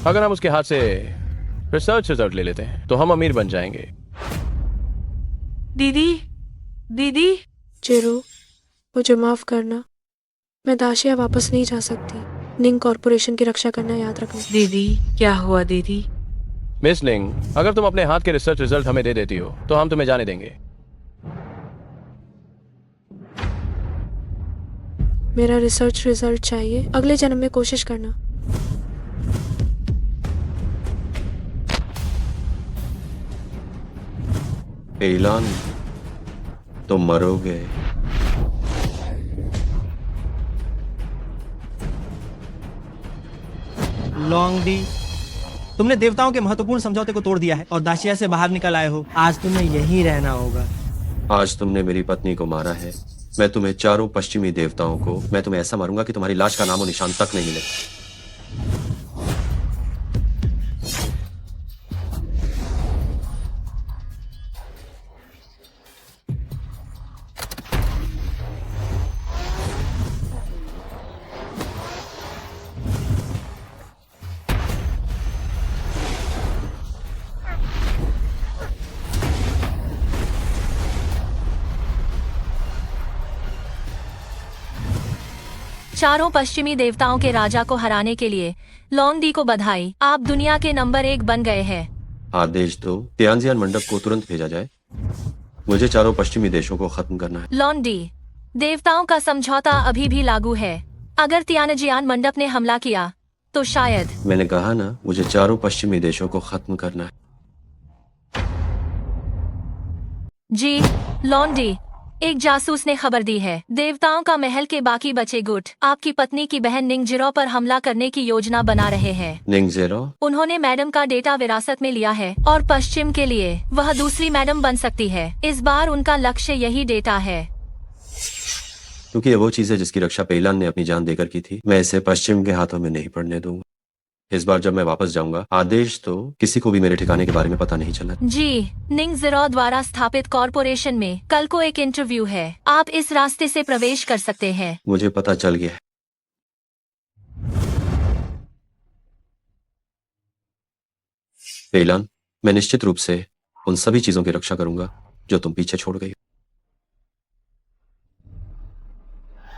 अगर हम उसके हाथ से रिसर्च रिजल्ट ले लेते हैं तो हम अमीर बन जाएंगे। दीदी, दीदी। चिरू, मुझे माफ करना। मैं दाशिया वापस नहीं जा सकती। निंग कॉर्पोरेशन की रक्षा करना याद रखना। दीदी, क्या हुआ दीदी? मिस लिंग, अगर तुम अपने हाथ के रिसर्च रिजल्ट हमें दे देती हो तो हम तुम्हें जाने देंगे। मेरा रिसर्च रिजल्ट चाहिए। अगले जन्म में कोशिश करना। ऐलान, तुम मरोगे। लॉन्ग डी, तुमने देवताओं के महत्वपूर्ण समझौते को तोड़ दिया है और दाशिया से बाहर निकल आए हो। आज तुम्हें यहीं रहना होगा। आज तुमने मेरी पत्नी को मारा है। मैं तुम्हें चारों पश्चिमी देवताओं को, मैं तुम्हें ऐसा मारूंगा कि तुम्हारी लाश का नामो निशान तक नहीं मिले। 4 पश्चिमी देवताओं के राजा को हराने के लिए लॉन्ग डी को बधाई। आप दुनिया के नंबर 1 बन गए हैं। आदेश दो, तियानजियान मंडप को तुरंत भेजा जाए। मुझे चारों पश्चिमी देशों को खत्म करना है। लॉन्ग डी, देवताओं का समझौता अभी भी लागू है। अगर तियानजियान मंडप ने हमला किया तो शायद। मैंने कहा ना, मुझे चारों पश्चिमी देशों को खत्म करना है। जी लॉन्ग डी, एक जासूस ने खबर दी है देवताओं का महल के बाकी बचे गुट आपकी पत्नी की बहन निंगजिरो पर हमला करने की योजना बना रहे हैं। निंगजिरो? उन्होंने मैडम का डेटा विरासत में लिया है और पश्चिम के लिए वह दूसरी मैडम बन सकती है। इस बार उनका लक्ष्य यही डेटा है। क्योंकि ये वो चीज है जिसकी रक्षा पेलान ने अपनी जान देकर की थी। मैं इसे पश्चिम के हाथों में नहीं पड़ने दूंगा। इस बार जब मैं वापस जाऊंगा, आदेश तो किसी को भी मेरे ठिकाने के बारे में पता नहीं चला। जी, निंगजिरो द्वारा स्थापित कॉर्पोरेशन में कल को एक इंटरव्यू है। आप इस रास्ते से प्रवेश कर सकते हैं। मुझे पता चल गया है। पेलान, मैं निश्चित रूप से उन सभी चीजों की रक्षा करूंगा जो तुम पीछे छोड़ गई।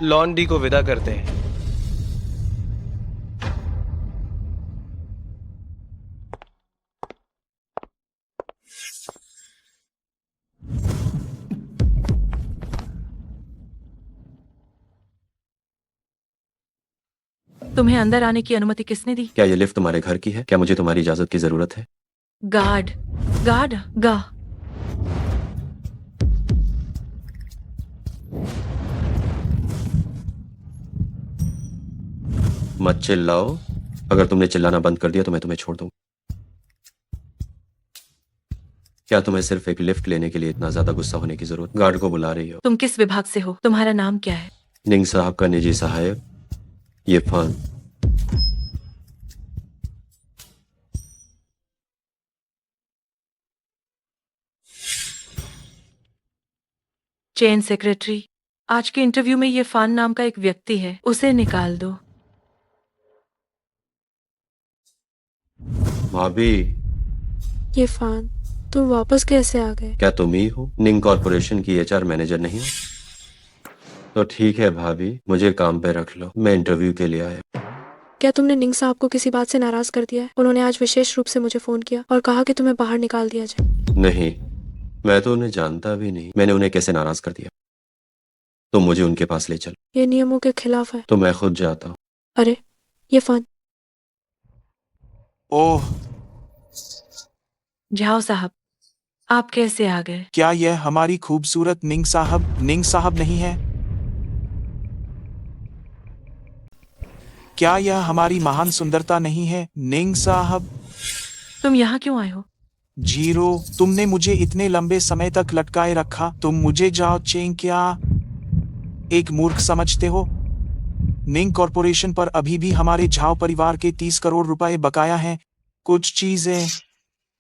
लॉन्ग डी को विदा करते हैं। तुम्हें अंदर आने की अनुमति किसने दी? क्या ये लिफ्ट तुम्हारे घर की है? क्या मुझे तुम्हारी इजाजत की जरूरत है? गार्ड, गार्ड, गा। मत चिल्लाओ। अगर तुमने चिल्लाना बंद कर दिया तो मैं तुम्हें छोड़ दूंगा। क्या तुम्हें सिर्फ एक लिफ्ट लेने के लिए इतना ज्यादा गुस्सा होने की जरूरत? गार्ड को बुला रही हो? तुम किस विभाग से हो? तुम्हारा नाम क्या है? निंग साहब का निजी सहायक, ये फान। चेन सेक्रेटरी, आज के इंटरव्यू में ये फान नाम का एक व्यक्ति है, उसे निकाल दो। भाभी, ये फान, तुम वापस कैसे आ गए? क्या तुम ही हो? निंग कॉर्पोरेशन की एचआर मैनेजर नहीं हो? तो ठीक है भाभी, मुझे काम पे रख लो। मैं इंटरव्यू के लिए आया। क्या तुमने निंग साहब को किसी बात से नाराज कर दिया है? उन्होंने आज विशेष रूप से मुझे फोन किया और कहा कि तुम्हें बाहर निकाल दिया जाए। नहीं, मैं तो उन्हें जानता भी नहीं। मैंने उन्हें कैसे नाराज कर दिया? तो मुझे उनके पास ले चलो। ये नियमों के खिलाफ है। तो मैं खुद जाता हूँ। अरे, ये फान। ओह, जाओ साहब, आप कैसे आ गए? क्या यह हमारी खूबसूरत निंग साहब नहीं है? क्या यह हमारी महान सुंदरता नहीं है, निंग साहब? तुम यहाँ क्यों आए हो? जीरो, तुमने मुझे इतने लंबे समय तक लटकाए रखा। तुम मुझे जाओ चेंग क्या एक मूर्ख समझते हो? निंग कॉर्पोरेशन पर अभी भी हमारे झाओ परिवार के 30 करोड़ रुपए बकाया हैं। कुछ चीजें।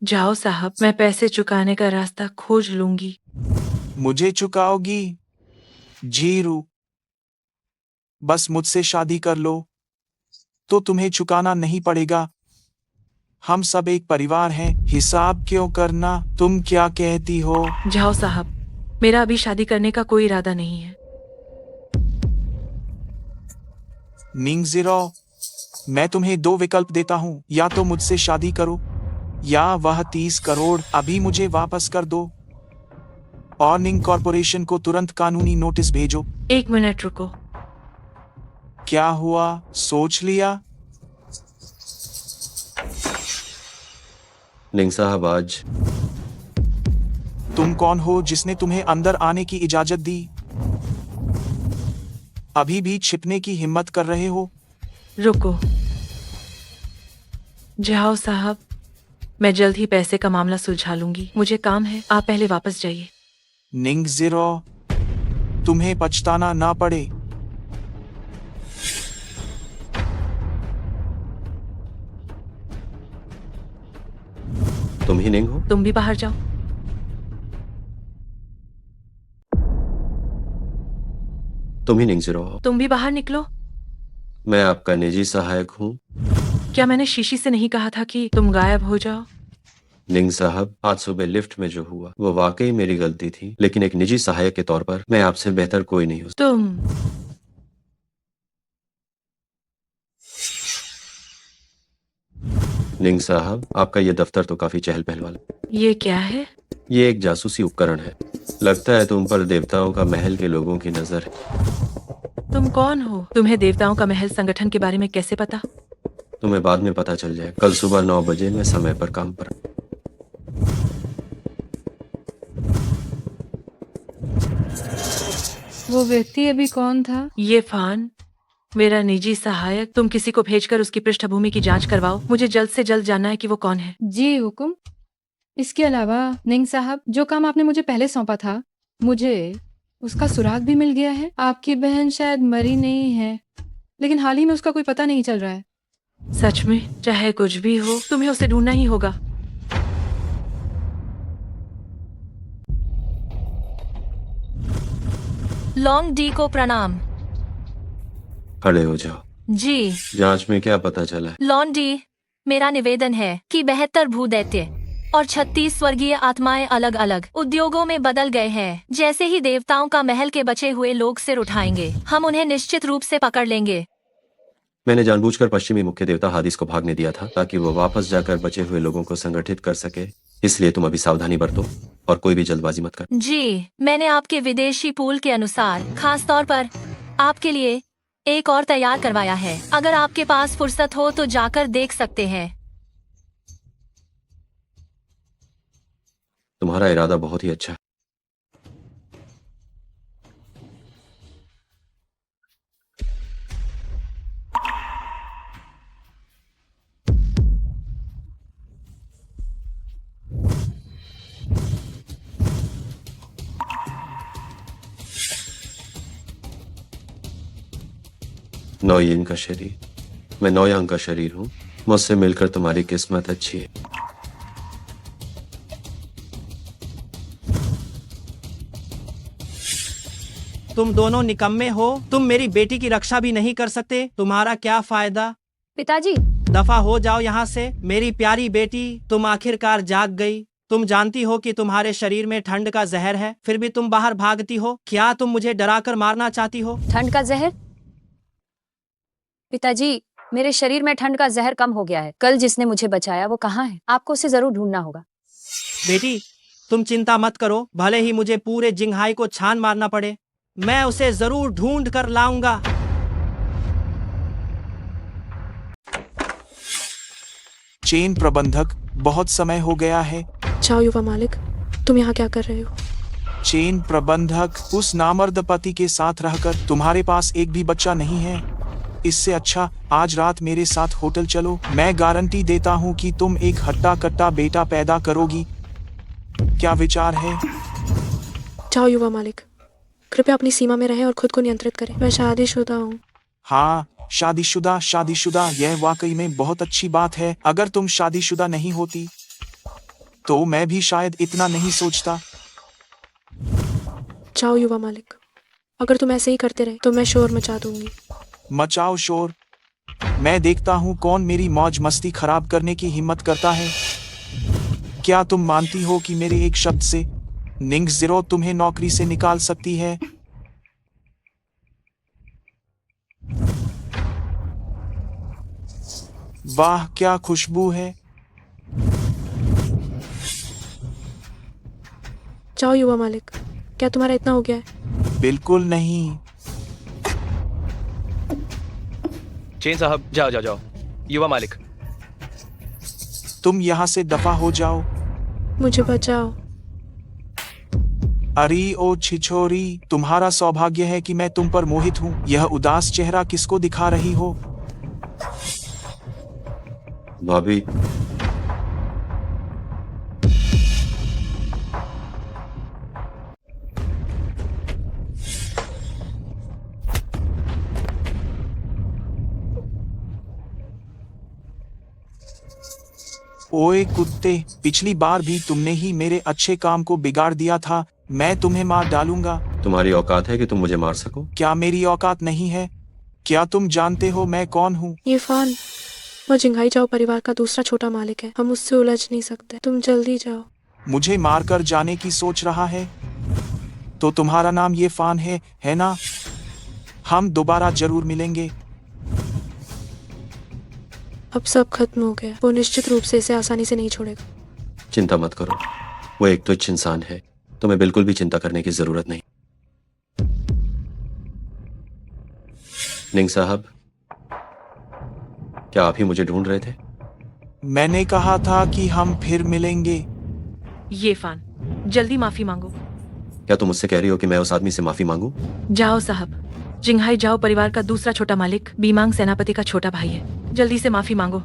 जाओ साहब, मैं पैसे चुकाने का रास्ता खोज लूंगी। मुझे चुकाओगी? जीरू, बस मुझसे शादी कर लो तो तुम्हें चुकाना नहीं पड़ेगा। हम सब एक परिवार हैं, हिसाब क्यों करना? तुम क्या कहती हो? जाओ साहब, मेरा अभी शादी करने का कोई इरादा नहीं है। निंगजिरो, मैं तुम्हें 2 विकल्प देता हूँ, या तो मुझसे शादी करो या वह 30 करोड़ अभी मुझे वापस कर दो, और निंग कॉर्पोरेशन को तुरंत कानूनी नोटिस भेजो। 1 मिनट रुको। क्या हुआ, सोच लिया? निंग साहब, आज तुम कौन हो जिसने तुम्हें अंदर आने की इजाजत दी? अभी भी छिपने की हिम्मत कर रहे हो? रुको। जाओ साहब, मैं जल्द ही पैसे का मामला सुलझा लूंगी। मुझे काम है, आप पहले वापस जाइए। निंगजिरो, तुम्हें पछताना ना पड़े। तुम ही निंग हो? तुम भी बाहर जाओ। तुम ही निंगजिरो हो? तुम भी बाहर निकलो। मैं आपका निजी सहायक हूँ। क्या मैंने शीशी से नहीं कहा था कि तुम गायब हो जाओ? निंग साहब, आज सुबह लिफ्ट में जो हुआ वो वाकई मेरी गलती थी, लेकिन एक निजी सहायक के तौर पर मैं आपसे बेहतर कोई नहीं हो। तुम निंग साहब, आपका ये दफ्तर तो काफी चहल पहल वाला। ये क्या है? ये एक जासूसी उपकरण है। लगता है तुम पर देवताओं का महल के लोगों की नजर है। तुम कौन हो? तुम्हें देवताओं का महल संगठन के बारे में कैसे पता? तुम्हें बाद में पता चल जाए। कल सुबह 9 बजे मैं समय पर काम पर। वो व्यक्ति अभी कौन था? ये फान, मेरा निजी सहायक। तुम किसी को भेजकर उसकी पृष्ठभूमि की जांच करवाओ। मुझे जल्द से जल्द जानना है कि वो कौन है। जी हुकुम। इसके अलावा निंग साहब, जो काम आपने मुझे पहले सौंपा था, मुझे उसका सुराग भी मिल गया है। आपकी बहन शायद मरी नहीं है, लेकिन हाल ही में उसका कोई पता नहीं चल रहा है। सच में? चाहे कुछ भी हो, तुम्हें उसे ढूंढना ही होगा। लॉन्ग डी को प्रणाम। खड़े हो जाओ। जी जांच में क्या पता चला है? लॉन्ग डी, मेरा निवेदन है कि 72 भूदैत्य और 36 स्वर्गीय आत्माएं अलग अलग उद्योगों में बदल गए हैं। जैसे ही देवताओं का महल के बचे हुए लोग सिर उठाएंगे, हम उन्हें निश्चित रूप से पकड़ लेंगे। मैंने जानबूझकर पश्चिमी मुख्य देवता हादिस को भागने दिया था, ताकि वो वापस जाकर बचे हुए लोगों को संगठित कर सके। इसलिए तुम अभी सावधानी बरतो और कोई भी जल्दबाजी मत कर। जी, मैंने आपके विदेशी पूल के अनुसार खास तौर पर आपके लिए एक और तैयार करवाया है। अगर आपके पास फुर्सत हो तो जाकर देख सकते हैं। तुम्हारा इरादा बहुत ही अच्छा है। नौयिन का शरीर, मैं नौयांग का शरीर हूँ। मुझसे मिलकर तुम्हारी किस्मत अच्छी है। तुम दोनों निकम्मे हो। तुम मेरी बेटी की रक्षा भी नहीं कर सकते। तुम्हारा क्या फायदा? पिताजी, दफा हो जाओ यहाँ से। मेरी प्यारी बेटी, तुम आखिरकार जाग गई। तुम जानती हो कि तुम्हारे शरीर में ठंड का जहर है, फिर भी तुम बाहर भागती हो। क्या तुम मुझे डराकर मारना चाहती हो? ठंड का जहर? पिताजी, मेरे शरीर में ठंड का जहर कम हो गया है। कल जिसने मुझे बचाया वो कहाँ है? आपको उसे जरूर ढूंढना होगा। बेटी, तुम चिंता मत करो। भले ही मुझे पूरे जिंघाई को छान मारना पड़े, मैं उसे जरूर ढूंढ कर लाऊंगा। चेन प्रबंधक, बहुत समय हो गया है। जाओ युवा मालिक, तुम यहाँ क्या कर रहे हो? चेन प्रबंधक, उस नामर्द पति के साथ रहकर तुम्हारे पास एक भी बच्चा नहीं है। इससे अच्छा आज रात मेरे साथ होटल चलो। मैं गारंटी देता हूँ कि तुम एक हट्टा कट्टा बेटा पैदा करोगी। क्या विचार है? जाओ युवा मालिक, कृपया अपनी सीमा में रहें और खुद को नियंत्रित करें। मैं शादीशुदा हूँ। हाँ, शादीशुदा, यह वाकई में बहुत अच्छी बात है। अगर तुम शादीशुदा नहीं होती तो मैं भी शायद इतना नहीं सोचता। जाओ युवा मालिक, अगर तुम ऐसे ही करते रहे तो मैं शोर मचा दूंगी। मचाओ शोर, मैं देखता हूँ कौन मेरी मौज मस्ती खराब करने की हिम्मत करता है। क्या तुम मानती हो कि मेरे एक शब्द से निंग जीरो तुम्हें नौकरी से निकाल सकती है? वाह क्या खुशबू है। जाओ युवा मालिक, क्या तुम्हारा इतना हो गया है? बिल्कुल नहीं। चेन साहब, जाओ जाओ जाओ। युवा मालिक, तुम यहाँ से दफा हो जाओ। मुझे बचाओ। अरे ओ छिछोरी, तुम्हारा सौभाग्य है कि मैं तुम पर मोहित हूँ। यह उदास चेहरा किसको दिखा रही हो? भाभी, ओए कुत्ते, पिछली बार भी तुमने ही मेरे अच्छे काम को बिगाड़ दिया था। मैं तुम्हें मार डालूंगा। तुम्हारी औकात है कि तुम मुझे मार सको? क्या मेरी औकात नहीं है? क्या तुम जानते हो मैं कौन हूँ? ये फान, वो जिंघाई जाओ परिवार का दूसरा छोटा मालिक है। हम उससे उलझ नहीं सकते। तुम जल्दी जाओ। मुझे मारकर जाने की सोच रहा है? तो तुम्हारा नाम ये फान है ना? हम दोबारा जरूर मिलेंगे। अब सब खत्म हो गया। वो निश्चित रूप से इसे आसानी से नहीं छोड़ेगा। चिंता मत करो, वो एक तुच्छ इंसान है। तुम्हें बिल्कुल भी चिंता करने की जरूरत नहीं। निंग साहब, क्या आप ही मुझे ढूंढ रहे थे? मैंने कहा था कि हम फिर मिलेंगे। ये फान, जल्दी माफी मांगो। क्या तुम मुझसे कह रही हो कि मैं उस आदमी से माफी मांगू? जाओ साहब, जिंघाई जाओ परिवार का दूसरा छोटा मालिक बीमांग सेनापति का छोटा भाई है। जल्दी से माफी मांगो।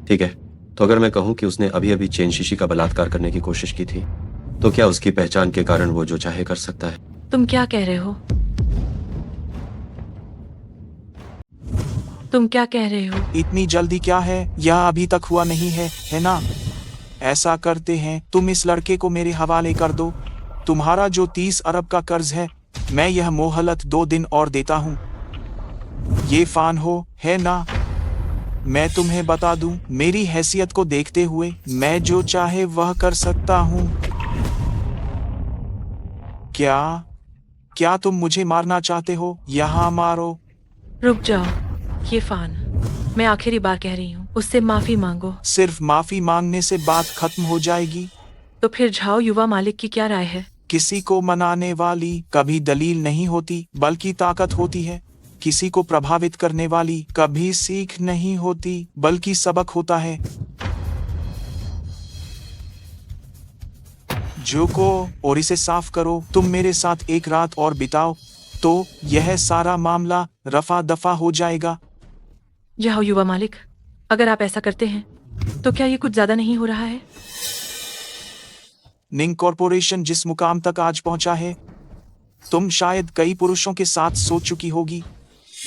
ठीक है, तो अगर मैं कहूं कि उसने अभी अभी चेन शिशी का बलात्कार करने की कोशिश की थी, तो क्या उसकी पहचान के कारण वो जो चाहे कर सकता है? तुम क्या कह रहे हो? तुम क्या कह रहे हो? इतनी जल्दी क्या है? यह अभी तक हुआ नहीं है ना? ऐसा करते हैं, तुम इस लड़के को मेरे हवाले कर दो। तुम्हारा जो 30 अरब का कर्ज है, मैं यह मोहलत 2 दिन और देता हूँ। ये फान हो है ना? मैं तुम्हें बता दूं, मेरी हैसियत को देखते हुए मैं जो चाहे वह कर सकता हूँ। क्या तुम मुझे मारना चाहते हो? यहाँ मारो। रुक जाओ, ये फान, मैं आखिरी बार कह रही हूँ, उससे माफी मांगो। सिर्फ माफी मांगने से बात खत्म हो जाएगी? तो फिर झाओ युवा मालिक की क्या राय है? किसी को मनाने वाली कभी दलील नहीं होती, बल्कि ताकत होती है। किसी को प्रभावित करने वाली कभी सीख नहीं होती, बल्कि सबक होता है। जो को और इसे साफ करो। तुम मेरे साथ एक रात और बिताओ, तो यह सारा मामला रफा दफा हो जाएगा। जाओ युवा मालिक, अगर आप ऐसा करते हैं तो क्या ये कुछ ज्यादा नहीं हो रहा है? निंग कॉरपोरेशन जिस मुकाम तक आज पहुंचा है, तुम शायद कई पुरुषों के साथ सोच चुकी होगी।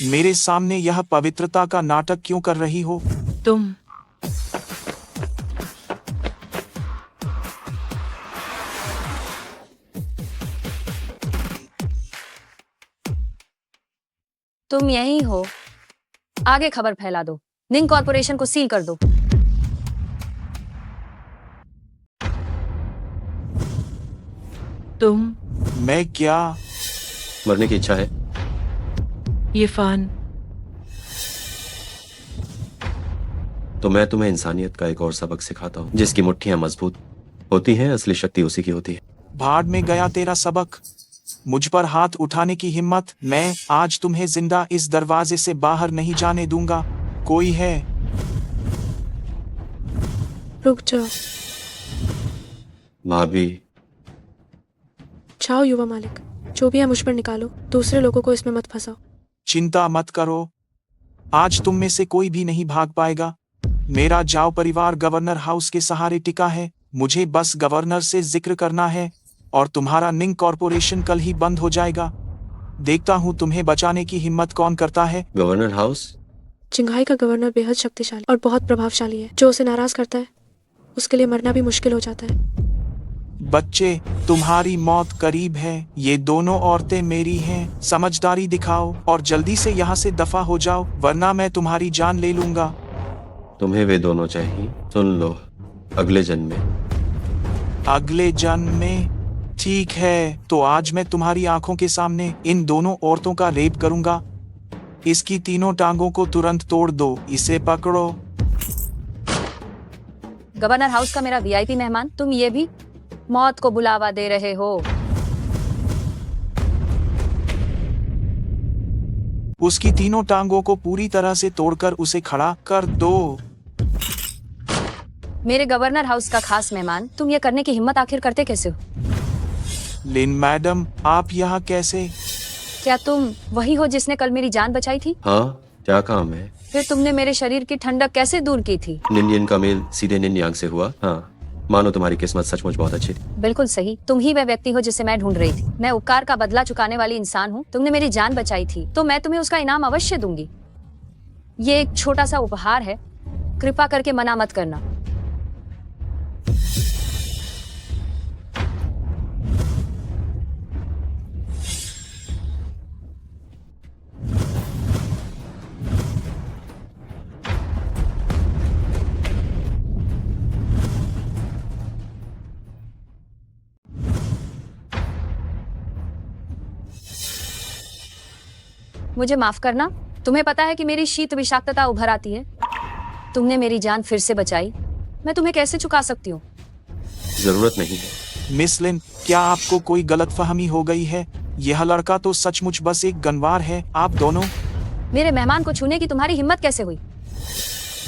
मेरे सामने यह पवित्रता का नाटक क्यों कर रही हो? तुम यही हो? आगे खबर फैला दो। निंग कॉरपोरेशन को सील कर दो। तुम मैं क्या? मरने की इच्छा है? ये फान, तो मैं तुम्हें इंसानियत का एक और सबक सिखाता हूँ। जिसकी मुट्ठियां मजबूत होती हैं, असली शक्ति उसी की होती है। भाड़ में गया तेरा सबक। मुझ पर हाथ उठाने की हिम्मत। मैं आज तुम्हें जिंदा इस दरवाजे से बाहर नहीं जाने दूंगा। कोई है? रुक जाओ। भाभी, जाओ युवा मालिक, जो भी है मुझ पर निकालो। दूसरे लोगों को इसमें मत फंसाओ। चिंता मत करो, आज तुम में से कोई भी नहीं भाग पाएगा। मेरा जाओ परिवार गवर्नर हाउस के सहारे टिका है। मुझे बस गवर्नर से जिक्र करना है और तुम्हारा निंग कॉरपोरेशन कल ही बंद हो जाएगा। देखता हूँ तुम्हें बचाने की हिम्मत कौन करता है। Governor house? चिंघाई का गवर्नर बेहद शक्तिशाली और बहुत प्रभावशाली है। जो उसे नाराज करता है, उसके लिए मरना भी मुश्किल हो जाता है। बच्चे, तुम्हारी मौत करीब है। ये दोनों औरतें मेरी हैं। समझदारी दिखाओ और जल्दी से यहाँ से दफा हो जाओ, वरना मैं तुम्हारी जान ले लूंगा। तुम्हें वे दोनों चाहिए? सुन लो, अगले जन्म में। अगले जन्म में? ठीक है, तो आज मैं तुम्हारी आंखों के सामने इन दोनों औरतों का रेप करूंगा। इसकी तीनों टांगों को तुरंत तोड़ दो। इसे पकड़ो। गवर्नर हाउस का मेरा वीआईपी मेहमान, तुम ये भी मौत को बुलावा दे रहे हो। उसकी तीनों टांगों को पूरी तरह से तोड़कर उसे खड़ा कर दो। मेरे गवर्नर हाउस का खास मेहमान, तुम ये करने की हिम्मत आखिर करते कैसे हो? लिन मैडम, आप यहाँ कैसे? क्या तुम वही हो जिसने कल मेरी जान बचाई थी? हाँ, क्या काम है? फिर तुमने मेरे शरीर की ठंडक कैसे दूर की थी? निन्यन का मेल सीधे निन्यांग से हुआ। हाँ, मानो तुम्हारी किस्मत सचमुच बहुत अच्छी थी। बिल्कुल सही, तुम ही वह व्यक्ति हो जिसे मैं ढूंढ रही थी। मैं उपकार का बदला चुकाने वाली इंसान हूँ। तुमने मेरी जान बचाई थी तो मैं तुम्हें उसका इनाम अवश्य दूंगी। ये एक छोटा सा उपहार है, कृपा करके मना मत करना। मुझे माफ करना, तुम्हें पता है कि मेरी शीत विषाक्तता उभर आती है। तुमने मेरी जान फिर से बचाई, मैं तुम्हें कैसे चुका सकती हूँ? जरूरत नहीं है। मिस लिन, क्या आपको कोई गलतफहमी हो गई है? यह लड़का तो सचमुच बस एक गनवार है। आप दोनों। मेरे मेहमान को छूने की तुम्हारी हिम्मत कैसे हुई?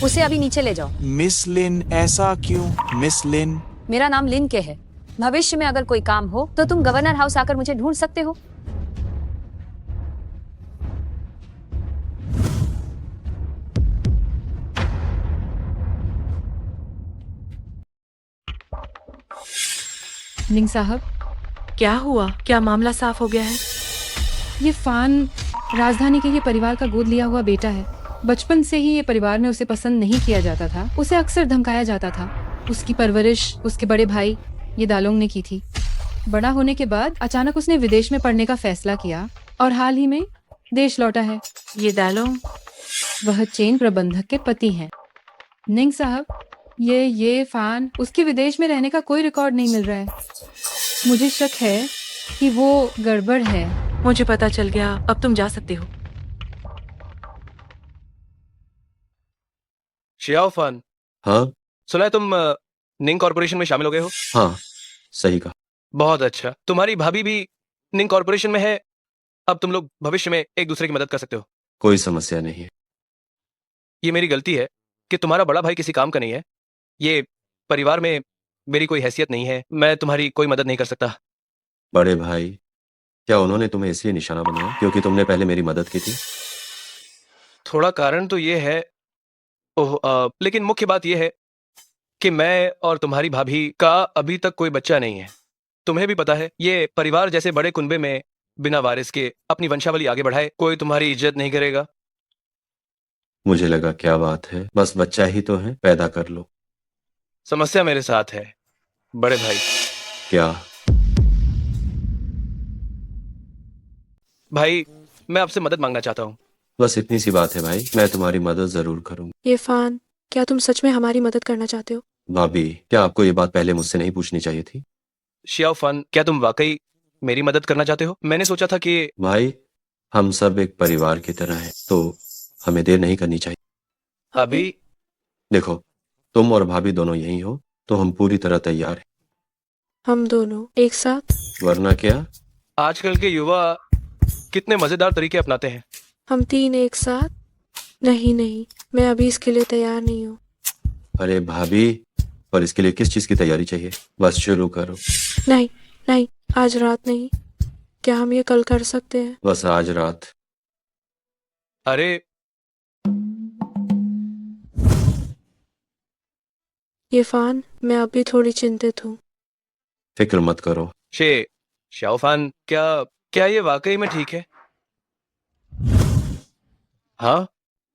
उसे अभी नीचे ले जाओ। मिस लिन, ऐसा क्यों? मिस लिन, मेरा नाम लिन के है। भविष्य में अगर कोई काम हो तो तुम गवर्नर हाउस आकर मुझे ढूंढ सकते हो। निंग साहब, क्या हुआ? क्या मामला साफ हो गया है? ये फान राजधानी के ये परिवार का गोद लिया हुआ बेटा है। बचपन से ही ये परिवार में उसे पसंद नहीं किया जाता था। उसे अक्सर धमकाया जाता था। उसकी परवरिश उसके बड़े भाई ये दालोंग ने की थी। बड़ा होने के बाद अचानक उसने विदेश में पढ़ने का फैसला किया और हाल ही में देश लौटा है। ये दालोंग? वह चेन प्रबंधक के पति हैं। निंग साहब, ये फान, उसके विदेश में रहने का कोई रिकॉर्ड नहीं मिल रहा है। मुझे शक है कि वो गड़बड़ है। मुझे पता चल गया, अब तुम जा सकते हो। शियाओ फान, हाँ सुना है तुम निंग कॉर्पोरेशन में शामिल हो गए हो? हाँ, सही कहा। बहुत अच्छा। तुम्हारी भाभी भी निंग कॉर्पोरेशन में है। अब तुम लोग भविष्य में एक दूसरे की मदद कर सकते हो। कोई समस्या नहीं है। ये मेरी गलती है कि तुम्हारा बड़ा भाई किसी काम का नहीं है। ये परिवार में मेरी कोई हैसियत नहीं है। मैं तुम्हारी कोई मदद नहीं कर सकता। बड़े भाई, क्या उन्होंने तुम्हें इसलिए निशाना बनाया क्योंकि तुमने पहले मेरी मदद की थी? थोड़ा कारण तो ये है। लेकिन मुख्य बात यह है कि मैं और तुम्हारी भाभी का अभी तक कोई बच्चा नहीं है। तुम्हें भी पता है, ये परिवार जैसे बड़े कुनबे में बिना वारिस के अपनी वंशावली आगे बढ़ाए कोई तुम्हारी इज्जत नहीं करेगा। मुझे लगा क्या बात है, बस बच्चा ही तो है, पैदा कर लो। समस्या मेरे साथ है बड़े भाई। क्या? भाई, मैं आपसे मदद मांगना चाहता हूँ। बस इतनी सी बात है भाई, मैं तुम्हारी मदद जरूर करूंगा। ये फान, क्या तुम सच में हमारी मदद करना चाहते हो? भाभी, क्या आपको ये बात पहले मुझसे नहीं पूछनी चाहिए थी? शियाओ फन, क्या तुम वाकई मेरी मदद करना चाहते हो? मैंने सोचा था कि भाई, हम सब एक परिवार की तरह हैं, तो हमें देर नहीं करनी चाहिए। अभी देखो, तुम और भाभी दोनों यही हो तो हम पूरी तरह तैयार हैं। हम दोनों एक साथ? वरना क्या? आजकल के युवा कितने मजेदार तरीके अपनाते हैं। हम तीन एक साथ? नहीं नहीं, मैं अभी इसके लिए तैयार नहीं हूँ। अरे भाभी, और इसके लिए किस चीज की तैयारी चाहिए? बस शुरू करो। नहीं नहीं, आज रात नहीं। क्या हम ये कल कर सकते हैं? बस आज रात। अरे ये फान, मैं अभी थोड़ी चिंतित हूँ। फिक्र मत करो। शियाओ फन, क्या ये वाकई में ठीक है? हाँ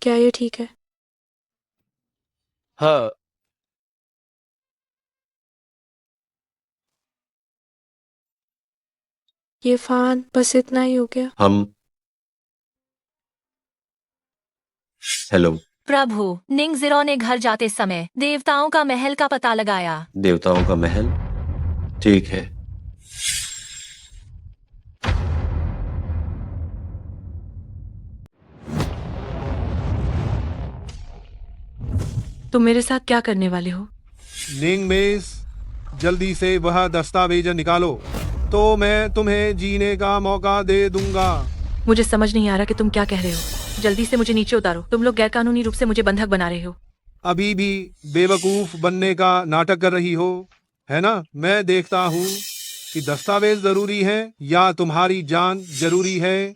क्या ये ठीक है? हाँ, ये फान बस इतना ही हो गया। हम हेलो। प्रभु, निंग जीरो ने घर जाते समय देवताओं का महल का पता लगाया। देवताओं का महल, ठीक है। तुम मेरे साथ क्या करने वाले हो? निंग मेस, जल्दी से वह दस्तावेज निकालो तो मैं तुम्हें जीने का मौका दे दूंगा। मुझे समझ नहीं आ रहा कि तुम क्या कह रहे हो। जल्दी से मुझे नीचे उतारो। तुम लोग गैरकानूनी रूप से मुझे बंधक बना रहे हो। अभी भी बेवकूफ बनने का नाटक कर रही हो, है ना? मैं देखता हूँ कि दस्तावेज जरूरी है या तुम्हारी जान जरूरी है।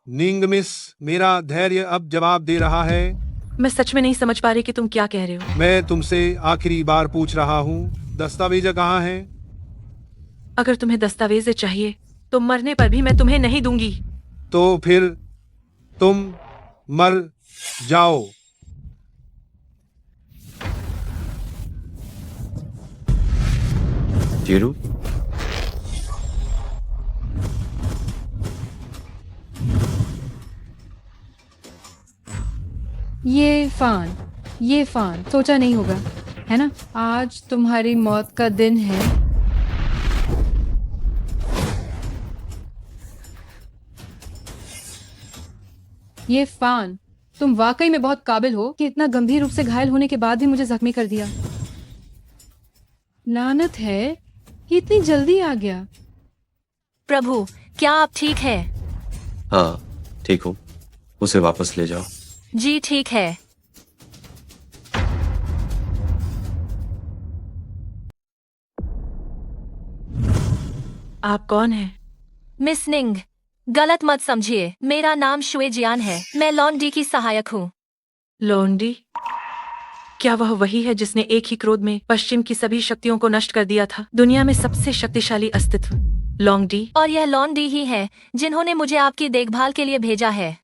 निंग मिस, मेरा धैर्य अब जवाब दे रहा है। मैं सच में नहीं समझ पा रही कि तुम क्या कह रहे हो। मैं तुमसे आखिरी बार पूछ रहा हूँ, दस्तावेज कहाँ है? अगर तुम्हें दस्तावेज चाहिए तो मरने पर भी मैं तुम्हें नहीं दूंगी। तो फिर तुम मर जाओ। जीरू, ये फान सोचा नहीं होगा, है ना? आज तुम्हारी मौत का दिन है। ये फान, तुम वाकई में बहुत काबिल हो कि इतना गंभीर रूप से घायल होने के बाद भी मुझे जख्मी कर दिया। लानत है कि इतनी जल्दी आ गया। प्रभु, क्या आप ठीक है? हाँ ठीक हूँ। उसे वापस ले जाओ। जी ठीक है। आप कौन हैं? मिस निंग, गलत मत समझिए। मेरा नाम शुए जियान है। मैं लॉन्डी की सहायक हूँ। लोंडी? क्या वह वही है जिसने एक ही क्रोध में पश्चिम की सभी शक्तियों को नष्ट कर दिया था? दुनिया में सबसे शक्तिशाली अस्तित्व लोंगडी। और यह लॉन्डी ही है जिन्होंने मुझे आपकी देखभाल के लिए भेजा है।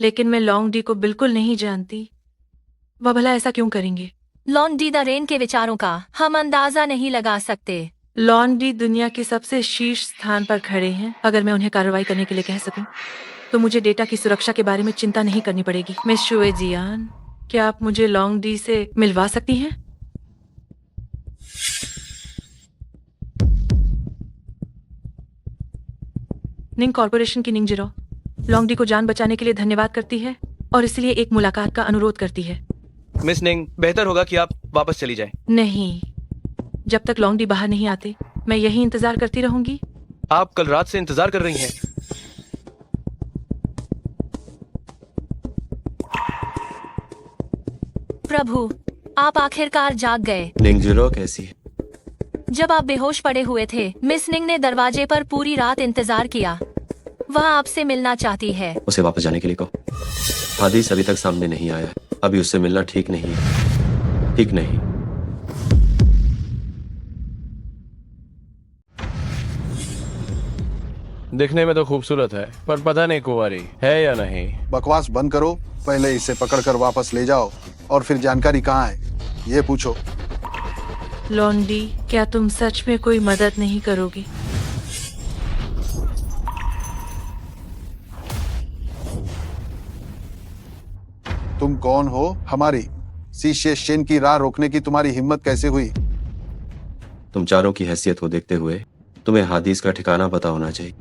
लेकिन मैं लोंगडी को बिल्कुल नहीं जानती। वह भला ऐसा क्यों करेंगे? लॉन्डी द रेन के विचारों का हम अंदाजा नहीं लगा सकते। लॉन्डी दुनिया के सबसे शीर्ष स्थान पर खड़े हैं। अगर मैं उन्हें कार्रवाई करने के लिए कह सकूं, तो मुझे डेटा की सुरक्षा के बारे में चिंता नहीं करनी पड़ेगी। मिस शुए जियान, क्या आप मुझे लॉन्गडी से मिलवा सकती हैं? निंग कॉर्पोरेशन की निंग जिरो लॉन्गडी को जान बचाने के लिए धन्यवाद करती है और इसलिए एक मुलाकात का अनुरोध करती है। मिस निंग, बेहतर होगा कि आप वापस चली जाएं। नहीं, जब तक लॉन्गडी बाहर नहीं आते मैं यही इंतजार करती रहूंगी। आप कल रात से इंतजार कर रही हैं। प्रभु, आप आखिरकार जाग गए। निंग जीरो कैसी है? जब आप बेहोश पड़े हुए थे, मिस निंग ने दरवाजे पर पूरी रात इंतजार किया। वह आपसे मिलना चाहती है। उसे वापस जाने के लिए कहो। हादिस अभी तक सामने नहीं आया है। अभी उससे मिलना ठीक नहीं है। ठीक नहीं। दिखने में तो खूबसूरत है, पर पता नहीं कुंवारी है या नहीं। बकवास बंद करो, पहले इसे पकड़कर वापस ले जाओ और फिर जानकारी कहाँ है ये पूछो। लॉन्डी, क्या तुम सच में कोई मदद नहीं करोगे? तुम कौन हो? हमारी शिष्य शेन की राह रोकने की तुम्हारी हिम्मत कैसे हुई? तुम चारों की हैसियत को देखते हुए तुम्हें हादिस का ठिकाना पता होना चाहिए।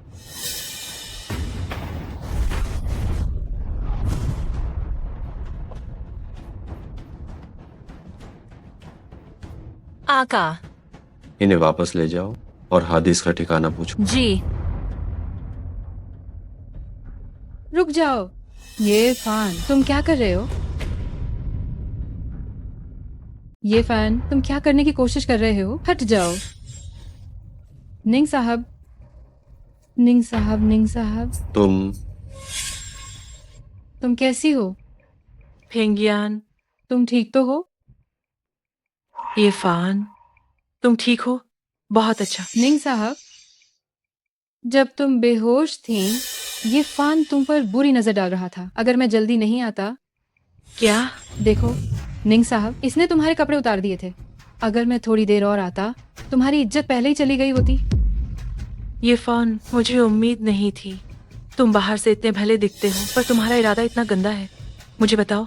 आका। इन्हें वापस ले जाओ और हादिस का ठिकाना पूछो। जी। रुक जाओ। ये फान, तुम क्या कर रहे हो? ये फैन, तुम क्या करने की कोशिश कर रहे हो? हट जाओ। निंग साहब, निंग साहब, निंग साहब, तुम कैसी हो? फेंगियान, तुम ठीक तो हो? ये फान, तुम ठीक हो? बहुत अच्छा। निंग साहब, जब तुम बेहोश थीं, ये फान तुम पर बुरी नजर डाल रहा था। अगर मैं जल्दी नहीं आता। क्या? देखो निंग साहब, इसने तुम्हारे कपड़े उतार दिए थे। अगर मैं थोड़ी देर और आता, तुम्हारी इज्जत पहले ही चली गई होती। ये फोन मुझे उम्मीद नहीं थी। तुम बाहर से इतने भले दिखते हो पर तुम्हारा इरादा इतना गंदा है। मुझे बताओ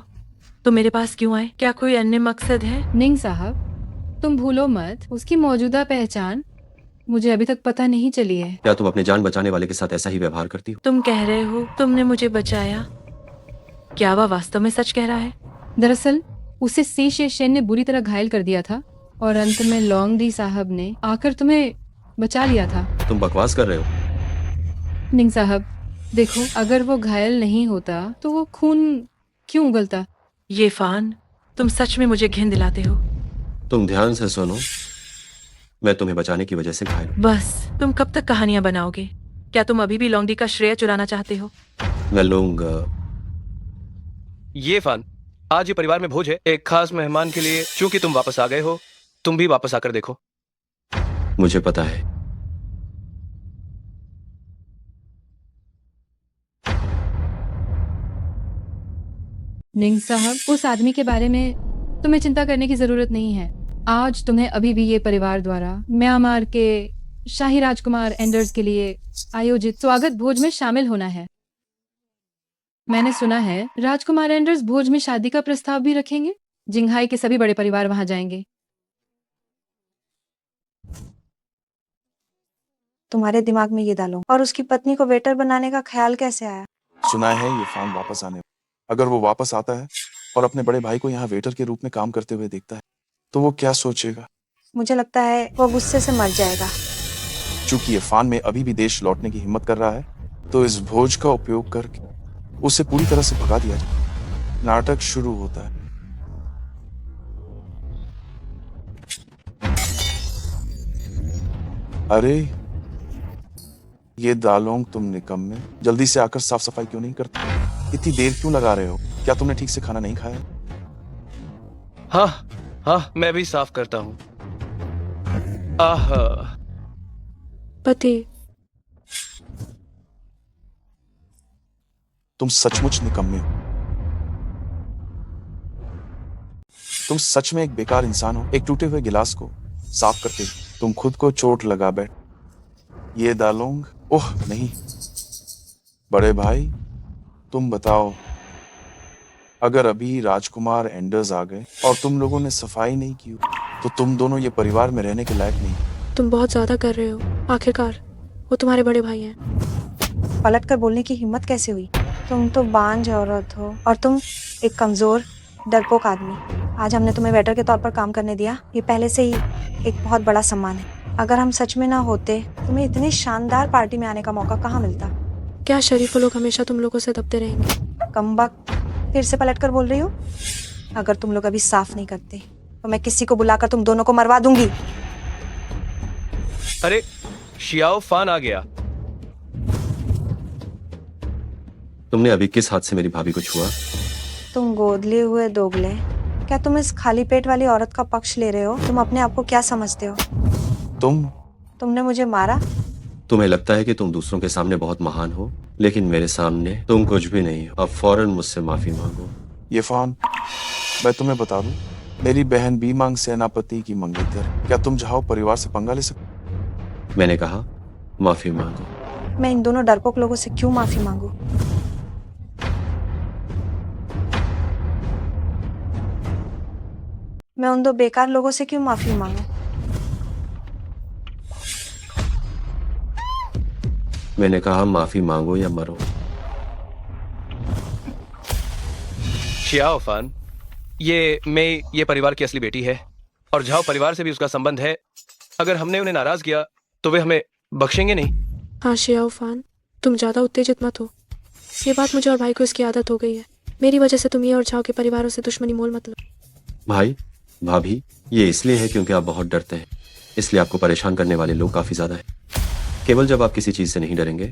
तुम मेरे पास क्यों आए? क्या कोई अन्य मकसद है? निंग साहब, तुम भूलो मत उसकी मौजूदा पहचान मुझे अभी तक पता नहीं चली है। क्या तुम अपने जान बचाने वाले के साथ ऐसा ही व्यवहार करती हो? तुम कह रहे हो तुमने मुझे बचाया, क्या वह वास्तव में सच कह रहा है? दरअसल उसे सी शेन ने बुरी तरह घायल कर दिया था और अंत में लॉन्ग डी साहब ने आकर तुम्हें बचा लिया था। तुम बकवास कर रहे हो। निंग साहब देखो, अगर वो घायल नहीं होता तो वो खून क्यों उगलता? ये फान, तुम सच में मुझे घिन दिलाते हो। तुम ध्यान से सुनो, मैं तुम्हें बचाने की वजह से घायल हूं। बस तुम कब तक कहानियां बनाओगे? क्या तुम अभी भी लॉन्गडी का श्रेय चुराना चाहते हो? मैं लूंगा। ये फान, आज ये परिवार में भोज है एक खास मेहमान के लिए। चूंकि तुम वापस आ गए हो, तुम भी वापस आकर देखो। मुझे पता है। निंग साहब, उस आदमी के बारे में तुम्हें चिंता करने की जरूरत नहीं है। आज तुम्हें अभी भी ये परिवार द्वारा म्यांमार के शाही राजकुमार एंडर्स के लिए आयोजित स्वागत भोज में शामिल होना है। मैंने सुना है राजकुमार एंडर्स भोज में शादी का प्रस्ताव भी रखेंगे। जिंगहाई के सभी बड़े परिवार वहां जाएंगे। तुम्हारे दिमाग में ये डालो। और उसकी पत्नी को वेटर बनाने का ख्याल कैसे आया? सुना है ये फान वापस आने। अगर वो वापस आता है और अपने बड़े भाई को यहाँ वेटर के रूप में काम करते हुए देखता है तो वो क्या सोचेगा? मुझे लगता है वो गुस्से से मर जाएगा। चूंकि ये फान में अभी भी देश लौटने की हिम्मत कर रहा है तो इस भोज का उपयोग करके उसे पूरी तरह से भगा दिया जाए। नाटक शुरू होता है। अरे ये दालोंग, तुम निकम्मे, जल्दी से आकर साफ सफाई क्यों नहीं करते? इतनी देर क्यों लगा रहे हो? क्या तुमने ठीक से खाना नहीं खाया? हाँ, मैं भी साफ करता हूँ। पति, तुम सचमुच निकम्मे हो। तुम सच में एक बेकार इंसान हो। एक टूटे हुए गिलास को साफ करते तुम खुद को चोट लगा बैठ। ये दालोंग, ओह नहीं। बड़े भाई, तुम बताओ, अगर अभी राजकुमार एंडर्स आ गए और तुम लोगों ने सफाई नहीं की तो तुम दोनों ये परिवार में रहने के लायक नहीं। तुम बहुत ज्यादा कर रहे हो। आखिरकार वो तुम्हारे बड़े भाई हैं। पलट कर बोलने की हिम्मत कैसे हुई? तुम तो बांझ औरत हो और तुम एक कमजोर डरपोक आदमी। आज हमने तुम्हें वेटर के तौर पर काम करने दिया, ये पहले से ही एक बहुत बड़ा सम्मान है। अगर हम सच में ना होते, तुम्हें इतनी शानदार पार्टी में आने का मौका कहाँ मिलता? क्या शरीफ लोग हमेशा तुम लोगों से दबते रहेंगे? कमबख्त, फिर से पलट कर बोल रही हो? अगर तुम लोग अभी साफ नहीं करते तो मैं किसी को बुलाकर तुम दोनों को मरवा दूंगी। अरे शियाओ फान आ गया। तुमने अभी किस हाथ से मेरी भाभी को छुआ? तुम गोद लिए हुए दोगले, क्या तुम इस खाली पेट वाली औरत का पक्ष ले रहे हो? तुम अपने आप को क्या समझते हो? तुमने मुझे मारा? तुम्हें लगता है कि तुम दूसरों के सामने बहुत महान हो, लेकिन मेरे सामने तुम कुछ भी नहीं हो। अब फौरन मुझसे माफी मांगो। ये फान, मैं तुम्हें बता दूं, मेरी बहन बीमांग सेनापति की मंगेतर। क्या तुम जाओ परिवार से पंगा ले सकते? मैंने कहा माफी मांगो। मैं इन दोनों डरपोक लोगों से क्यों माफी मांगू? मैं उन दो बेकार लोगों से क्यों माफी मांगू? मैंने कहा माफी मांगो या मरो। शियाओ फान, ये परिवार की असली बेटी है और झाओ परिवार से भी उसका संबंध है। अगर हमने उन्हें नाराज किया तो वे हमें बख्शेंगे नहीं। हाँ शियाओ फान, तुम ज्यादा उत्तेजित मत हो। ये बात मुझे और भाई को इसकी आदत हो गई है। मेरी वजह से तुम ये और झाओ के परिवारों से दुश्मनी मोल मत लो। भाई भाभी, ये इसलिए है क्योंकि आप बहुत डरते हैं, इसलिए आपको परेशान करने वाले लोग काफी ज्यादा है। केवल जब आप किसी चीज से नहीं डरेंगे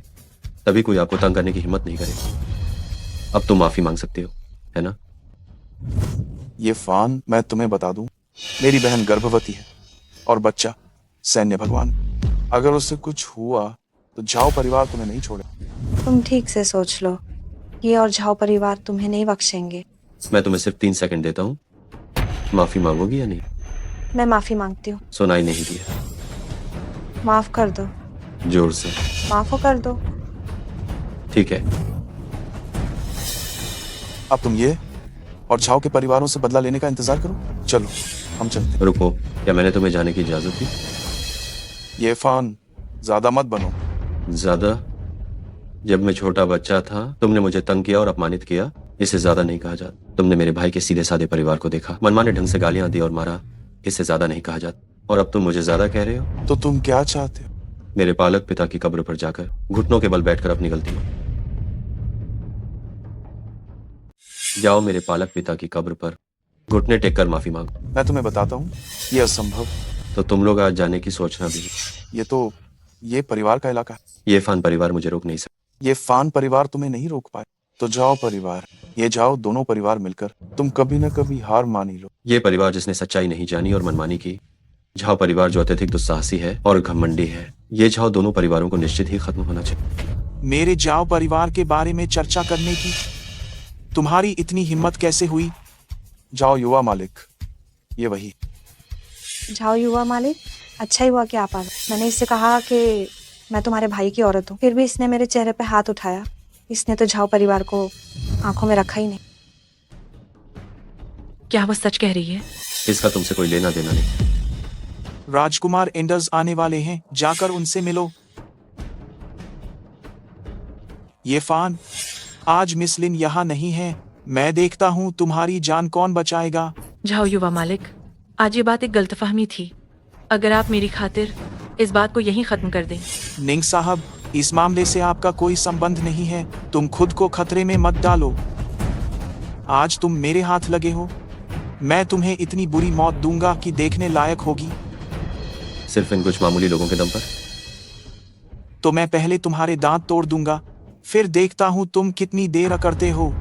तभी कोई आपको तंग करने की हिम्मत नहीं करेगा। अब तुम माफी मांग सकते हो, है ना? ये फान, मैं तुम्हें बता दूं, मेरी बहन गर्भवती है और बच्चा सैन्य भगवान। अगर उससे कुछ हुआ तो झाओ परिवार तुम्हें नहीं छोड़े। तुम ठीक से सोच लो, ये और झाओ परिवार तुम्हें नहीं बख्शेंगे। मैं तुम्हें सिर्फ 3 सेकंड देता हूँ, माफी मांगोगी या नहीं? मैं माफी मांगती हूँ। सुनाई नहीं दिया। माफ कर दो। जोर से। माफ कर दो। ठीक है। अब तुम ये और झाओ के परिवारों से बदला लेने का इंतजार करो। चलो हम चलते हैं। रुको, क्या मैंने तुम्हें जाने की इजाजत दी? ये फान, ज्यादा मत बनो। ज्यादा? जब मैं छोटा बच्चा था तुमने मुझे तंग किया और अपमानित किया, इससे ज्यादा नहीं कहा जाता। तुमने मेरे भाई के सीधे साधे परिवार को देखा, मनमाने ढंग से गालियां दी और मारा, इससे ज्यादा नहीं कहा जाता। और अब तुम मुझे ज्यादा कह रहे हो? तो तुम क्या चाहते हो? मेरे पालक पिता की कब्र पर जाकर घुटनों के बल बैठकर अपनी गलती जाओ, मेरे पालक पिता की कब्र पर घुटने टेक कर माफी मांगो। मैं तुम्हें बताता हूँ, ये असंभव। तो तुम लोग आज जाने की सोचना भी? ये परिवार का इलाका है। ये फान परिवार मुझे रोक नहीं सकता। ये फान परिवार तुम्हें नहीं रोक पाए। तो जाओ परिवार, ये जाओ दोनों परिवार मिलकर तुम कभी न कभी हार मान ही लो। ये परिवार जिसने सच्चाई नहीं जानी और मनमानी की, झाओ परिवार जो अत्यधिक दुस्साहसी है और घमंडी है, ये झाओ दोनों परिवारों को निश्चित ही खत्म होना चाहिए। मेरे जाओ परिवार के बारे में चर्चा करने की तुम्हारी इतनी हिम्मत कैसे हुई? जाओ युवा मालिक, ये वही। जाओ युवा मालिक, अच्छा ही हुआ कि आप आ गए। मैंने इससे कहा कि मैं तुम्हारे भाई की औरत हूँ, फिर भी इसने मेरे चेहरे पे हाथ उठाया। इसने तो झाओ परिवार को आंखों में रखा ही नहीं। क्या वो सच कह रही है? इसका तुमसे कोई लेना देना नहीं। राजकुमार एंडर्स आने वाले हैं, जाकर उनसे मिलो। ये फान, आज मिस लिन यहाँ नहीं है। मैं देखता हूँ तुम्हारी जान कौन बचाएगा। जाओ युवा मालिक, आज ये बात एक गलतफहमी थी। अगर आप मेरी खातिर इस बात को यहीं खत्म कर दें। निंग साहब, इस मामले से आपका कोई संबंध नहीं है। तुम खुद को खतरे में मत डालो। आज तुम मेरे हाथ लगे हो, मैं तुम्हें इतनी बुरी मौत दूंगा कि देखने लायक होगी। सिर्फ इन कुछ मामूली लोगों के दम पर? तो मैं पहले तुम्हारे दांत तोड़ दूंगा, फिर देखता हूं तुम कितनी देर करते हो।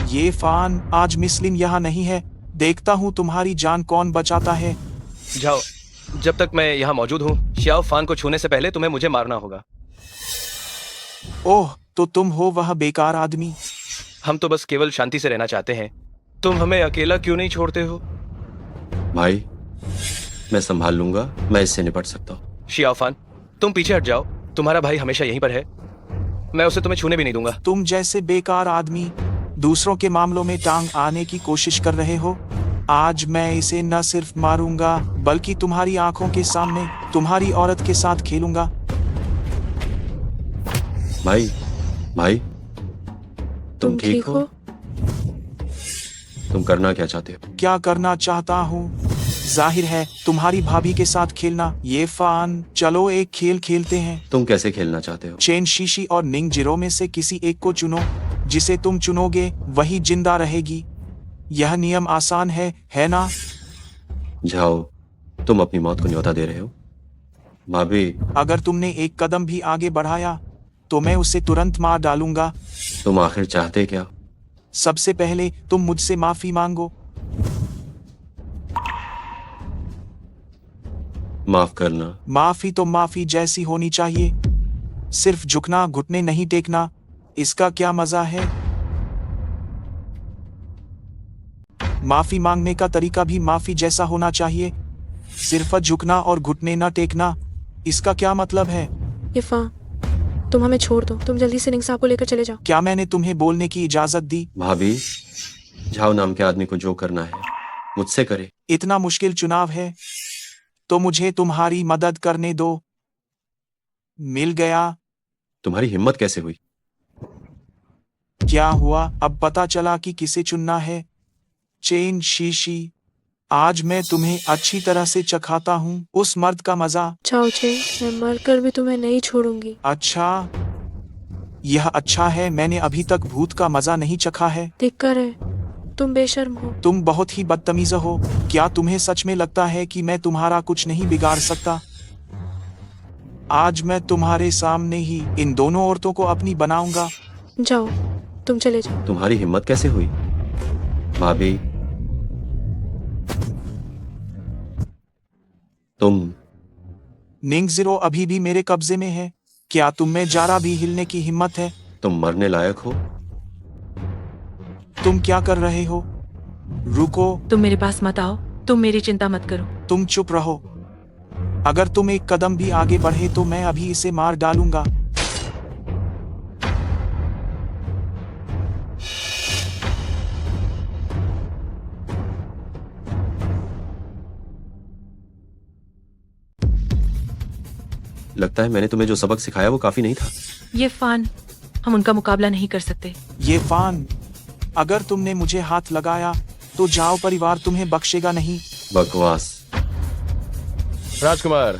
ये फान, आज मिसलिन यहाँ नहीं है। देखता हूं तुम्हारी जान कौन बचाता है। जाओ, जब तक मैं यहाँ मौजूद हूँ, श्याओ फान को छूने से पहले तुम्हें मुझे मारना होगा। ओह, तो तुम हो वह बेकार आदमी। हम तो बस केवल शांति से रहना चाहते हैं। तुम हमें अकेला क्यों नहीं छोड़ते हो? भाई, मैं संभाल लूंगा, मैं इससे निपट सकता हूँ। श्याओ फान, तुम पीछे हट जाओ। तुम्हारा भाई हमेशा यहीं पर है। मैं उसे तुम्हें छूने भी नहीं दूंगा। तुम जैसे बेकार आदमी दूसरों के मामलों में टांग आने की कोशिश कर रहे हो। आज मैं इसे न सिर्फ मारूंगा, बल्कि तुम्हारी आंखों के सामने तुम्हारी औरत के साथ खेलूंगा। भाई, भाई, तुम ठीक हो? तुम करना क्या चाहते हो? क्या करना चाहता हूँ? जाहिर है तुम्हारी भाभी के साथ खेलना। ये फान, चलो एक खेल खेलते हैं। तुम कैसे खेलना चाहते हो? चेन शीशी और निंग जिरो में से किसी एक को चुनो। जिसे तुम चुनोगे वही जिंदा रहेगी। यह नियम आसान है ना? जाओ, तुम अपनी मौत को न्योता दे रहे हो। भाभी, अगर तुमने एक कदम भी आगे बढ़ाया तो मैं उसे तुरंत मार डालूंगा। तुम आखिर चाहते क्या? सबसे पहले तुम मुझसे माफी मांगो। माफ करना? माफी तो माफी जैसी होनी चाहिए, सिर्फ झुकना, घुटने नहीं टेकना। इसका क्या मजा है? माफी मांगने का तरीका भी माफी जैसा होना चाहिए, सिर्फ झुकना और घुटने न टेकना। इसका क्या मतलब है? इफा, तुम हमें छोड़ दो। तुम जल्दी से निंग साहब को लेकर चले जाओ। क्या मैंने तुम्हें बोलने की इजाजत दी? भाभी, झाओ नाम के आदमी को जो करना है मुझसे करे। इतना मुश्किल चुनाव है तो मुझे तुम्हारी मदद करने दो। मिल गया। तुम्हारी हिम्मत कैसे हुई? क्या हुआ? अब पता चला कि किसे चुनना है। चेन शीशी, आज मैं तुम्हें अच्छी तरह से चखाता हूँ उस मर्द का मजा। जाओ चेन, मैं मरकर भी तुम्हें नहीं छोड़ूंगी। अच्छा, यह अच्छा है। मैंने अभी तक भूत का मजा नहीं चखा है। दिक्कत है, तुम बेशर्म हो। तुम बहुत ही बदतमीज हो। क्या तुम्हें सच में लगता है कि मैं तुम्हारा कुछ नहीं बिगाड़ सकता? आज मैं तुम्हारे सामने ही इन दोनों औरतों को अपनी बनाऊंगा। जाओ, तुम चले जाओ। तुम्हारी हिम्मत कैसे हुई? भाभी, तुम? निंग जीरो अभी भी मेरे कब्जे में है। क्या तुम में जरा भी हिलने की हिम्मत है? तुम मरने लायक हो। तुम क्या कर रहे हो? रुको। तुम मेरे पास मत आओ। तुम मेरी चिंता मत करो। तुम चुप रहो। अगर तुम एक कदम भी आगे बढ़े तो मैं अभी इसे मार डालूंगा। लगता है मैंने तुम्हें जो सबक सिखाया वो काफी नहीं था। ये फान, हम उनका मुकाबला नहीं कर सकते। ये फान, अगर तुमने मुझे हाथ लगाया तो जाओ परिवार तुम्हें बख्शेगा नहीं। बकवास। राजकुमार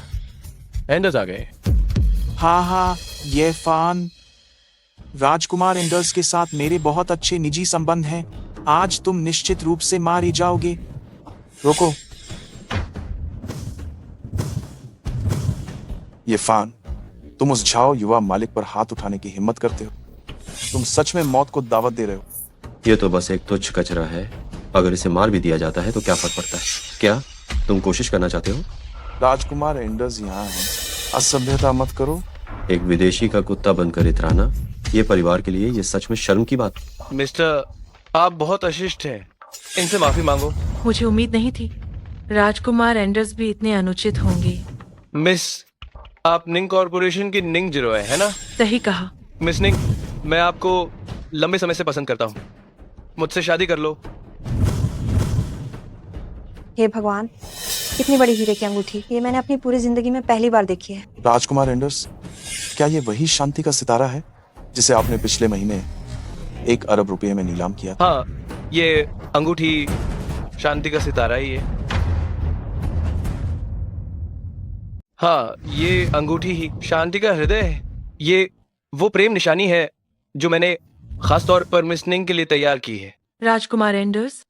एंडर्स आ गए। हाँ, ये फान। राजकुमार एंडर्स के साथ मेरे बहुत अच्छे निजी संबंध हैं। आज तुम निश्चित रूप से मारे जाओगे। रुको। ये फान, तुम उस झाओ युवा मालिक पर हाथ उठाने की हिम्मत करते हो? तुम सच में मौत को दावत दे रहे हो? ये तो बस एक तुच्छ कचरा है। अगर इसे मार भी दिया जाता है तो क्या फर्क पड़ता है? क्या तुम कोशिश करना चाहते हो? राजकुमार एंडर्स यहाँ हैं। असभ्यता मत करो। एक विदेशी का कुत्ता बनकर इतराना, ये परिवार के लिए ये सच में शर्म की बात। मिस्टर, आप बहुत अशिष्ट हैं। इनसे माफी मांगो। मुझे उम्मीद नहीं थी राजकुमार एंडर्स भी इतने अनुचित होंगे। मिस, आप निंग कॉर्पोरेशन की निंग जिरोए है ना? सही कहा। मिस निंग, मैं आपको लंबे समय से पसंद करता हूँ। मुझसे शादी कर लो। हे भगवान, कितनी बड़ी हीरे की अंगूठी। ये मैंने अपनी पूरी जिंदगी में पहली बार देखी है। राजकुमार एंडर्स, क्या ये वही शांति का सितारा है जिसे आपने पिछले महीने 1 अरब रुपए में नीलाम किया? हाँ, ये अंगूठी शांति का सितारा ही है। हाँ, ये अंगूठी ही शांति का हृदय है। ये वो प्रेम निशानी है जो मैंने खास तौर पर मिस निंग के लिए तैयार की है। राजकुमार एंडर्स,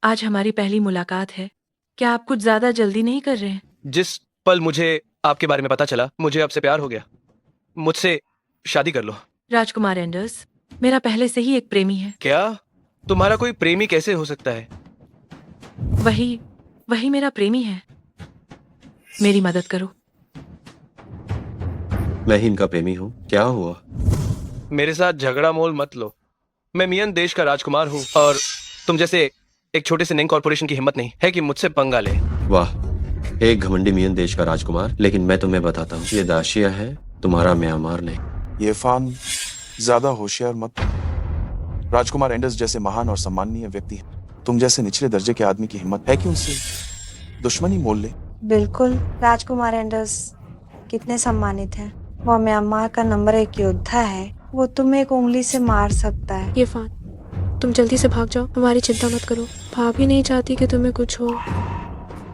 आज हमारी पहली मुलाकात है। क्या आप कुछ ज्यादा जल्दी नहीं कर रहे हैं? जिस पल मुझे आपके बारे में पता चला, मुझे आपसे प्यार हो गया। मुझसे शादी कर लो। राजकुमार एंडर्स, मेरा पहले से ही एक प्रेमी है। क्या? तुम्हारा कोई प्रेमी कैसे हो सकता है? वही मेरा प्रेमी है। मेरी मदद करो। मैं ही इनका प्रेमी हूँ। क्या हुआ? मेरे साथ झगड़ा मोल मत लो। मैं मियन देश का राजकुमार हूँ और तुम जैसे एक छोटे से निंग कॉर्पोरेशन की हिम्मत नहीं है कि मुझसे पंगा ले। वाह, एक घमंडी मियन देश का राजकुमार। लेकिन मैं तुम्हें बताता हूँ, ये दाशिया है, तुम्हारा म्यांमार नहीं। ये फान, ज्यादा होशियार मत। राजकुमार एंडर्स जैसे महान और सम्माननीय व्यक्ति हैं, तुम जैसे निचले दर्जे के आदमी की हिम्मत है कि उनसे दुश्मनी मोल ले? बिल्कुल, राजकुमार एंडर्स कितने सम्मानित हैं। वो म्यांमार का नंबर 1 योद्धा है। वो तुम्हें एक उंगली से मार सकता है। ये फान, तुम जल्दी से भाग जाओ। हमारी चिंता मत करो। भाभी नहीं चाहती कि तुम्हें कुछ हो।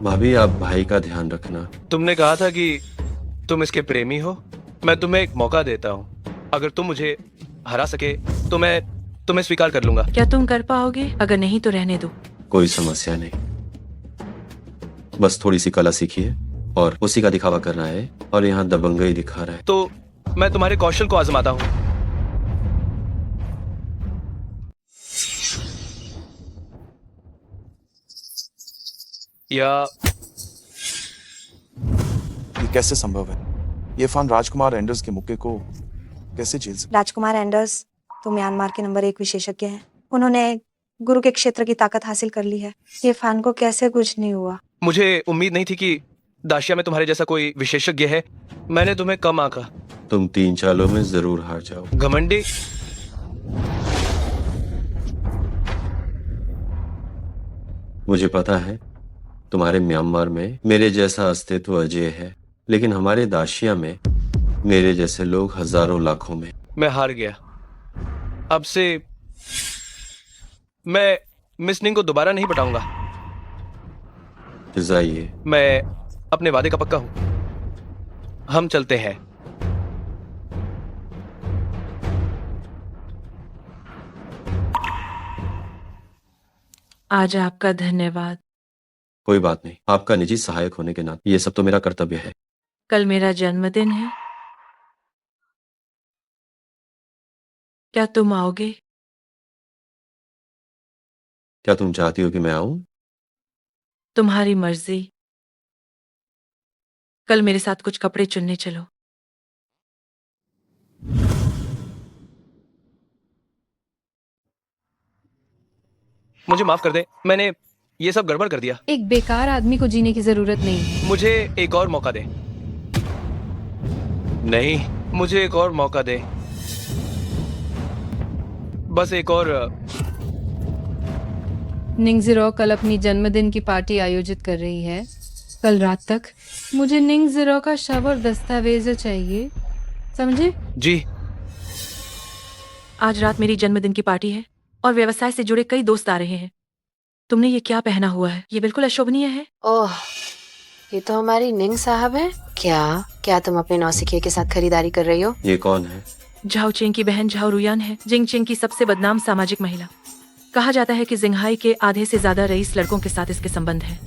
भाभी, आप भाई का ध्यान रखना। तुमने कहा था कि तुम इसके प्रेमी हो। मैं तुम्हें एक मौका देता हूँ। अगर तुम मुझे हरा सके तो मैं तुम्हें स्वीकार कर लूंगा। क्या तुम कर पाओगे? अगर नहीं तो रहने दो। कोई समस्या नहीं, बस थोड़ी सी कला सीखिए और उसी का दिखावा करना है। और यहाँ दबंगई दिखा रहा है। तो मैं तुम्हारे कौशल को आजमाता हूँ। या ये कैसे संभव है? ये फान राजकुमार एंडर्स के मुक्के को कैसे झेल सकता? राजकुमार एंडर्स तो म्यांमार के नंबर 1 विशेषज्ञ हैं। उन्होंने गुरु के क्षेत्र की ताकत हासिल कर ली है। ये फान को कैसे कुछ नहीं हुआ। मुझे उम्मीद नहीं थी कि दाशिया में तुम्हारे जैसा कोई विशेषज्ञ है। मैंने तुम्हें कम आंका। तुम 3 चालों में जरूर हार जाओ। घमंडी। मुझे पता है तुम्हारे म्यांमार में मेरे जैसा अस्तित्व अजय है, लेकिन हमारे दाशिया में मेरे जैसे लोग हजारों लाखों में। मैं हार गया। अब से मैं मिस निंग को दोबारा नहीं पटाऊंगा। जाइए। मैं अपने वादे का पक्का हूं। हम चलते हैं। आज आपका धन्यवाद। कोई बात नहीं, आपका निजी सहायक होने के नाते ये सब तो मेरा कर्तव्य है। कल मेरा जन्मदिन है। क्या तुम आओगे? क्या तुम चाहती हो कि मैं आऊं? तुम्हारी मर्जी। कल मेरे साथ कुछ कपड़े चुनने चलो। मुझे माफ कर दे, मैंने ये सब गड़बड़ कर दिया। एक बेकार आदमी को जीने की जरूरत नहीं है। मुझे एक और मौका दे। नहीं, मुझे एक और मौका दे। बस एक और निंगजिरो कल अपनी जन्मदिन की पार्टी आयोजित कर रही है। कल रात तक मुझे निंगजिरो का शव और दस्तावेज चाहिए, समझे? जी। आज रात मेरी जन्मदिन की पार्टी है और व्यवसाय से जुड़े कई दोस्त आ रहे हैं। तुमने ये क्या पहना हुआ है? ये बिल्कुल अशोभनीय है। ओह, ये तो हमारी निंग साहब है। क्या तुम अपने नौसिखिए के साथ खरीदारी कर रही हो? ये कौन है? झाओ चेंग की बहन झाओ रुयान है, जिंग चेंग की सबसे बदनाम सामाजिक महिला। कहा जाता है कि जिंगहाई के आधे से ज्यादा रईस लड़कों के साथ इसके संबंध है।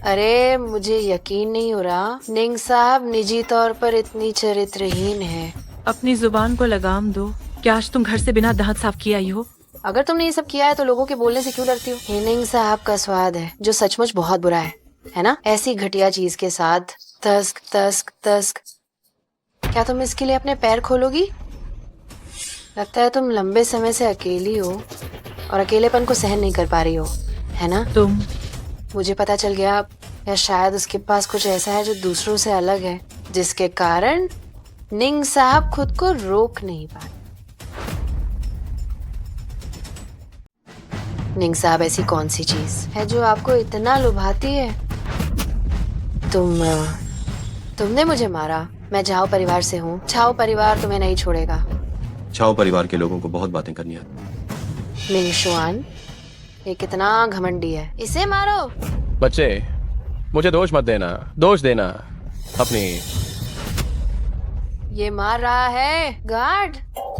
अरे मुझे यकीन नहीं हो रहा, निंग साहब निजी तौर पर इतनी चरित्रहीन है। अपनी जुबान को लगाम दो। क्या आज तुम घर से बिना दांत साफ किए आई हो? अगर तुमने ये सब किया है तो लोगों के बोलने से क्यों डरती हो? ये निंग साहब का स्वाद है जो सचमुच बहुत बुरा है ना? ऐसी घटिया चीज के साथ तस्क तस्क तस्क। क्या तुम इसके लिए अपने पैर खोलोगी? लगता है तुम लंबे समय से अकेली हो और अकेलेपन को सहन नहीं कर पा रही हो, है ना? मुझे पता चल गया, या शायद उसके पास कुछ ऐसा है जो दूसरों से अलग है, जिसके कारण निंग साहब खुद को रोक नहीं पाते। निंग साहब, ऐसी कौन सी चीज है जो आपको इतना लुभाती है? तुमने मुझे मारा। मैं झाओ परिवार से हूँ। झाओ परिवार तुम्हें नहीं छोड़ेगा। झाओ परिवार के लोगों को बहुत बातें करनी आती। मिंग शुआन, ये कितना घमंडी है, इसे मारो। बच्चे, मुझे दोष मत देना, दोष देना अपनी। ये मार रहा है। गार्ड,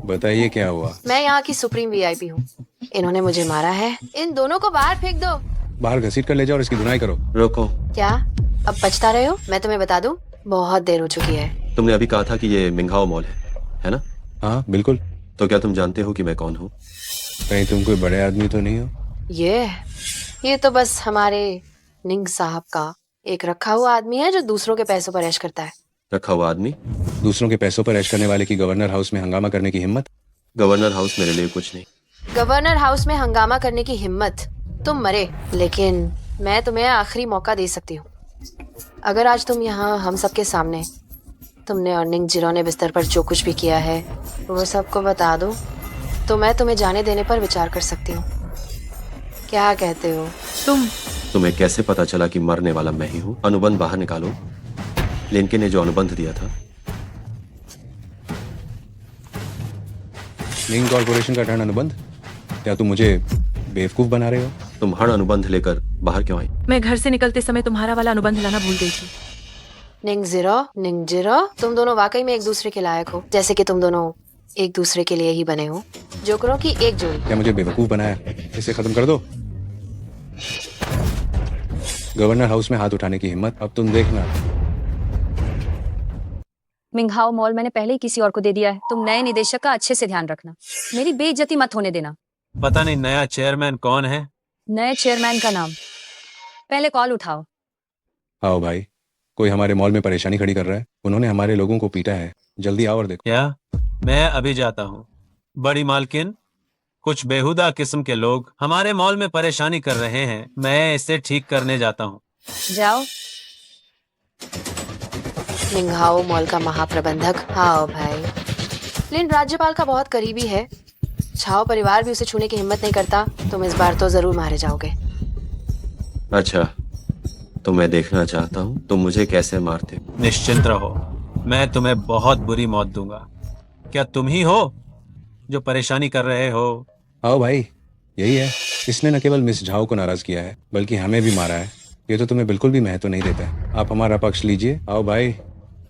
बताइए क्या हुआ? मैं यहाँ की सुप्रीम वीआईपी हूँ। इन्होंने मुझे मारा है। इन दोनों को बाहर फेंक दो। बाहर घसीट कर ले जाओ और इसकी धुनाई करो। रोको। क्या अब पछता रहे हो? मैं तुम्हें बता दूं, बहुत देर हो चुकी है। तुमने अभी कहा था कि ये मिंघाओ मॉल है ना? हाँ बिल्कुल। तो क्या तुम जानते हो कि मैं कौन हूँ? कहीं तुम कोई बड़े आदमी तो नहीं हो? ये तो बस हमारे निंग साहब का एक रखा हुआ आदमी है जो दूसरों के पैसों पर ऐश करता है। रखा हुआ आदमी? दूसरों के पैसों पर ऐश करने वाले की गवर्नर हाउस में हंगामा करने की हिम्मत? गवर्नर हाउस मेरे लिए कुछ नहीं। गवर्नर हाउस में हंगामा करने की हिम्मत? तुम मरे, लेकिन मैं तुम्हें आखिरी मौका दे सकती हूँ। अगर आज तुम यहाँ हम सबके सामने तुमने और निंग जिरो ने बिस्तर पर जो कुछ भी किया है वो सबको बता दो, तो मैं तुम्हें जाने देने पर विचार कर सकती हूँ। क्या कहते हो? तुम्हें कैसे पता चला कि मरने वाला मैं ही हूँ? अनुबंध बाहर निकालो। लिनके ने जो अनुबंध दिया था। निंग कॉर्पोरेशन का टर्न अनुबंध? क्या तुम मुझे बेवकूफ बना रहे हो? तुम हर अनुबंध लेकर बाहर क्यों आई? मैं घर से निकलते समय तुम्हारा वाला अनुबंध लाना भूल गई थी। निंग जिरो, तुम दोनों वाकई में एक दूसरे के लायक हो, जैसे कि तुम दोनों एक दूसरे के लिए ही बने हो। जोकरों की एक जोड़ी। क्या मुझे बेवकूफ बनाया? इसे खत्म कर दो। गवर्नर हाउस में हाथ उठाने की हिम्मत? अब तुम देखना। मिंघाओ मॉल मैंने पहले ही किसी और को दे दिया है। तुम नए निदेशक का अच्छे से ध्यान रखना, मेरी बेइज्जती मत होने देना। पता नहीं नया चेयरमैन कौन है? नए चेयरमैन का नाम? पहले कॉल उठाओ। आओ भाई, कोई हमारे मॉल में परेशानी खड़ी कर रहा है। उन्होंने हमारे लोगों को पीटा है। जल्दी आओ और देखो। क्या? मैं अभी जाता हूँ। बड़ी मालकिन, कुछ बेहुदा किस्म के लोग हमारे मॉल में परेशानी कर रहे हैं। मैं इसे ठीक करने जाता हूँ। जाओ। मिंघाओ मॉल का महाप्रबंधक। हाँ भाई, लिन राज्यपाल का बहुत करीबी है। झाओ परिवार भी उसे छूने की हिम्मत नहीं करता। तुम इस बार तो जरूर मारे जाओगे। अच्छा, तो मैं देखना चाहता हूँ तुम मुझे कैसे मारते। निश्चिंत रहो, मैं तुम्हें बहुत बुरी मौत दूंगा। क्या तुम ही हो जो परेशानी कर रहे हो? आओ भाई, यही है। इसने न केवल मिस झाओ को नाराज किया है बल्कि हमें भी मारा है। ये तो तुम्हें बिल्कुल भी महत्व नहीं देता है। आप हमारा पक्ष लीजिए। आओ भाई।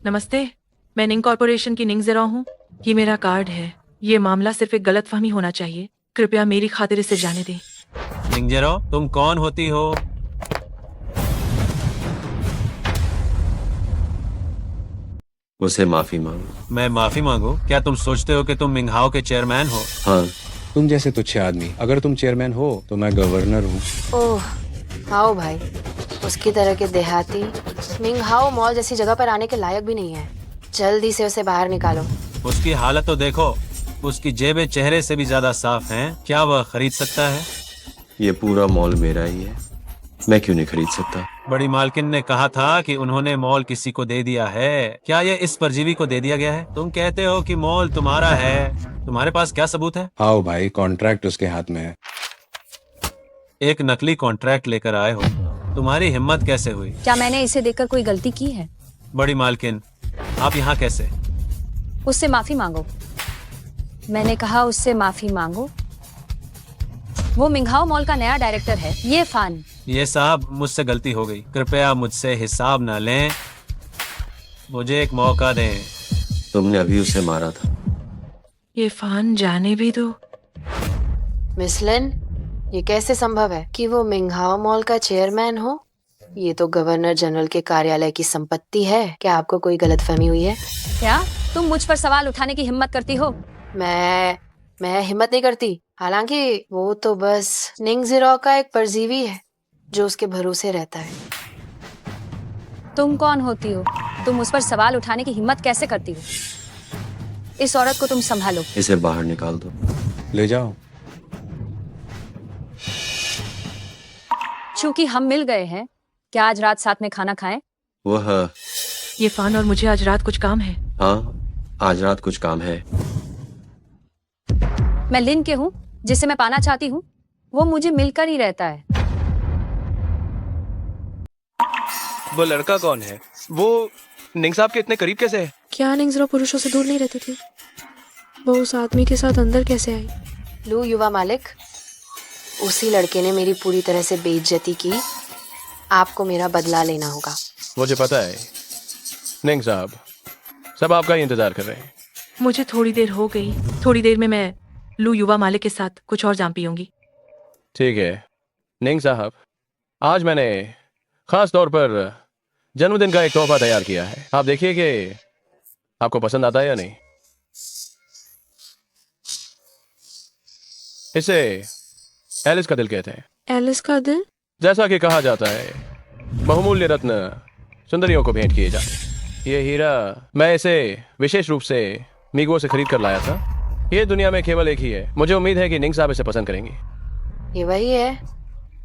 नमस्ते, मैं निंग कॉर्पोरेशन की निंग जिरो हूँ। ये मेरा कार्ड है। ये मामला सिर्फ एक गलतफहमी होना चाहिए। कृपया मेरी खातिर इसे जाने दें। निंग जिरो, तुम कौन होती हो? उसे माफी मांगो। मैं माफी मांगू? क्या तुम सोचते हो कि तुम मिंघाओ के चेयरमैन हो? हाँ। तुम जैसे तुच्छ आदमी, अगर तुम चेयरमैन हो तो मैं गवर्नर हूँ। ओह, आओ भाई। उसकी तरह के देहाती मिंघाओ मॉल जैसी जगह पर आने के लायक भी नहीं है। जल्दी से उसे बाहर निकालो। उसकी हालत तो देखो। उसकी जेबें चेहरे से भी ज्यादा साफ हैं। क्या वह खरीद सकता है? ये पूरा मॉल मेरा ही है। मैं क्यों नहीं खरीद सकता? बड़ी मालकिन ने कहा था कि उन्होंने मॉल किसी को दे दिया है। क्या ये इस परजीवी को दे दिया गया है? तुम कहते हो कि मॉल तुम्हारा है, तुम्हारे पास क्या सबूत है? आओ भाई, कॉन्ट्रैक्ट उसके हाथ में है। एक नकली कॉन्ट्रैक्ट लेकर आए हो, तुम्हारी हिम्मत कैसे हुई? क्या मैंने इसे देखकर कोई गलती की है? बड़ी मालकिन, आप यहाँ कैसे? उससे माफी मांगो। मैंने कहा उससे माफी मांगो। वो मिंघाओ मॉल का नया डायरेक्टर है, ये फान। ये साहब, मुझसे गलती हो गई, कृपया मुझसे हिसाब न लें, मुझे एक मौका दें। तुमने अभी उसे मारा था। ये फान जाने भी दो। मिस लिन, ये कैसे संभव है कि वो मिंघाओ मॉल का चेयरमैन हो? ये तो गवर्नर जनरल के कार्यालय की संपत्ति है। क्या आपको कोई गलतफहमी हुई है? क्या तुम मुझ पर सवाल उठाने की हिम्मत करती हो? मैं हिम्मत नहीं करती। हालांकि वो तो बस निंग ज़ीरो का एक परजीवी है जो उसके भरोसे रहता है। तुम कौन होती हो? तुम उस पर सवाल उठाने की हिम्मत कैसे करती हो? इस औरत को तुम संभालो। इसे बाहर निकाल दो। ले जाओ। चूंकि हम मिल गए हैं, क्या आज रात साथ में खाना खाएं? वह ये फान और मुझे आज रात कुछ काम है। हाँ, आज रात कुछ काम है। मैं लिन के हूँ, जिसे मैं पाना चाहती हूँ। वो मुझे मिलकर ही रहता है। वो लड़का कौन है? वो निंग साहब के इतने करीब कैसे है? क्या निंग ज़ीरो पुरुषों से दूर नहीं रहती थी? वो उस आदमी के साथ अंदर कैसे आई? लू युवा मालिक, उसी लड़के ने मेरी पूरी तरह से बेइज्जती की। आपको मेरा बदला लेना होगा। मुझे पता है निंग साहब, सब आपका ही इंतजार कर रहे हैं। मुझे थोड़ी देर हो गई। थोड़ी देर में मैं लू युवा मालिक के साथ कुछ और जाम पीऊंगी। ठीक है निंग साहब, आज मैंने खास तौर पर जन्मदिन का एक तोहफा तैयार किया है। आप देखिए कि आपको पसंद आता है या नहीं। इसे एलिस का दिल कहते हैं। एलिस का दिल? जैसा कि कहा जाता है, बहुमूल्य रत्न सुंदरियों को भेंट किए जाते हैं। ये हीरा मैं इसे विशेष रूप से मीगो से खरीद कर लाया था। ये दुनिया में केवल एक ही है। मुझे उम्मीद है कि निंग साहब इसे पसंद करेंगी। ये वही है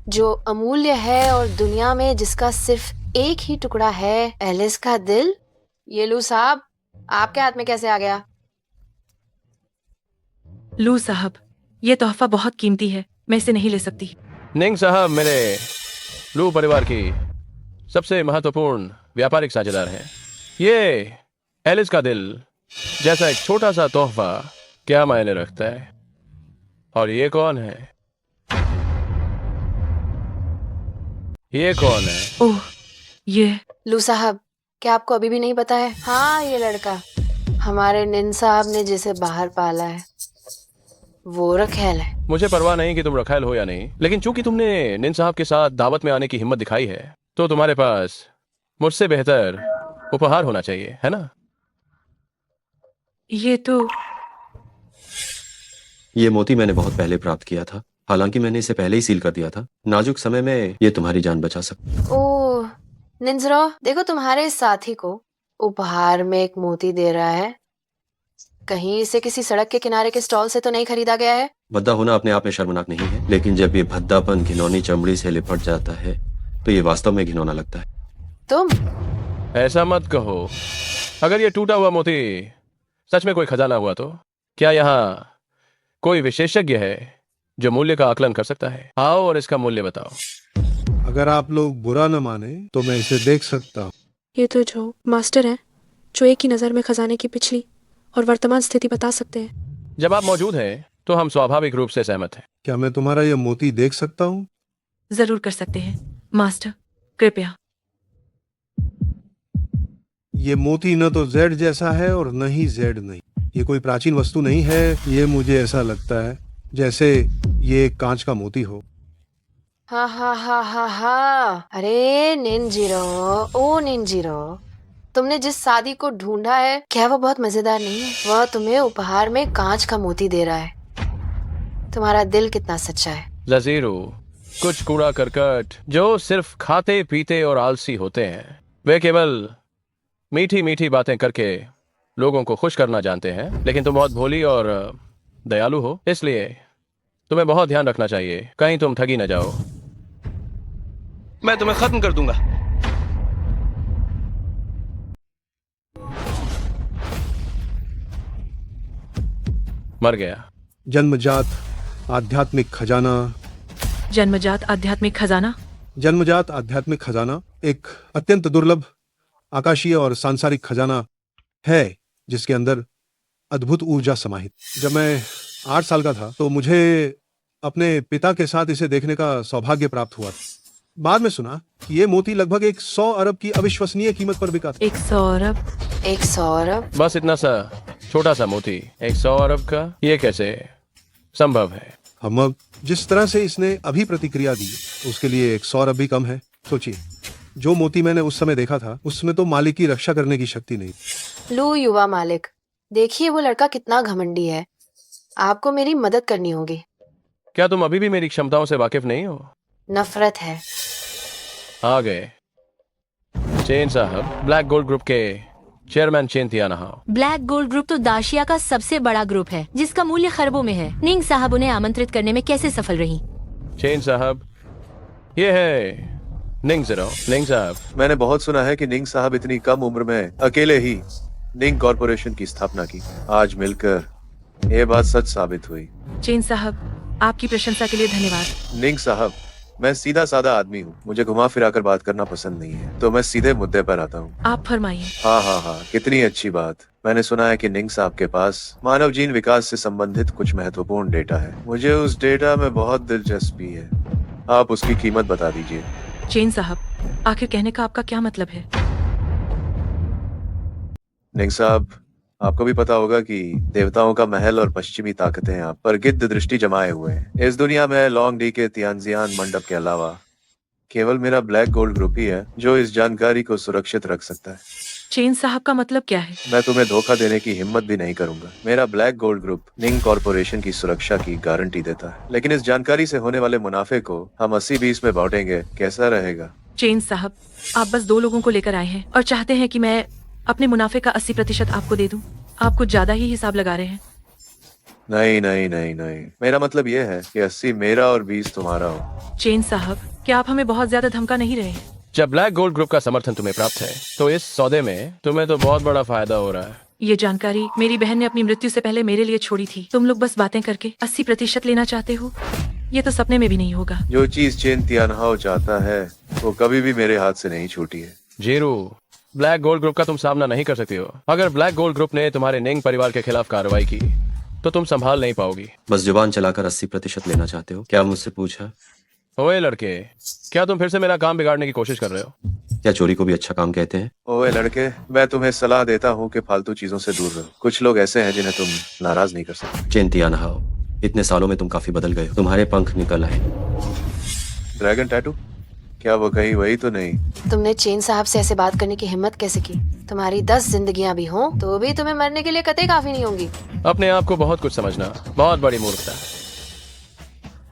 जो अमूल्य है और दुनिया में जिसका सिर्फ एक ही टुकड़ा है, एलिस का दिल। ये लू साहब, आपके हाथ में कैसे आ गया? लू साहब, ये तोहफा बहुत कीमती है, मैं इसे नहीं ले सकती। निंग साहब मेरे लू परिवार की सबसे महत्वपूर्ण व्यापारिक साझेदार हैं। ये एलिस का दिल जैसा एक छोटा सा तोहफा क्या मायने रखता है? और ये कौन है? ये कौन है? ओह, ये लू साहब, क्या आपको अभी भी नहीं पता है? हाँ, ये लड़का हमारे निन साहब ने जिसे बाहर पाला है, वो रखेल है। मुझे परवाह नहीं कि तुम रखेल हो या नहीं, लेकिन चूंकि तुमने निन साहब के साथ दावत में आने की हिम्मत दिखाई है, तो तुम्हारे पास मुझसे बेहतर उपहार होना चाहिए, है ना? ये मोती मैंने बहुत पहले प्राप्त किया था। हालांकि मैंने इसे पहले ही सील कर दिया था। नाजुक समय में ये तुम्हारी जान बचा सकता। ओह निंजरो, देखो तुम्हारे इस साथी को उपहार में एक मोती दे रहा है। कहीं इसे किसी सड़क के किनारे के स्टॉल से तो नहीं खरीदा गया है? भद्दा होना अपने आप में शर्मनाक नहीं है, लेकिन जब ये भद्दापन घिनौनी चमड़ी से लिपट जाता है तो ये वास्तव में घिनौना लगता है। तुम ऐसा मत कहो। अगर ये टूटा हुआ मोती सच में कोई खजाना हुआ तो क्या यहाँ कोई विशेषज्ञ है जो मूल्य का आकलन कर सकता है? आओ और इसका मूल्य बताओ। अगर आप लोग बुरा न माने तो मैं इसे देख सकता हूँ। ये तो जो मास्टर हैं, जो एक ही नज़र में खजाने की पिछली और वर्तमान स्थिति बता सकते हैं। जब आप मौजूद हैं तो हम स्वाभाविक रूप से सहमत हैं। क्या मैं तुम्हारा यह मोती देख सकता हूँ? जरूर कर सकते हैं मास्टर, कृपया। ये मोती न तो जेड जैसा है और न ही जेड नहीं। ये कोई प्राचीन वस्तु नहीं है। ये मुझे ऐसा लगता है जैसे ये एक कांच का मोती हो। हा हा हा हा हा। अरे निंजिरो, ओ निंजिरो, तुमने जिस शादी को ढूंढा है, क्या वो बहुत मजेदार नहीं है? वह तुम्हें उपहार में कांच का मोती दे रहा है। तुम्हारा दिल कितना सच्चा है। जजीरो, कुछ कूड़ा करकट जो सिर्फ खाते पीते और आलसी होते हैं, वे केवल मीठी मीठी बातें करके लोगों को खुश करना जानते हैं। लेकिन तुम बहुत भोली और दयालु हो, इसलिए तुम्हें बहुत ध्यान रखना चाहिए कहीं तुम ठगी न जाओ। मैं तुम्हें खत्म कर दूंगा। मर गया। जन्मजात आध्यात्मिक खजाना। जन्मजात आध्यात्मिक खजाना। जन्मजात आध्यात्मिक खजाना एक अत्यंत दुर्लभ आकाशीय और सांसारिक खजाना है जिसके अंदर अद्भुत ऊर्जा समाहित। जब मैं 8 साल का था तो मुझे अपने पिता के साथ इसे देखने का सौभाग्य प्राप्त हुआ। बाद में सुना कि ये मोती लगभग 100 अरब की अविश्वसनीय कीमत पर बिका था। 100 अरब? 100 अरब? बस इतना सा छोटा सा मोती 100 अरब का, ये कैसे संभव है? हम अब जिस तरह से इसने अभी प्रतिक्रिया दी उसके लिए 100 अरब भी कम है। सोचिए, जो मोती मैंने उस समय देखा था उसमें तो मालिक की रक्षा करने की शक्ति नहीं। लू युवा मालिक, देखिए वो लड़का कितना घमंडी है। आपको मेरी मदद करनी होगी। क्या तुम अभी भी मेरी क्षमताओं से वाकिफ नहीं हो? नफरत है। आ गए चेन साहब, ब्लैक गोल्ड ग्रुप के chairman Chen Tianhao. Black Gold Group तो दाशिया का सबसे बड़ा ग्रुप है जिसका मूल्य खरबों में है। निंग साहब उन्हें आमंत्रित करने में कैसे सफल रही? चेन साहब, ये है निंग ज़ीरो। निंग साहब, मैंने बहुत सुना है कि निंग साहब इतनी कम उम्र में अकेले ही निंग कॉरपोरेशन की स्थापना की। आज मिलकर ये बात सच साबित हुई। चेन साहब, आपकी प्रशंसा के लिए धन्यवाद। निंग साहब, मैं सीधा साधा आदमी हूँ, मुझे घुमा फिरा कर बात करना पसंद नहीं है, तो मैं सीधे मुद्दे पर आता हूँ। आप फरमाइए। हाँ, कितनी अच्छी बात। मैंने सुना है कि निंग साहब के पास मानव जीन विकास से संबंधित कुछ महत्वपूर्ण डेटा है। मुझे उस डेटा में बहुत दिलचस्पी है। आप उसकी कीमत बता दीजिए। चेन साहब, आखिर कहने का आपका क्या मतलब है? निंग साहब, आपको भी पता होगा कि देवताओं का महल और पश्चिमी ताकतें यहाँ पर गिद्ध दृष्टि जमाए हुए हैं। इस दुनिया में लॉन्ग डी के तियानजियान मंडप के अलावा केवल मेरा ब्लैक गोल्ड ग्रुप ही है जो इस जानकारी को सुरक्षित रख सकता है। चेन साहब का मतलब क्या है? मैं तुम्हें धोखा देने की हिम्मत भी नहीं करूंगा। मेरा ब्लैक गोल्ड ग्रुप निंग कॉरपोरेशन की सुरक्षा की गारंटी देता है, लेकिन इस जानकारी से होने वाले मुनाफे को हम 80-20 में बांटेंगे। कैसा रहेगा? चेन साहब, आप बस 2 लोगों को लेकर आए हैं और चाहते हैं कि मैं अपने मुनाफे का 80% आपको दे दूं। आप कुछ ज्यादा ही हिसाब लगा रहे हैं। नहीं, मेरा मतलब यह है कि 80 मेरा और 20 तुम्हारा हो। चेन साहब, क्या आप हमें बहुत ज्यादा धमका नहीं रहे हैं? जब ब्लैक गोल्ड ग्रुप का समर्थन तुम्हें प्राप्त है तो इस सौदे में तुम्हें तो बहुत बड़ा फायदा हो रहा है। ये जानकारी मेरी बहन ने अपनी मृत्यु से पहले मेरे लिए छोड़ी थी। तुम लोग बस बातें करके 80% लेना चाहते हो? ये तो सपने में भी नहीं होगा। जो चीज चेन तियानहाओ चाहता है वो कभी भी मेरे हाथ से नहीं छूटी है। जीरू, ब्लैक गोल्ड ग्रुप का तुम सामना नहीं कर सकती हो। अगर ब्लैक गोल्ड ग्रुप ने तुम्हारे निंग परिवार के खिलाफ कार्रवाई की तो तुम संभाल नहीं पाओगी। बस जुबान चलाकर 80% लेना चाहते हो? क्या मुझसे पूछा? ओए लड़के, क्या तुम फिर से मेरा काम बिगाड़ने की कोशिश कर रहे हो? क्या चोरी को भी अच्छा काम कहते हैं? ओए लड़के, मैं तुम्हें सलाह देता हूँ कि फालतू चीजों से दूर रहो। कुछ लोग ऐसे हैं जिन्हें तुम नाराज नहीं कर सकते। चेन तियानहाओ, इतने सालों में तुम काफी बदल गए हो। तुम्हारे पंख निकल आए। ड्रैगन टैटू, क्या वो कहीं वही तो नहीं? तुमने चेन साहब से ऐसे बात करने की हिम्मत कैसे की? तुम्हारी 10 जिंदगियां भी हों तो भी तुम्हें मरने के लिए कतई काफी नहीं होंगी। अपने आप को बहुत कुछ समझना बहुत बड़ी मूर्खता है।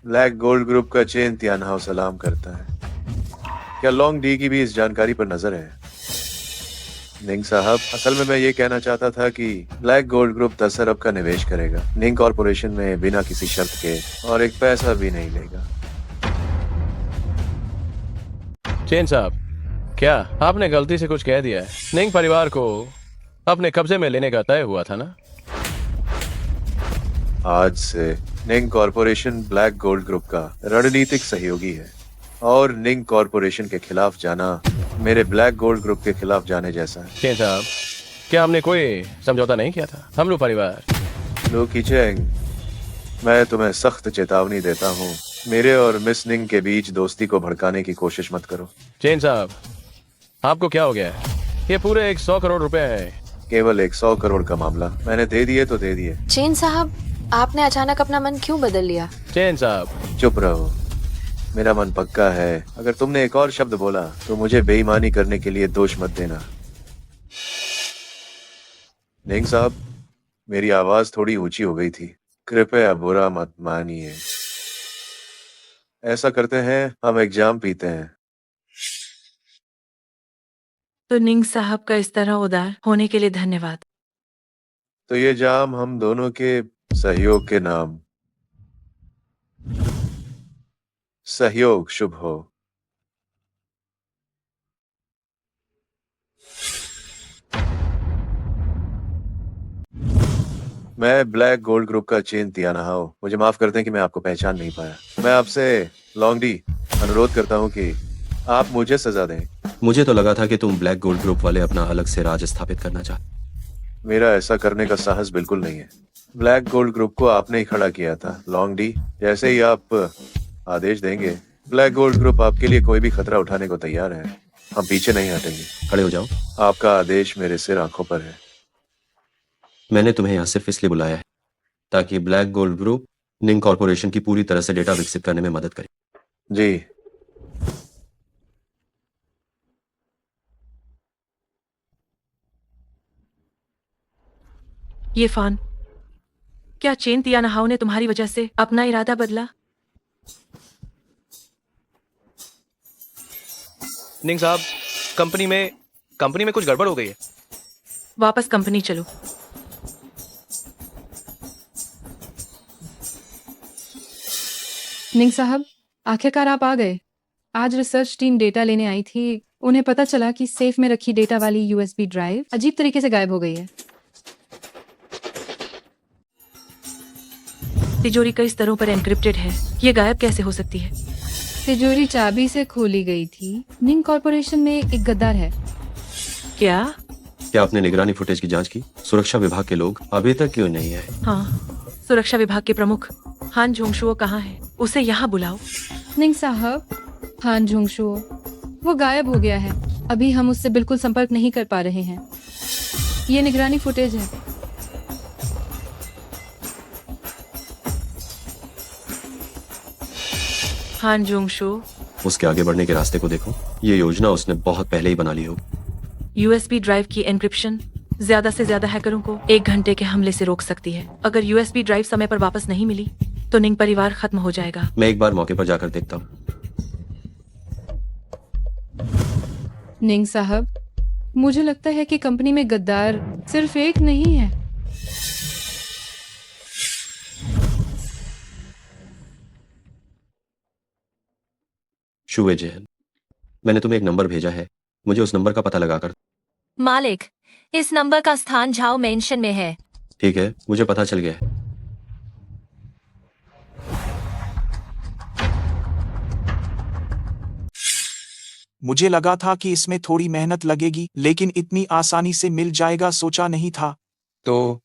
ब्लैक गोल्ड ग्रुप का चेन तियानहाओ सलाम करता है। क्या लॉन्ग डी की भी इस जानकारी पर नजर है? निंग साहब, असल में मैं ये कहना चाहता था कि ब्लैक गोल्ड ग्रुप 10 अरब का निवेश करेगा निंग कॉरपोरेशन में बिना किसी शर्त के, और एक पैसा भी नहीं लेगा। चेन साहब, क्या आपने गलती से कुछ कह दिया है? निंग परिवार को अपने कब्जे में लेने का तय हुआ था ना? आज से निंग कॉरपोरेशन ब्लैक गोल्ड ग्रुप का रणनीतिक सहयोगी है, और निंग कॉरपोरेशन के खिलाफ जाना मेरे ब्लैक गोल्ड ग्रुप के खिलाफ जाने जैसा है। चेन साहब, क्या हमने कोई समझौता नहीं किया था? हम लोग परिवार। लो कीचेंग, मैं तुम्हें सख्त चेतावनी देता हूँ, मेरे और मिस निंग के बीच दोस्ती को भड़काने की कोशिश मत करो। चेन साहब, आपको क्या हो गया है? ये पूरे 100 करोड़ रुपए है। केवल 100 करोड़ का मामला, मैंने दे दिए तो दे दिए। चेन साहब, आपने अचानक अपना मन क्यों बदल लिया? चेन साहब, चुप रहो, मेरा मन पक्का है। अगर तुमने एक और शब्द बोला तो मुझे बेईमानी करने के लिए दोष मत देना। निंग साहब, मेरी आवाज थोड़ी ऊंची हो गई थी, कृपया बुरा मत मानिए। ऐसा करते हैं, हम एक जाम पीते हैं। तो निंग साहब का इस तरह उदार होने के लिए धन्यवाद। तो ये जाम हम दोनों के सहयोग के नाम। सहयोग शुभ हो। मैं ब्लैक गोल्ड ग्रुप का चेन तियाना हाउ। मुझे माफ करते हैं कि मैं आपको पहचान नहीं पाया। मैं आपसे लॉन्गडी अनुरोध करता हूं कि आप मुझे सजा दें। मुझे तो लगा था कि तुम ब्लैक गोल्ड ग्रुप वाले अपना अलग से राज स्थापित करना चाहते। मेरा ऐसा करने का साहस बिल्कुल नहीं है। ब्लैक गोल्ड ग्रुप को आपने ही खड़ा किया था लॉन्गडी। जैसे ही आप आदेश देंगे, ब्लैक गोल्ड ग्रुप आपके लिए कोई भी खतरा उठाने को तैयार है। हम पीछे नहीं हटेंगे। खड़े हो जाओ। आपका आदेश मेरे सिर आंखों पर है। मैंने तुम्हें यहाँ सिर्फ इसलिए बुलाया है ताकि ब्लैक गोल्ड ग्रुप निंग कॉर्पोरेशन की पूरी तरह से डेटा विकसित करने में मदद करे। जी। ये फान, क्या चेन तियाना हाउ ने तुम्हारी वजह से अपना इरादा बदला? निंग साहब, कंपनी में कुछ गड़बड़ हो गई है। वापस कंपनी चलो। निंग साहब, आखिरकार आप आ गए। आज रिसर्च टीम डेटा लेने आई थी। उन्हें पता चला कि सेफ में रखी डेटा वाली यूएसबी ड्राइव अजीब तरीके से गायब हो गई है। तिजोरी कई स्तरों पर एन्क्रिप्टेड है, ये गायब कैसे हो सकती है? तिजोरी चाबी से खोली गई थी। निंग कॉर्पोरेशन में एक गद्दार है। क्या आपने निगरानी फुटेज की जांच की? सुरक्षा विभाग के लोग अभी तक क्यों नहीं आए? हाँ, सुरक्षा विभाग के प्रमुख हान जोंगशुओ कहाँ है? उसे यहाँ बुलाओ। निंग साहब, हान जोंगशुओ वो गायब हो गया है। अभी हम उससे बिल्कुल संपर्क नहीं कर पा रहे हैं। ये निगरानी फुटेज है। हान जोंगशुओ, उसके आगे बढ़ने के रास्ते को देखो। ये योजना उसने बहुत पहले ही बना ली हो। यूएसबी ड्राइव की एन्क्रिप्शन ज्यादा से ज्यादा हैकरों को 1 घंटे के हमले से रोक सकती है। अगर यूएसबी ड्राइव समय पर वापस नहीं मिली तो निंग परिवार खत्म हो जाएगा। मैं एक बार मौके पर जाकर देखता हूँ। निंग साहब, मुझे लगता है कि कंपनी में गद्दार सिर्फ एक नहीं है। शुए जैन, मैंने तुम्हें एक नंबर भेजा है। मुझे उस नंबर का पता लगाकर। मालिक, इस नंबर का स्थान झाओ मेंशन में है। ठीक है, मुझे पता चल गया है। मुझे लगा था कि इसमें थोड़ी मेहनत लगेगी, लेकिन इतनी आसानी से मिल जाएगा सोचा नहीं था। तो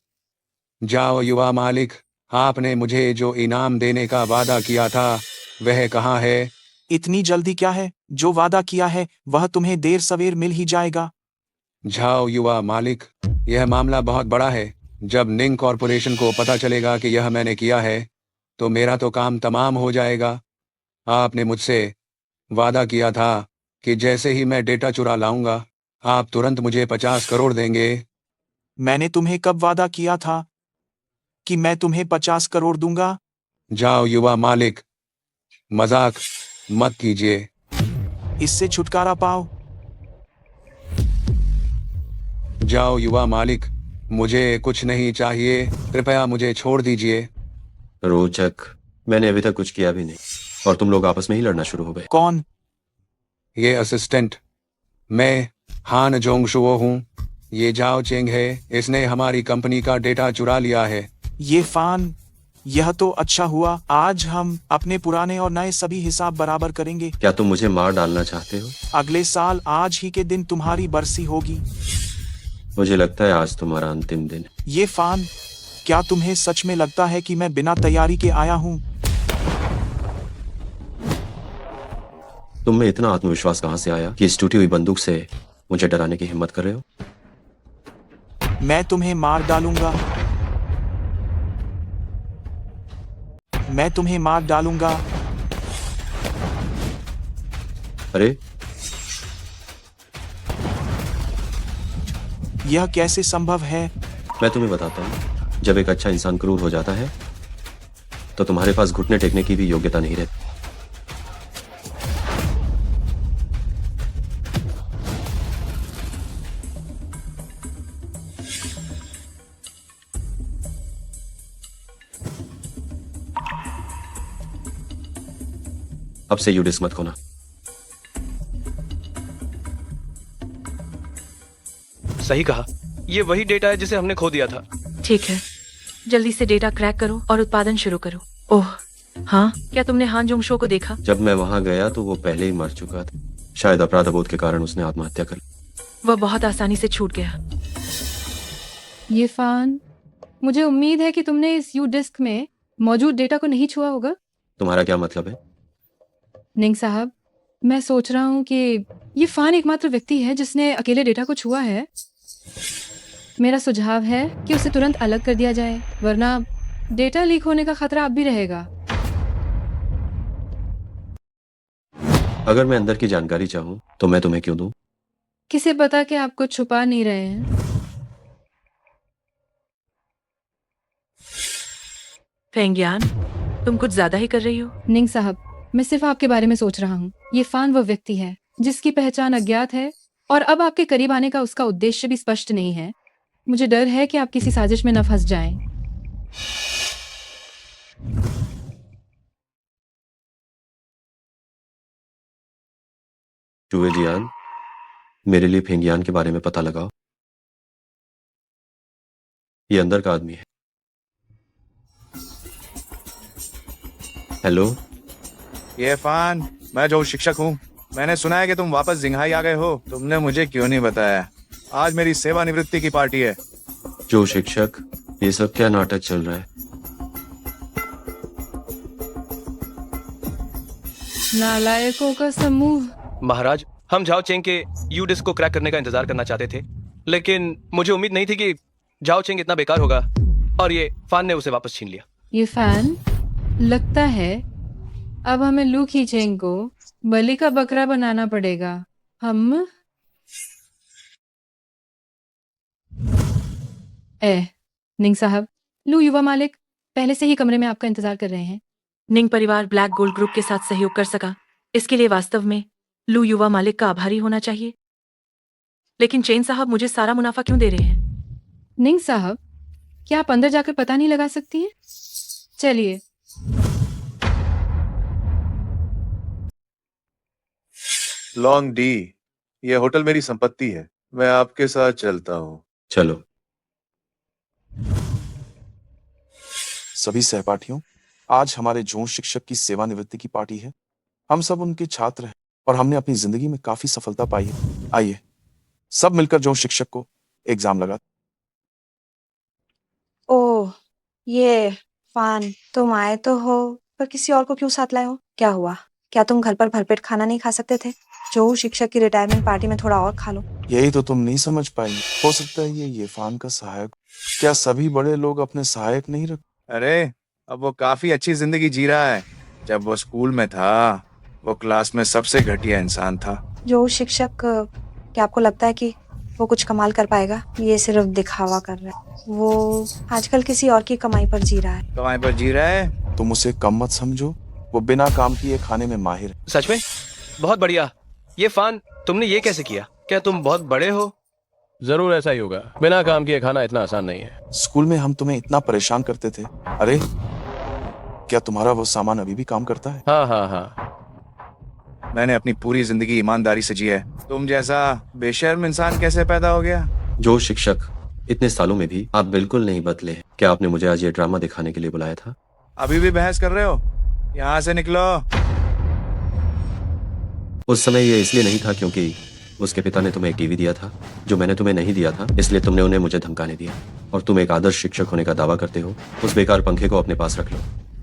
जाओ युवा मालिक, आपने मुझे जो इनाम देने का वादा किया था वह कहाँ है? इतनी जल्दी क्या है? जो वादा किया है वह तुम्हें देर सवेर मिल ही जाएगा। जाओ युवा मालिक, यह मामला बहुत बड़ा है। जब निंग कॉर्पोरेशन को पता चलेगा कि यह मैंने किया है तो मेरा तो काम तमाम हो जाएगा। आपने मुझसे वादा किया था कि जैसे ही मैं डेटा चुरा लाऊंगा आप तुरंत मुझे 50 करोड़ देंगे। मैंने तुम्हें कब वादा किया था कि मैं तुम्हें 50 करोड़ दूंगा? जाओ युवा मालिक, मजाक मत कीजिए। इससे छुटकारा पाओ। जाओ युवा मालिक, मुझे कुछ नहीं चाहिए, कृपया मुझे छोड़ दीजिए। रोचक, मैंने अभी तक कुछ किया भी नहीं और तुम लोग आपस में ही लड़ना शुरू हो गए। कौन? ये असिस्टेंट। मैं हान जोंगशुओ हूँ। ये जाओ चेंग है, इसने हमारी कंपनी का डेटा चुरा लिया है। ये फान, यह तो अच्छा हुआ। आज हम अपने पुराने और नए सभी हिसाब बराबर करेंगे। क्या तुम मुझे मार डालना चाहते हो? अगले साल आज ही के दिन तुम्हारी बरसी होगी। मुझे लगता है आज तुम्हारा अंतिम दिन। ये फान, क्या तुम्हें सच में लगता है कि मैं बिना तैयारी के आया हूँ? तुम में इतना आत्मविश्वास कहाँ से आया कि इस टूटी हुई बंदूक से मुझे डराने की हिम्मत कर रहे हो? मैं तुम्हें मार डालूंगा। मैं तुम्हें मार डालूंगा। अरे, यह कैसे संभव है? मैं तुम्हें बताता हूँ। जब एक अच्छा इंसान क्रूर हो जाता है तो तुम्हारे पास घुटने टेकने की भी योग्यता नहीं रहती। अब से यू डिस्क मत खोना। सही कहा, ये वही डेटा है जिसे हमने खो दिया था। ठीक है, जल्दी से डेटा क्रैक करो और उत्पादन शुरू करो। ओह हाँ, क्या तुमने हान जोंग शो को देखा? जब मैं वहां गया तो वो पहले ही मर चुका था। शायद अपराध बोध के कारण उसने आत्महत्या कर ली। वह बहुत आसानी से छूट गया। ये फान, मुझे उम्मीद है कि तुमने इस यू डिस्क में मौजूद डेटा को नहीं छुआ होगा। तुम्हारा क्या मतलब है? निंग साहब, मैं सोच रहा हूँ कि ये फान एकमात्र व्यक्ति है जिसने अकेले डेटा को छुआ है। मेरा सुझाव है कि उसे तुरंत अलग कर दिया जाए, वरना डेटा लीक होने का खतरा अब भी रहेगा। अगर मैं अंदर की जानकारी चाहूँ तो मैं तुम्हें क्यों दूं? किसे पता कि आप कुछ छुपा नहीं रहे हैं। फेंगियान, तुम कुछ ज्यादा ही कर रही हो। निंग साहब, मैं सिर्फ आपके बारे में सोच रहा हूँ। ये फान वो व्यक्ति है जिसकी पहचान अज्ञात है और अब आपके करीब आने का उसका उद्देश्य भी स्पष्ट नहीं है। मुझे डर है कि आप किसी साजिश में न फंस जाएं। चूहे जियान, मेरे लिए फेंगियान के बारे में पता लगाओ। ये अंदर का आदमी है। हेलो, ये फान, मैं जो शिक्षक हूँ। मैंने सुना है कि तुम वापस जिंघाई आ गए हो। तुमने मुझे क्यों नहीं बताया? आज मेरी सेवानिवृत्ति की पार्टी है। जो शिक्षक, ये सब क्या नाटक चल रहा है? नालायकों का समूह। महाराज, हम जाओ चेंग के यू डिस्क को क्रैक करने का इंतजार करना चाहते थे, लेकिन मुझे उम्मीद नहीं थी कि जाओ चेंग इतना बेकार होगा और ये फान ने उसे वापस छीन लिया। ये फैन, लगता है अब हमें लू खींचेंग को बलि का बकरा बनाना पड़ेगा। हम निंग साहब, लू युवा मालिक पहले से ही कमरे में आपका इंतजार कर रहे हैं। निंग परिवार ब्लैक गोल्ड ग्रुप के साथ सहयोग कर सका, इसके लिए वास्तव में लू युवा मालिक का आभारी होना चाहिए। लेकिन चेन साहब मुझे सारा मुनाफा क्यों दे रहे हैं? निंग साहब, क्या आप अंदर जाकर पता नहीं लगा सकती हैं? चलिए। लॉन्ग डी, ये होटल मेरी संपत्ति है। मैं आपके साथ चलता हूँ। चलो। सभी सहपाठियों, आज हमारे जोन शिक्षक की सेवानिवृत्ति की पार्टी है। हम सब उनके छात्र हैं और हमने अपनी जिंदगी में काफी सफलता पाई है। आइए सब मिलकर जोन शिक्षक को एग्जाम लगा। ओह, ये फान, तुम आए तो हो, पर किसी और को क्यों साथ लाए हो? क्या हुआ? क्या तुम घर पर भरपेट खाना नहीं खा सकते थे? जो शिक्षक की रिटायरमेंट पार्टी में थोड़ा और खा लो। यही तो तुम नहीं समझ पाई। हो सकता है ये फान का सहायक। क्या सभी बड़े लोग अपने सहायक नहीं रख? अरे, अब वो काफी अच्छी जिंदगी जी रहा है। जब वो स्कूल में था, वो क्लास में सबसे घटिया इंसान था। जो शिक्षक, क्या आपको लगता है कि वो कुछ कमाल कर पाएगा? ये सिर्फ दिखावा कर रहा है। वो आजकल किसी और की कमाई पर जी रहा है। कमाई पर जी रहा है? तुम उसे कम मत समझो। वो बिना काम किए खाने में माहिर है। सच में? बहुत बढ़िया। ये फान, तुमने ये कैसे किया? क्या तुम बहुत बड़े हो? जरूर ऐसा ही होगा। बिना काम किए खाना इतना आसान नहीं है। स्कूल में हम तुम्हें इतना परेशान करते थे। अरे, क्या तुम्हारा वो सामान अभी भी काम करता है? हाँ हाँ हाँ। मैंने अपनी पूरी जिंदगी ईमानदारी से जी है। तुम जैसा बेशर्म इंसान कैसे पैदा हो गया? जो शिक्षक, इतने सालों में भी आप बिल्कुल नहीं बदले। क्या आपने मुझे आज ये ड्रामा दिखाने के लिए बुलाया था? अभी भी बहस कर रहे हो? यहाँ से निकलो। उस समय ये इसलिए नहीं था क्योंकि उसके पिता ने तुम्हें एक टीवी दिया था जो मैंने तुम्हें नहीं दिया था, इसलिए तुमने उन्हें मुझे धमकाने दिया। और तुम एक आदर्श शिक्षक होने का दावा करते हो। उस बेकार पंखे को अपने पास रख लो।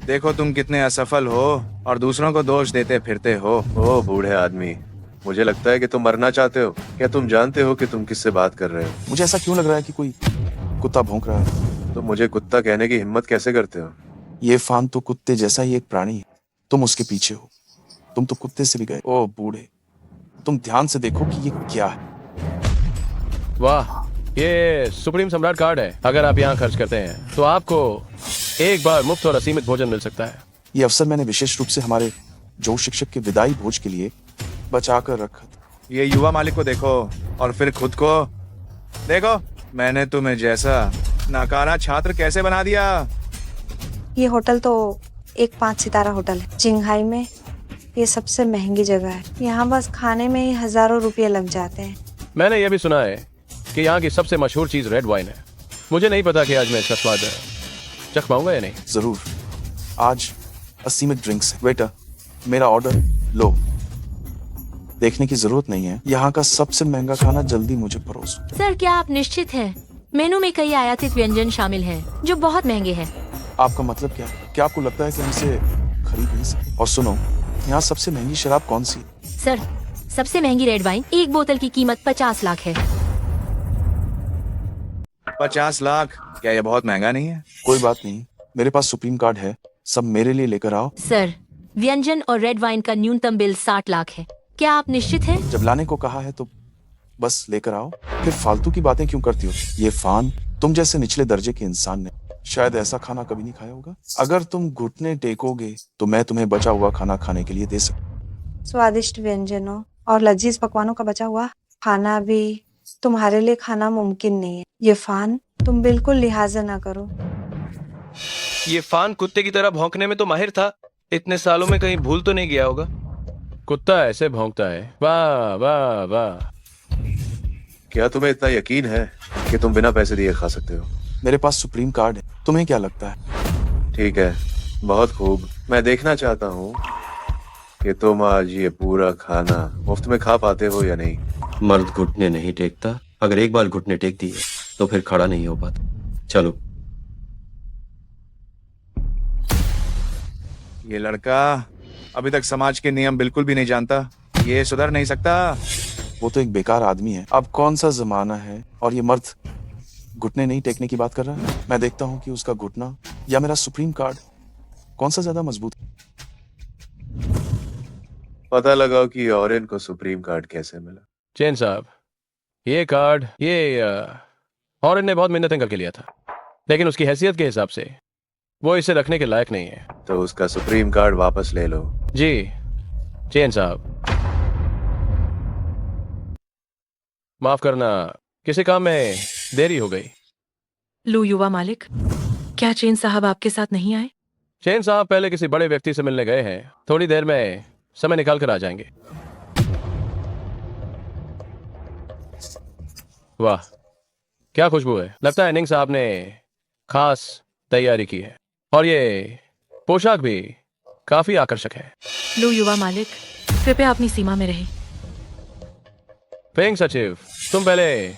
देखो तुम कितने असफल हो और दूसरों को दोष देते फिरते हो। ओ बूढ़े आदमी, मुझे लगता है कि तुम मरना चाहते हो। क्या तुम जानते हो कि तुम किससे बात कर रहे हो? मुझे ऐसा क्यों लग रहा है कि कोई कुत्ता भौंक रहा है। तुम मुझे कुत्ता कहने की हिम्मत कैसे करते हो? ये फान तो कुत्ते जैसा ही एक प्राणी है। तुम उसके पीछे हो। तुम तो कुत्ते से भी गए। ओ बूढ़े, तुम ध्यान से देखो कि ये क्या है। वाह, ये सुप्रीम सम्राट कार्ड है। अगर आप यहाँ खर्च करते हैं तो आपको एक बार मुफ्त और असीमित भोजन मिल सकता है। ये अवसर मैंने विशेष रूप से हमारे जो शिक्षक के विदाई भोज के लिए बचा कर रखा था। ये युवा मालिक को देखो और फिर खुद को देखो। मैंने तुम्हें जैसा नाकारा छात्र कैसे बना दिया। ये होटल तो एक 5 सितारा होटल है जिंघाई में। ये सबसे महंगी जगह है। यहाँ बस खाने में ही हजारों रुपये लग जाते हैं। मैंने यह भी सुना है कि यहाँ की सबसे मशहूर चीज रेड वाइन है। मुझे नहीं पता कि आज मैं इसका स्वाद चख पाऊंगा या नहीं? जरूर। आज असीमित ड्रिंक्स है। वेटर, मेरा ऑर्डर लो। देखने की जरूरत नहीं है। यहाँ का सबसे महंगा खाना जल्दी मुझे परोसो। सर, क्या आप निश्चित हैं? मेनू में कई आयातित व्यंजन शामिल हैं जो बहुत महंगे हैं। आपका मतलब क्या है? क्या आपको लगता है कि हम इसे खरीद नहीं सकते? और सुनो, यहाँ सबसे महंगी शराब कौन सी है? सर, सबसे महंगी रेड वाइन एक बोतल की कीमत 50 लाख है। 50 लाख? क्या ये बहुत महंगा नहीं है? कोई बात नहीं, मेरे पास सुप्रीम कार्ड है। सब मेरे लिए लेकर आओ। सर, व्यंजन और रेड वाइन का न्यूनतम बिल 60 लाख है। क्या आप निश्चित हैं? जब लाने को कहा है तो बस लेकर आओ। फिर फालतू की बातें क्यों करती हो? ये फान तुम जैसे निचले दर्जे के इंसान ने शायद ऐसा खाना कभी नहीं खाया होगा। अगर तुम घुटने टेकोगे तो मैं तुम्हें बचा हुआ खाना खाने के लिए दे सकता। स्वादिष्ट व्यंजनों और लजीज पकवानों का बचा हुआ खाना भी तुम्हारे लिए खाना मुमकिन नहीं है। ये फान तुम बिल्कुल लिहाजा ना करो। ये फान कुत्ते की तरह भौंकने में तो माहिर था। इतने सालों में कहीं भूल तो नहीं गया होगा। कुत्ता ऐसे भौंकता है। वाह वाह वाह। क्या तुम्हें इतना यकीन है कि तुम बिना पैसे दिए खा सकते हो? मेरे पास सुप्रीम कार्ड है। तुम्हें क्या लगता है? ठीक है, बहुत खूब। मैं देखना चाहता हूँ कि तुम आज ये पूरा खाना मुफ्त में खा पाते हो या नहीं। मर्द घुटने नहीं टेकता। अगर एक बार घुटने टेक दिए तो फिर खड़ा नहीं हो पाता। चलो। ये लड़का अभी तक समाज के नियम बिल्कुल भी नहीं जानता। ये सुधर नहीं सकता। वो तो एक बेकार आदमी है। अब कौन सा जमाना है और ये मर्द घुटने नहीं टेकने की बात कर रहा है। मैं देखता हूँ कि उसका घुटना या मेरा सुप्रीम कार्ड कौन सा ज्यादा मजबूत है। पता लगाओ कि ऑरेन को सुप्रीम कार्ड कैसे मिला। चेन साहब, ये कार्ड ऑरेन ने बहुत मेहनत करके लिया था, लेकिन उसकी हैसियत के हिसाब से वो इसे रखने के लायक नहीं है। तो उसका सुप्रीम कार्ड वापस ले लो। जी चेन साहब, माफ करना, किसी काम में देरी हो गई। लू युवा मालिक, क्या चेन साहब आपके साथ नहीं आए? चेन साहब पहले किसी बड़े व्यक्ति से मिलने गए हैं। थोड़ी देर में समय निकाल कर आ जाएंगे। वाह, क्या खुशबू है। लगता है निंग साहब ने खास तैयारी की है और ये पोशाक भी काफी आकर्षक है। लू युवा मालिक, कृपया अपनी सीमा में रहे। फेंग सचिव, तुम पहले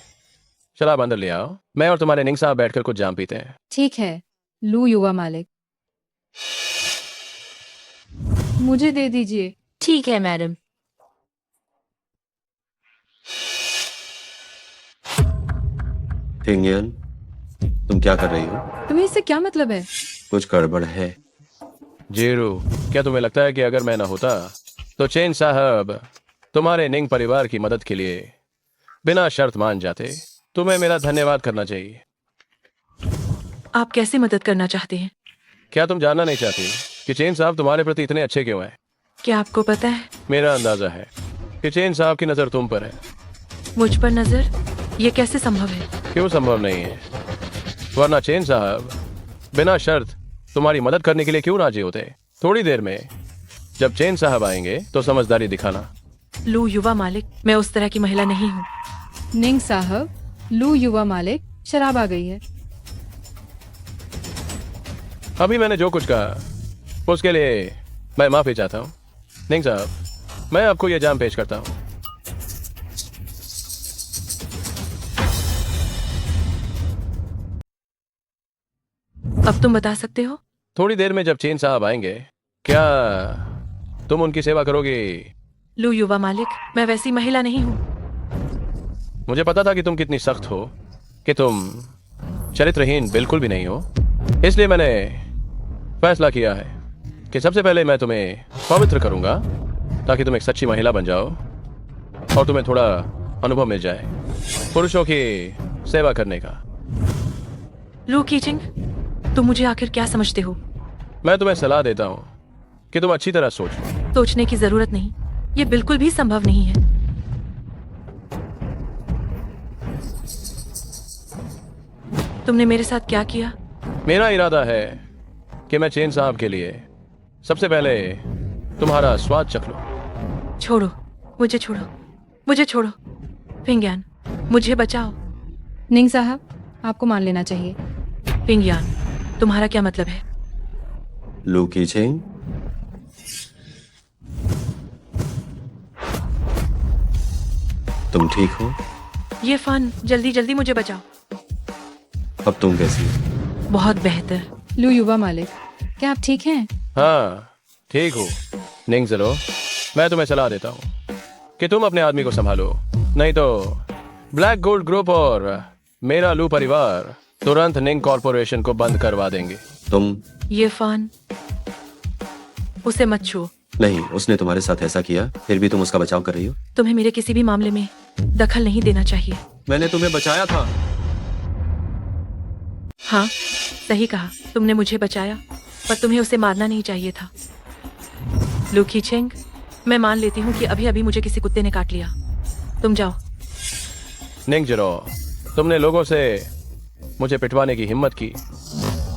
शराब अंदर ले आओ। मैं और तुम्हारे निंग साहब बैठकर कुछ जाम पीते हैं। ठीक है लू युवा मालिक, मुझे दे दीजिए। ठीक है मैडम। फिंगियन, तुम क्या कर रही हो? तुम्हें इससे क्या मतलब है? कुछ गड़बड़ है। जीरू, क्या तुम्हें लगता है कि अगर मैं ना होता तो चेन साहब तुम्हारे निंग परिवार की मदद के लिए बिना शर्त मान जाते? तुम्हें मेरा धन्यवाद करना चाहिए। आप कैसे मदद करना चाहते हैं? क्या तुम जानना नहीं चाहती कि चेन साहब तुम्हारे प्रति इतने अच्छे क्यों हैं? क्या आपको पता है? मेरा अंदाजा है कि चेन साहब की नजर तुम पर है। मुझ पर नजर? ये कैसे संभव है? क्यों संभव नहीं है? वरना चेन साहब बिना शर्त तुम्हारी मदद करने के लिए क्यों राजी होते? थोड़ी देर में जब चेन साहब आएंगे तो समझदारी दिखाना। लू युवा मालिक, मैं उस तरह की महिला नहीं हूँ। निंग साहब, लू युवा मालिक, शराब आ गई है। अभी मैंने जो कुछ कहा उसके लिए मैं माफी चाहता हूँ। निंग साहब, मैं आपको यह जाम पेश करता हूँ। अब तुम बता सकते हो? थोड़ी देर में जब चेन साहब आएंगे, क्या तुम उनकी सेवा करोगे? लू युवा मालिक, मैं वैसी महिला नहीं हूँ। मुझे पता था कि तुम कितनी सख्त हो, कि तुम चरित्रहीन बिल्कुल भी नहीं हो। इसलिए मैंने फैसला किया है कि सबसे पहले मैं तुम्हें पवित्र करूंगा ताकि तुम एक सच्ची महिला बन जाओ और तुम्हें थोड़ा अनुभव मिल जाए पुरुषों की सेवा करने का। लू कीचिंग, तुम मुझे आखिर क्या समझते हो? मैं तुम्हें सलाह देता हूँ कि तुम अच्छी तरह सोचो। सोचने की जरूरत नहीं, ये बिल्कुल भी संभव नहीं है। तुमने मेरे साथ क्या किया? मेरा इरादा है कि मैं चेन साहब के लिए सबसे पहले तुम्हारा स्वाद चख लूं। छोड़ो, मुझे छोड़ो, मुझे छोड़ो। फिंग्यान, मुझे बचाओ। निंग साहब, आपको मान लेना चाहिए। फिंग्यान, तुम्हारा क्या मतलब है? लू कीचिंग, तुम ठीक हो? ये फान, जल्दी जल्दी मुझे बचाओ। अब तुम कैसी हो? बहुत बेहतर। लू युवा मालिक, क्या आप ठीक हैं? हाँ ठीक हूँ निंग ज़ीरो। मैं तुम्हें सलाह देता हूँ कि तुम अपने आदमी को संभालो, नहीं तो ब्लैक गोल्ड ग्रुप और मेरा लू परिवार तुरंत निंग कॉर्पोरेशन को बंद करवा देंगे। तुम? ये फान, उसे मत छुओ। नहीं, उसने तुम्हारे साथ ऐसा किया, फिर भी तुम उसका बचाव कर रही हो। तुम्हें मेरे किसी भी मामले में दखल नहीं देना चाहिए। मैंने तुम्हें बचाया था। हाँ, सही कहा, तुमने मुझे बचाया, पर तुम्हें उसे मारना नहीं चाहिए था। लू कीचिंग, मैं मान लेती हूँ कि अभी अभी मुझे किसी कुत्ते ने काट लिया। तुम जाओ। निंग ज़ीरो, तुमने लोगों से मुझे पिटवाने की हिम्मत की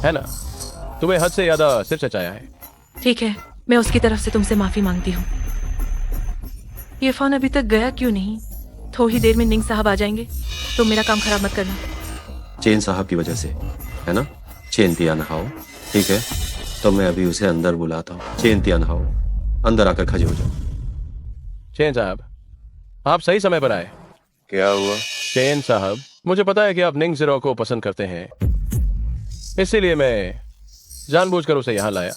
है ना? तुम्हें हद से ज्यादा सिर चचाया है। ठीक है, मैं उसकी तरफ से तुमसे माफी मांगती हूँ। ये फोन अभी तक गया क्यों नहीं? थोड़ी देर में निंग साहब आ जाएंगे। तुम मेरा काम खराब मत करना। चेन साहब की वजह से, है ना? चेन तिया नहाओ, ठीक है? तो मैं अभी उसे अंदर बुलाता हूँ। चेन तिया नहाओ, अंदर आकर खड़े हो जाओ। चेन साहब, आप सही समय पर आए। क्या हुआ? चेन साहब, मुझे पता है कि आप निंग ज़ीरो को पसंद करते हैं, इसीलिए मैं जानबूझकर उसे यहाँ लाया।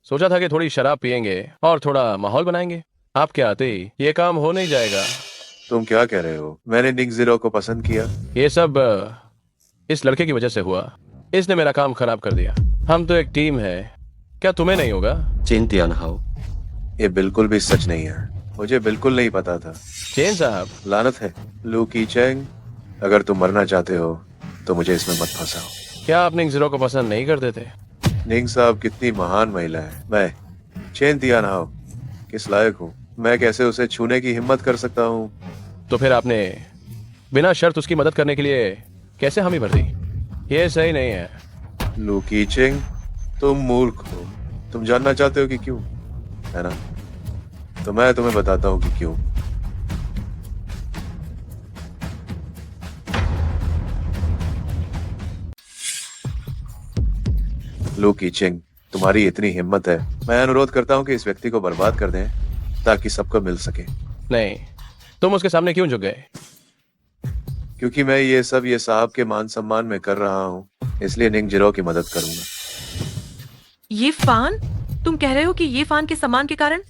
सोचा था कि थोड़ी शराब पियेंगे और थोड़ा माहौल बनाएंगे। आपके आते ही ये काम हो नहीं जाएगा। तुम क्या कह रहे हो? मैंने निंग ज़ीरो को पसंद किया? ये सब इस लड़के की वजह से हुआ। इसने मेरा काम खराब कर दिया। हम तो एक टीम है, क्या तुम्हें नहीं होगा? चेन तिया नहाओ। ये बिल्कुल भी सच नहीं है, मुझे बिल्कुल नहीं पता था। चेन साहब, लानत है। लू कीचेंग, अगर तुम मरना चाहते हो तो मुझे इसमें मत फंसाओ। क्या आप निंग ज़ीरो को पसंद नहीं करते थे? निंग साहब कितनी महान महिला है। मैं चेन तिया नहाओ किस लायक हूँ? मैं कैसे उसे छूने की हिम्मत कर सकता हूँ? तो फिर आपने बिना शर्त उसकी मदद करने के लिए कैसे हामी भर दी? ये सही नहीं है। लू कीचेंग, तुम मूर्ख हो। तुम जानना चाहते हो कि क्यों, है ना? तो मैं तुम्हें बताता हूँ कि क्यों। लू कीचेंग, तुम्हारी इतनी हिम्मत है, मैं अनुरोध करता हूँ कि इस व्यक्ति को बर्बाद कर दें ताकि सबको मिल सके। नहीं, तुम उसके सामने क्यों झुक गए? क्योंकि मैं ये सब ये साहब के मान सम्मान में कर रहा हूँ, इसलिए निंग ज़ीरो की मदद करूंगा। ये फान? तुम कह रहे हो कि ये फान के सम्मान के कारण?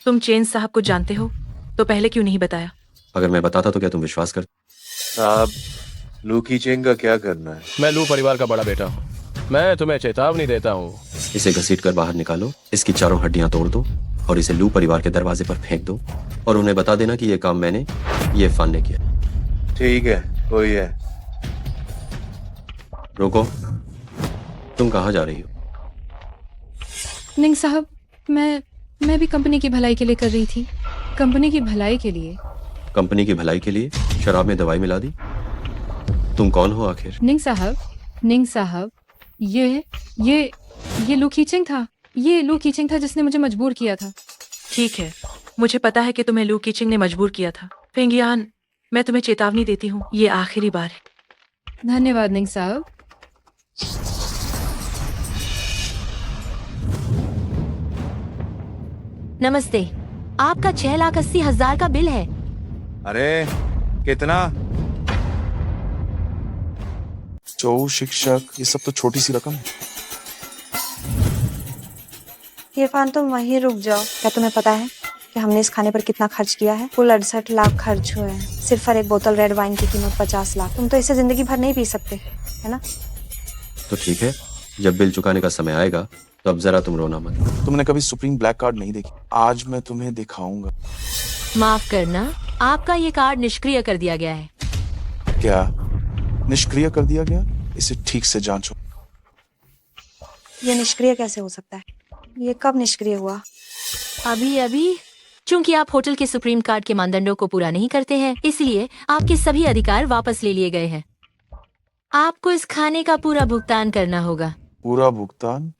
तुम चेन साहब को जानते हो तो पहले क्यों नहीं बताया? अगर मैं बताता तो क्या तुम विश्वास कर? साहब, लू कीचेंग का क्या करना है? मैं लू परिवार का बड़ा बेटा हूँ। मैं तुम्हें चेतावनी देता हूँ। इसे घसीट कर बाहर निकालो, इसकी चारों हड्डियां तोड़ दो और इसे लू परिवार के दरवाजे पर फेंक दो और उन्हें बता देना कि ये काम मैंने, ये फान ने किया। ठीक है, कोई है। रुको, तुम कहाँ जा रही हो? निंग साहब, मैं भी कंपनी की भलाई के लिए कर रही थी। कंपनी की भलाई के लिए। कंपनी की भलाई के लिए शराब में दवाई मिला दी? तुम कौन हो आखिर? निंग साहब, ये लू कीचिंग था। ये लू कीचिंग था जिसने मुझे मजबूर किया था। ठीक है, मुझे पता है कि तुम्हें लू कीचिंग ने मजबूर किया था। फेंगियान, मैं तुम्हें चेतावनी देती हूँ, ये आखिरी बार है। धन्यवाद निंग साहब। नमस्ते, आपका 6,80,000 का बिल है। अरे कितना? जो शिक्षक, ये सब तो छोटी सी रकम है। इरफान, तुम वहीं रुक जाओ। क्या तुम्हें पता है कि हमने इस खाने पर कितना खर्च किया है? कुल 68 लाख खर्च हुए हैं। सिर्फ और एक बोतल रेड वाइन की कीमत 50 लाख। तुम तो इसे जिंदगी भर नहीं पी सकते, है ना? तो ठीक है, जब बिल चुकाने का समय आएगा तो अब जरा तुम रोना मत। तुमने कभी सुप्रीम ब्लैक कार्ड नहीं देखी? आज मैं तुम्हें दिखाऊंगा। माफ करना, आपका ये कार्ड निष्क्रिय कर दिया गया है। क्या निष्क्रिय कर दिया गया? इसे ठीक से जांचो। ये निष्क्रिय कैसे हो सकता है? ये कब निष्क्रिय हुआ? अभी चूंकि आप होटल के सुप्रीम कार्ड के मानदंडों को पूरा नहीं करते हैं, इसलिए आपके सभी अधिकार वापस ले लिए गए हैं। आपको इस खाने का पूरा भुगतान करना होगा। पूरा भुगतान?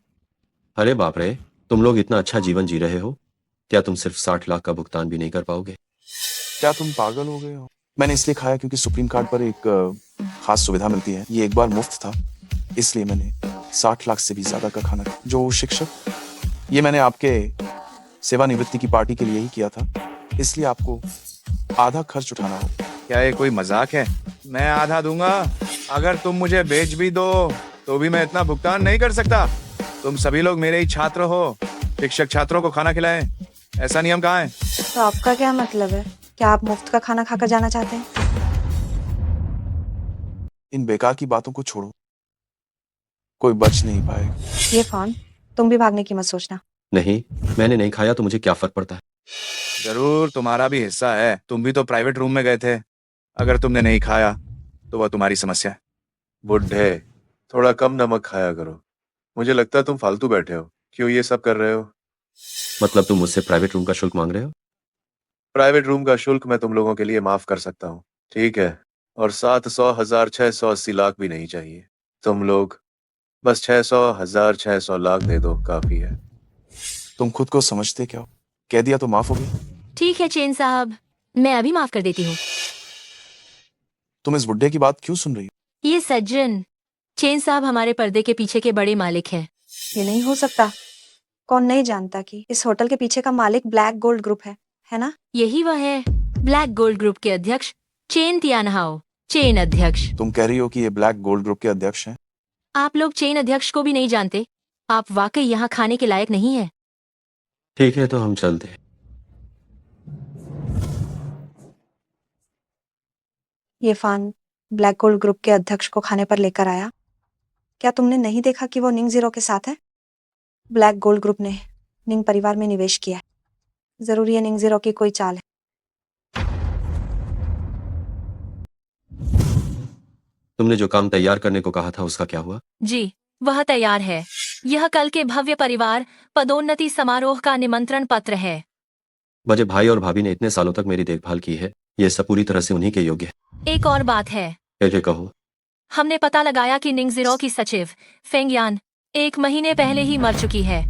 अरे बाप रे, तुम लोग इतना अच्छा जीवन जी रहे हो, क्या तुम सिर्फ 60 लाख का भुगतान भी नहीं कर पाओगे? क्या तुम पागल हो गए हो? मैंने इसलिए खाया क्योंकि सुप्रीम कार्ड पर एक खास सुविधा मिलती है। ये एक बार मुफ्त था, इसलिए मैंने 60 लाख से भी ज्यादा का खाना। जो शिक्षक, ये मैंने आपके सेवानिवृत्ति की पार्टी के लिए ही किया था, इसलिए आपको आधा खर्च उठाना हो। क्या ये कोई मजाक है? मैं आधा दूंगा। अगर तुम मुझे बेच भी दो तो भी मैं इतना भुगतान नहीं कर सकता। तुम सभी लोग मेरे ही छात्र हो। शिक्षक छात्रों को खाना खिलाएं, ऐसा नियम कहाँ है? तो आपका क्या मतलब है? क्या आप मुफ्त का खाना खाकर जाना चाहते हैं? इन बेकार की बातों को छोड़ो, कोई बच नहीं पाएगा। ये फोन, तुम भी भागने की मत सोचना। नहीं, मैंने नहीं खाया तो मुझे क्या फर्क पड़ता है? जरूर तुम्हारा भी हिस्सा है। तुम भी तो प्राइवेट रूम में गए थे। अगर तुमने नहीं खाया तो वह तुम्हारी समस्या है। बुढ़े, थोड़ा कम नमक खाया करो। मुझे लगता है तुम फालतू बैठे हो। क्यों ये सब कर रहे हो? मतलब तुम मुझसे प्राइवेट रूम का शुल्क मांग रहे हो? प्राइवेट रूम का शुल्क मैं तुम लोगों के लिए माफ कर सकता हूँ, ठीक है? और 700,680 लाख भी नहीं चाहिए। तुम लोग बस 600,600 लाख दे दो, काफी है। तुम खुद को समझते क्या हो? कह दिया तो माफ हो गया। ठीक है चेन साहब, मैं अभी माफ कर देती हूँ। तुम इस बुड्ढे की बात क्यों सुन रही हो? ये सज्जन चेन साहब हमारे पर्दे के पीछे के बड़े मालिक हैं। ये नहीं हो सकता। कौन नहीं जानता कि इस होटल के पीछे का मालिक ब्लैक गोल्ड ग्रुप है ना? यही वह है, ब्लैक गोल्ड ग्रुप के अध्यक्ष चेन तियानहाओ। चेन अध्यक्ष। तुम कह रही हो कि ये ब्लैक गोल्ड ग्रुप के अध्यक्ष हैं? आप लोग चेन अध्यक्ष को भी नहीं जानते। आप वाकई यहाँ खाने के लायक नहीं है। ठीक है, तो हम चलते हैं। ये फान ब्लैक गोल्ड ग्रुप के अध्यक्ष को खाने पर लेकर आया। क्या तुमने नहीं देखा कि वो निंग जीरो के साथ है? ब्लैक गोल्ड ग्रुप ने निंग परिवार में निवेश किया है। जरूर ये निंग जीरो की कोई चाल है। तुमने जो काम तैयार करने को कहा था उसका क्या हुआ? जी, वह तैयार है। यह कल के भव्य परिवार पदोन्नति समारोह का निमंत्रण पत्र है। मुझे भाई और भाभी ने इतने सालों तक मेरी देखभाल की है, ये सब पूरी तरह से उन्हीं के योग्य है। एक और बात है। ये कहो। हमने पता लगाया कि निंग जीरो की सचिव फेंग यान 1 महीने पहले ही मर चुकी है।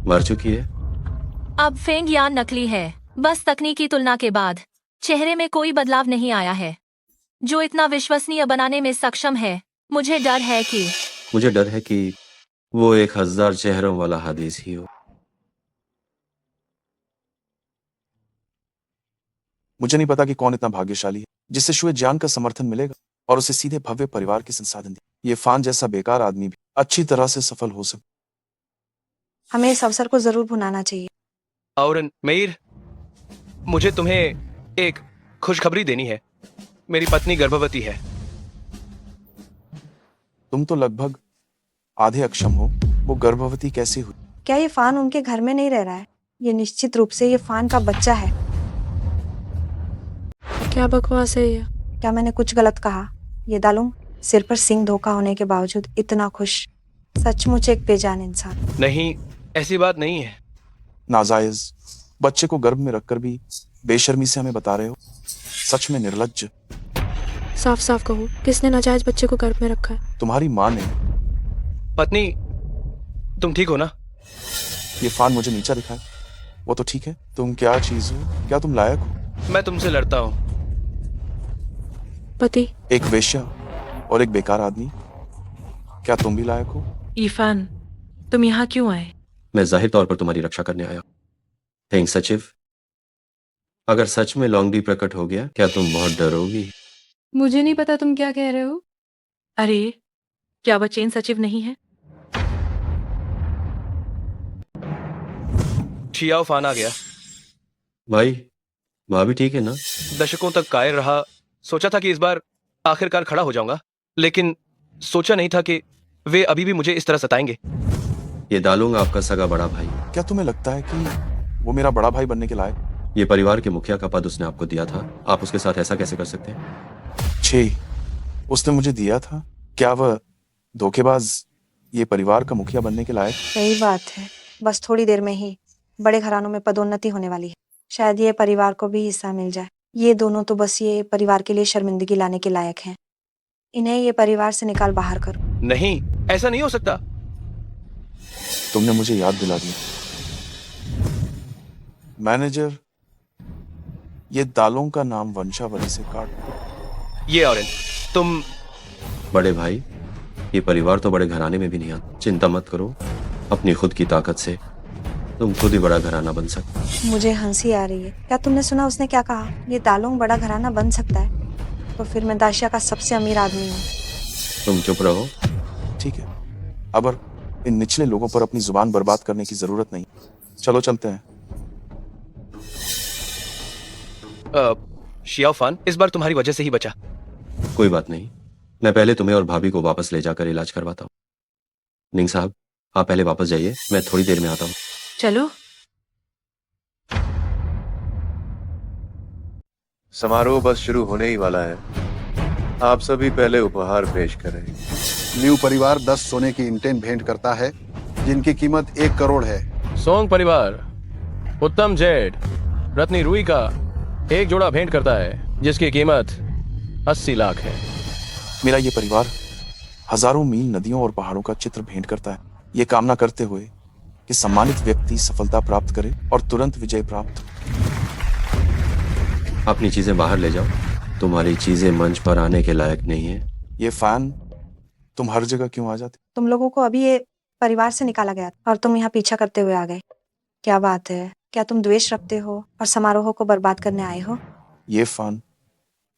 मर चुकी है? अब फेंग यान नकली है। बस तकनीकी तुलना के बाद चेहरे में कोई बदलाव नहीं आया है, जो इतना विश्वसनीय बनाने में सक्षम है। मुझे डर है कि वो 1000 चेहरों वाला हदीस ही हो। मुझे नहीं पता कि कौन इतना भाग्यशाली है जिससे शुए जान का समर्थन मिलेगा और उसे सीधे भव्य परिवार के संसाधन दिए। ये फान जैसा बेकार आदमी भी अच्छी तरह से सफल हो सके। हमें इस अवसर को जरूर भुनाना चाहिए। और मेयर, मुझे तुम्हें एक खुशखबरी देनी है। मेरी पत्नी गर्भवती है। तुम तो लगभग आधे अक्षम हो, वो गर्भवती कैसे हुई? क्या ये फान उनके घर में नहीं रह रहा है? ये निश्चित रूप से ये फान का बच्चा है। क्या बकवास है ये? क्या मैंने कुछ गलत कहा? ये दालूं सिर पर सिंह धोखा होने के बावजूद इतना खुश, सचमुच एक बेजान इंसान। नहीं, ऐसी बात नहीं है। नाजायज बच्चे को गर्भ में रखकर भी बेशर्मी से हमें बता रहे हो। सच में निर्लज्ज। साफ साफ कहो, किसने नाजायज बच्चे को गर्भ में रखा है? तुम्हारी माँ ने। पत्नी, तुम ठीक हो ना? ये फान मुझे नीचा दिखाए, वो तो ठीक है। तुम क्या चीज हो? क्या तुम लायक हो? मैं तुमसे लड़ता हूँ। पति, एक वेश्या और एक बेकार आदमी, क्या तुम भी लायक हो? इरफान, तुम यहाँ क्यों आए? मैं जाहिर तौर पर तुम्हारी रक्षा करने आया। थैंक सचिव, अगर सच में लॉन्गडी प्रकट हो गया, क्या तुम बहुत डरोगी? मुझे नहीं पता तुम क्या कह रहे हो। अरे, क्या वह चेन सचिव नहीं है? छियाओ फान आ गया। भाई, माँ भी ठीक है ना? दशकों तक कायर रहा, सोचा था कि इस बार आखिरकार खड़ा हो जाऊंगा, लेकिन सोचा नहीं था कि वे अभी भी मुझे इस तरह सताएंगे। ये दालूंगा आपका सगा बड़ा भाई। क्या तुम्हें लगता है कि वो मेरा बड़ा भाई बनने के लायक? ये परिवार के मुखिया का पद उसने आपको दिया था, आप उसके साथ ऐसा कैसे कर सकते हैं? उसने मुझे दिया था। क्या वह धोखेबाज ये परिवार का मुखिया बनने के लायक? सही बात है। बस थोड़ी देर में ही बड़े घरानों में पदोन्नति होने वाली है। शायद ये परिवार को भी हिस्सा मिल जाए। ये दोनों तो बस ये परिवार के लिए शर्मिंदगी लाने के लायक हैं। इन्हें ये परिवार से निकाल बाहर करो। नहीं, ऐसा नहीं हो सकता। तुमने मुझे याद दिला दिया। मैनेजर, ये दालों का नाम वंशावली से काट। ये ऑरेंज, तुम। बड़े भाई, ये परिवार तो बड़े घराने में भी नहीं आता। चिंता मत करो, अपनी खुद की ताकत से तुम खुद ही बड़ा घराना बन सकते। मुझे हंसी आ रही है। क्या तुमने सुना उसने क्या कहा? ये दालोंग बड़ा घराना बन सकता है तो फिर मैं दाशिया का सबसे अमीर आदमी हूँ। तुम चुप रहो। ठीक है, अबर इन निचले लोगों पर अपनी जुबान बर्बाद करने की जरूरत नहीं। चलो चलते हैं। शियाओफान इस बार तुम्हारी वजह से ही बचा। कोई बात नहीं, मैं पहले तुम्हें और भाभी को वापस ले जाकर इलाज करवाता हूँ। निंग साहब, आप पहले वापस जाइए, मैं थोड़ी देर में आता हूँ। चलो। समारोह बस शुरू होने ही वाला है। आप सभी पहले उपहार पेश करें। न्यू परिवार 10 सोने की इंटेन भेंट करता है जिनकी कीमत 1 करोड़ है। सोंग परिवार उत्तम जेड रत्नी रुई का एक जोड़ा भेंट करता है जिसकी कीमत 80 लाख है। मेरा ये परिवार हजारों मील नदियों और पहाड़ों का चित्र भेंट करता है, ये कामना करते हुए कि सम्मानित व्यक्ति सफलता प्राप्त करे और तुरंत विजय प्राप्त। अपनी चीजें बाहर ले जाओ, तुम्हारी चीजें मंच पर आने के लायक नहीं है। ये फैन तुम हर जगह क्यों आ जाते? तुम लोगों को अभी ये परिवार से निकाला गया और तुम यहाँ पीछा करते हुए आ गए। क्या बात है? क्या तुम द्वेष रखते हो और समारोह को बर्बाद करने आए हो? ये फैन,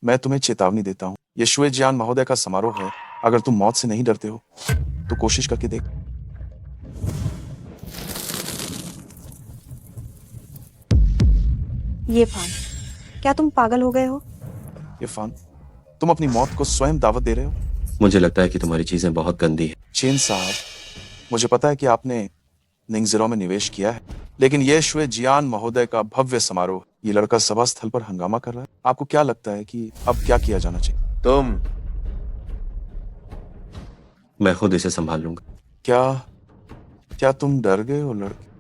मैं तुम्हें चेतावनी देता हूँ, ये शुए जियान महोदय का समारोह है। अगर तुम मौत से नहीं डरते हो तो कोशिश करके देख। ये फान, क्या तुम पागल हो गए हो? ये फान, तुम अपनी मौत को स्वयं दावत दे रहे हो। मुझे लगता है कि तुम्हारी चीजें बहुत गंदी है। चेन साहब, मुझे पता है कि आपने निंगजिरो में निवेश किया है, लेकिन यह शुए जियान महोदय का भव्य समारोह, ये लड़का सभा स्थल पर हंगामा कर रहा है। आपको क्या लगता है कि अब क्या किया जाना चाहिए? मैं खुद इसे संभाल लूंगा। क्या तुम डर गए हो लड़के?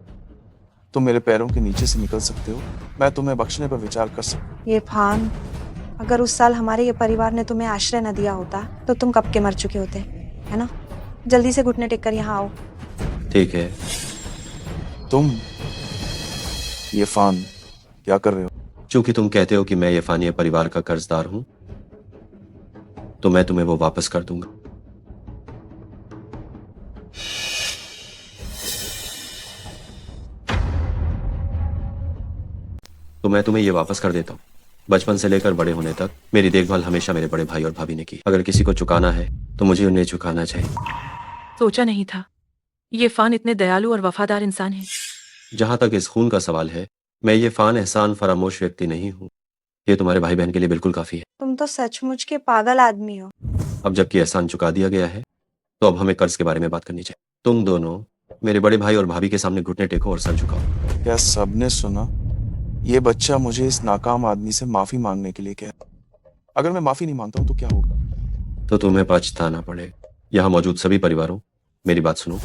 तुम मेरे पैरों के नीचे से निकल सकते हो, मैं तुम्हें बख्शने पर विचार कर सकता। ये फान, अगर उस साल हमारे ये परिवार ने तुम्हें आश्रय न दिया होता तो तुम कब के मर चुके होते, है ना? जल्दी से घुटने टेक कर यहाँ आओ। ठीक है। तुम ये फान क्या कर रहे हो? चूंकि तुम कहते हो कि मैं ये फानी परिवार का कर्जदार हूं, तो मैं तुम्हें वो वापस कर दूंगा। तो मैं तुम्हें ये वापस कर देता हूँ। बचपन से लेकर बड़े होने तक मेरी देखभाल हमेशा मेरे बड़े भाई और भाभी ने की। अगर किसी को चुकाना है तो मुझे उन्हें चुकाना चाहिए। सोचा नहीं था ये फान इतने दयालु और वफादार इंसान है। जहां तक इस खून का सवाल है, मैं ये फान एहसान फरामोश व्यक्ति नहीं हूँ। ये तुम्हारे भाई बहन के लिए बिल्कुल काफी है। तुम तो सचमुच के पागल आदमी हो। अब जबकि एहसान चुका दिया गया है तो अब हमें कर्ज के बारे में बात करनी चाहिए। तुम दोनों मेरे बड़े भाई और भाभी के सामने घुटने टेको और सर झुकाओ। क्या सबने सुना? ये बच्चा मुझे इस नाकाम आदमी से माफी मांगने के लिए कहा। अगर मैं माफी नहीं मांगता हूं तो क्या होगा? तो तुम्हें पछताना पड़ेगा। यहाँ मौजूद सभी परिवारों, मेरी बात सुनो।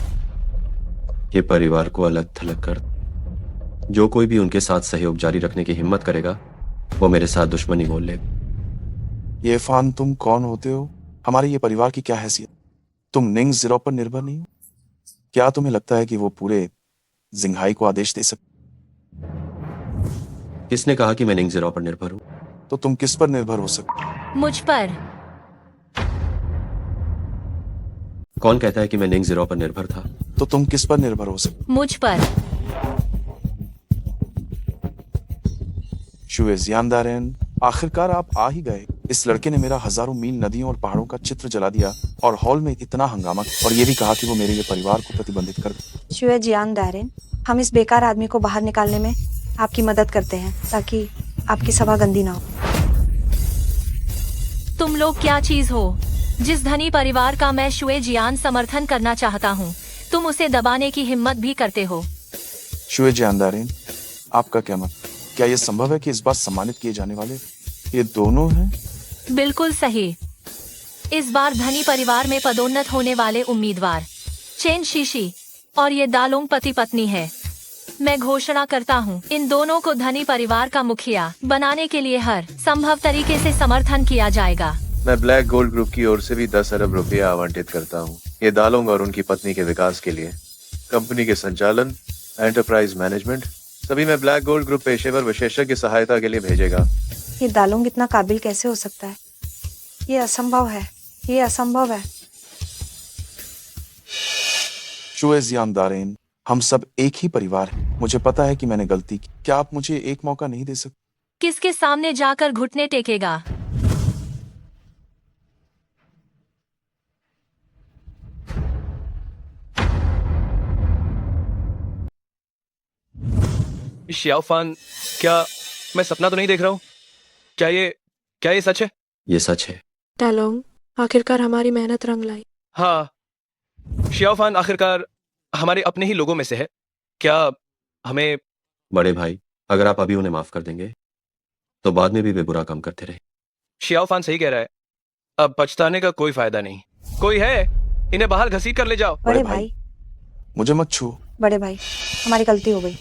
ये परिवार को अलग थलग कर, जो कोई भी उनके साथ सहयोग जारी रखने की हिम्मत करेगा वो मेरे साथ दुश्मनी मोल लेगा। ये फान, तुम कौन होते हो? हमारे ये परिवार की क्या हैसियत? तुम निंग जीरो पर निर्भर नहीं हो? क्या तुम्हें लगता है कि वो पूरे जिंघाई को आदेश दे सकते? किसने कहा कि मैं निंग जीरो पर निर्भर हूं? तो तुम किस पर निर्भर हो सकते? मुझ पर। कौन कहता है कि मैं निंग जीरो पर निर्भर था? तो तुम किस पर निर्भर हो सकते? मुझ पर। शुए जियानदारेन, आखिरकार आप आ ही गए। इस लड़के ने मेरा हजारों मील नदियों और पहाड़ों का चित्र जला दिया और हॉल में इतना हंगामा, और ये भी कहा कि वो मेरे ये परिवार को प्रतिबंधित कर दे। शुए जियान दारेन, हम इस बेकार आदमी को बाहर निकालने में आपकी मदद करते हैं ताकि आपकी सभा गंदी ना हो। तुम लोग क्या चीज हो? जिस धनी परिवार का मैं शुए जियान समर्थन करना चाहता हूँ, तुम उसे दबाने की हिम्मत भी करते हो। शुए जियानदारेन, आपका क्या मत? क्या यह संभव है कि इस बार सम्मानित किए जाने वाले ये दोनों हैं? बिल्कुल सही। इस बार धनी परिवार में पदोन्नत होने वाले उम्मीदवार चेन शीशी और ये दालोंग पति पत्नी है। मैं घोषणा करता हूँ, इन दोनों को धनी परिवार का मुखिया बनाने के लिए हर संभव तरीके से समर्थन किया जाएगा। मैं ब्लैक गोल्ड ग्रुप की ओर से भी 10 अरब रुपया आवंटित करता हूँ ये दालोंग और उनकी पत्नी के विकास के लिए। कंपनी के संचालन, एंटरप्राइज मैनेजमेंट, सभी में ब्लैक गोल्ड ग्रुप पेशेवर विशेषज्ञ सहायता के लिए भेजेगा। ये दालोंग इतना काबिल कैसे हो सकता है? ये असंभव है, ये असंभव है। शुएजियान दारेन, हम सब एक ही परिवार हैं। मुझे पता है कि मैंने गलती की। क्या आप मुझे एक मौका नहीं दे सकते? किसके सामने जाकर घुटने टेकेगा? श्याओफान, क्या मैं सपना तो नहीं देख रहा हूँ? क्या ये सच है? ये सच है। टैलोंग, आखिरकार हमारी मेहनत रंग लाई। हाँ, श्याओफान आखिरकार हमारे अपने ही लोगों में से है। क्या हमें... बड़े भाई, अगर आप अभी उन्हें माफ कर देंगे तो बाद में भी वे बुरा काम करते रहे। श्याओफान सही कह रहा है। अब पछताने का कोई फायदा नहीं। कोई है? इन्हें बाहर घसीट कर ले जाओ। बड़े भाई, मुझे मत छू। बड़े भाई, हमारी गलती हो गई।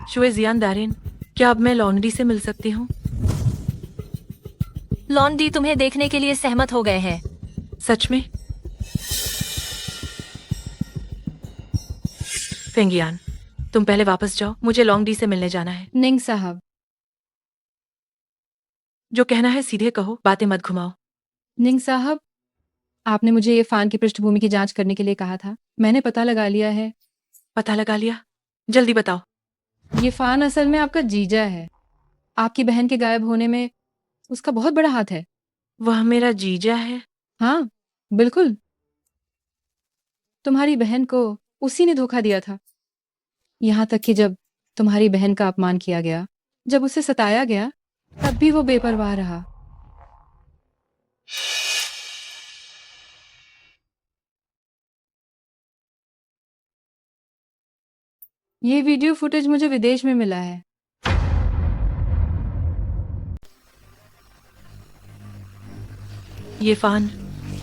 शुए जियान दारेन, क्या अब मैं लॉन्ड्री से मिल सकती हूँ? लॉन्डी तुम्हें देखने के लिए सहमत हो गए हैं। सच में? फेंगियान, तुम पहले वापस जाओ, मुझे लॉन्ग डी से मिलने जाना है। निंग साहब, जो कहना है सीधे कहो, बातें मत घुमाओ। निंग साहब, आपने मुझे ये फान की पृष्ठभूमि की जांच करने के लिए कहा था। मैंने पता लगा लिया है। पता लगा लिया? जल्दी बताओ। ये फान असल में आपका जीजा है। आपकी बहन के गायब होने में उसका बहुत बड़ा हाथ है। वह मेरा जीजा है? हाँ, बिल्कुल। तुम्हारी बहन को उसी ने धोखा दिया था। यहाँ तक कि जब तुम्हारी बहन का अपमान किया गया, जब उसे सताया गया, तब भी वो बेपरवाह रहा। ये वीडियो फुटेज मुझे विदेश में मिला है। ये फान,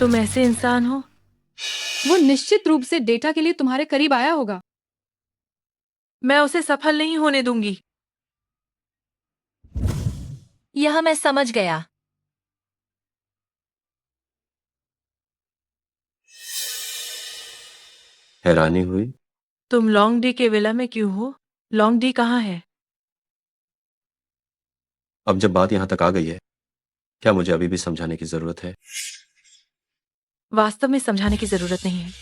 तुम ऐसे इंसान हो? वो निश्चित रूप से डेटा के लिए तुम्हारे करीब आया होगा। मैं उसे सफल नहीं होने दूंगी। यह मैं समझ गया। हैरानी हुई? तुम लॉन्ग डी के विला में क्यों हो? लॉन्ग डी कहाँ है? अब जब बात यहां तक आ गई है, क्या मुझे अभी भी समझाने की जरूरत है? वास्तव में समझाने की जरूरत नहीं है।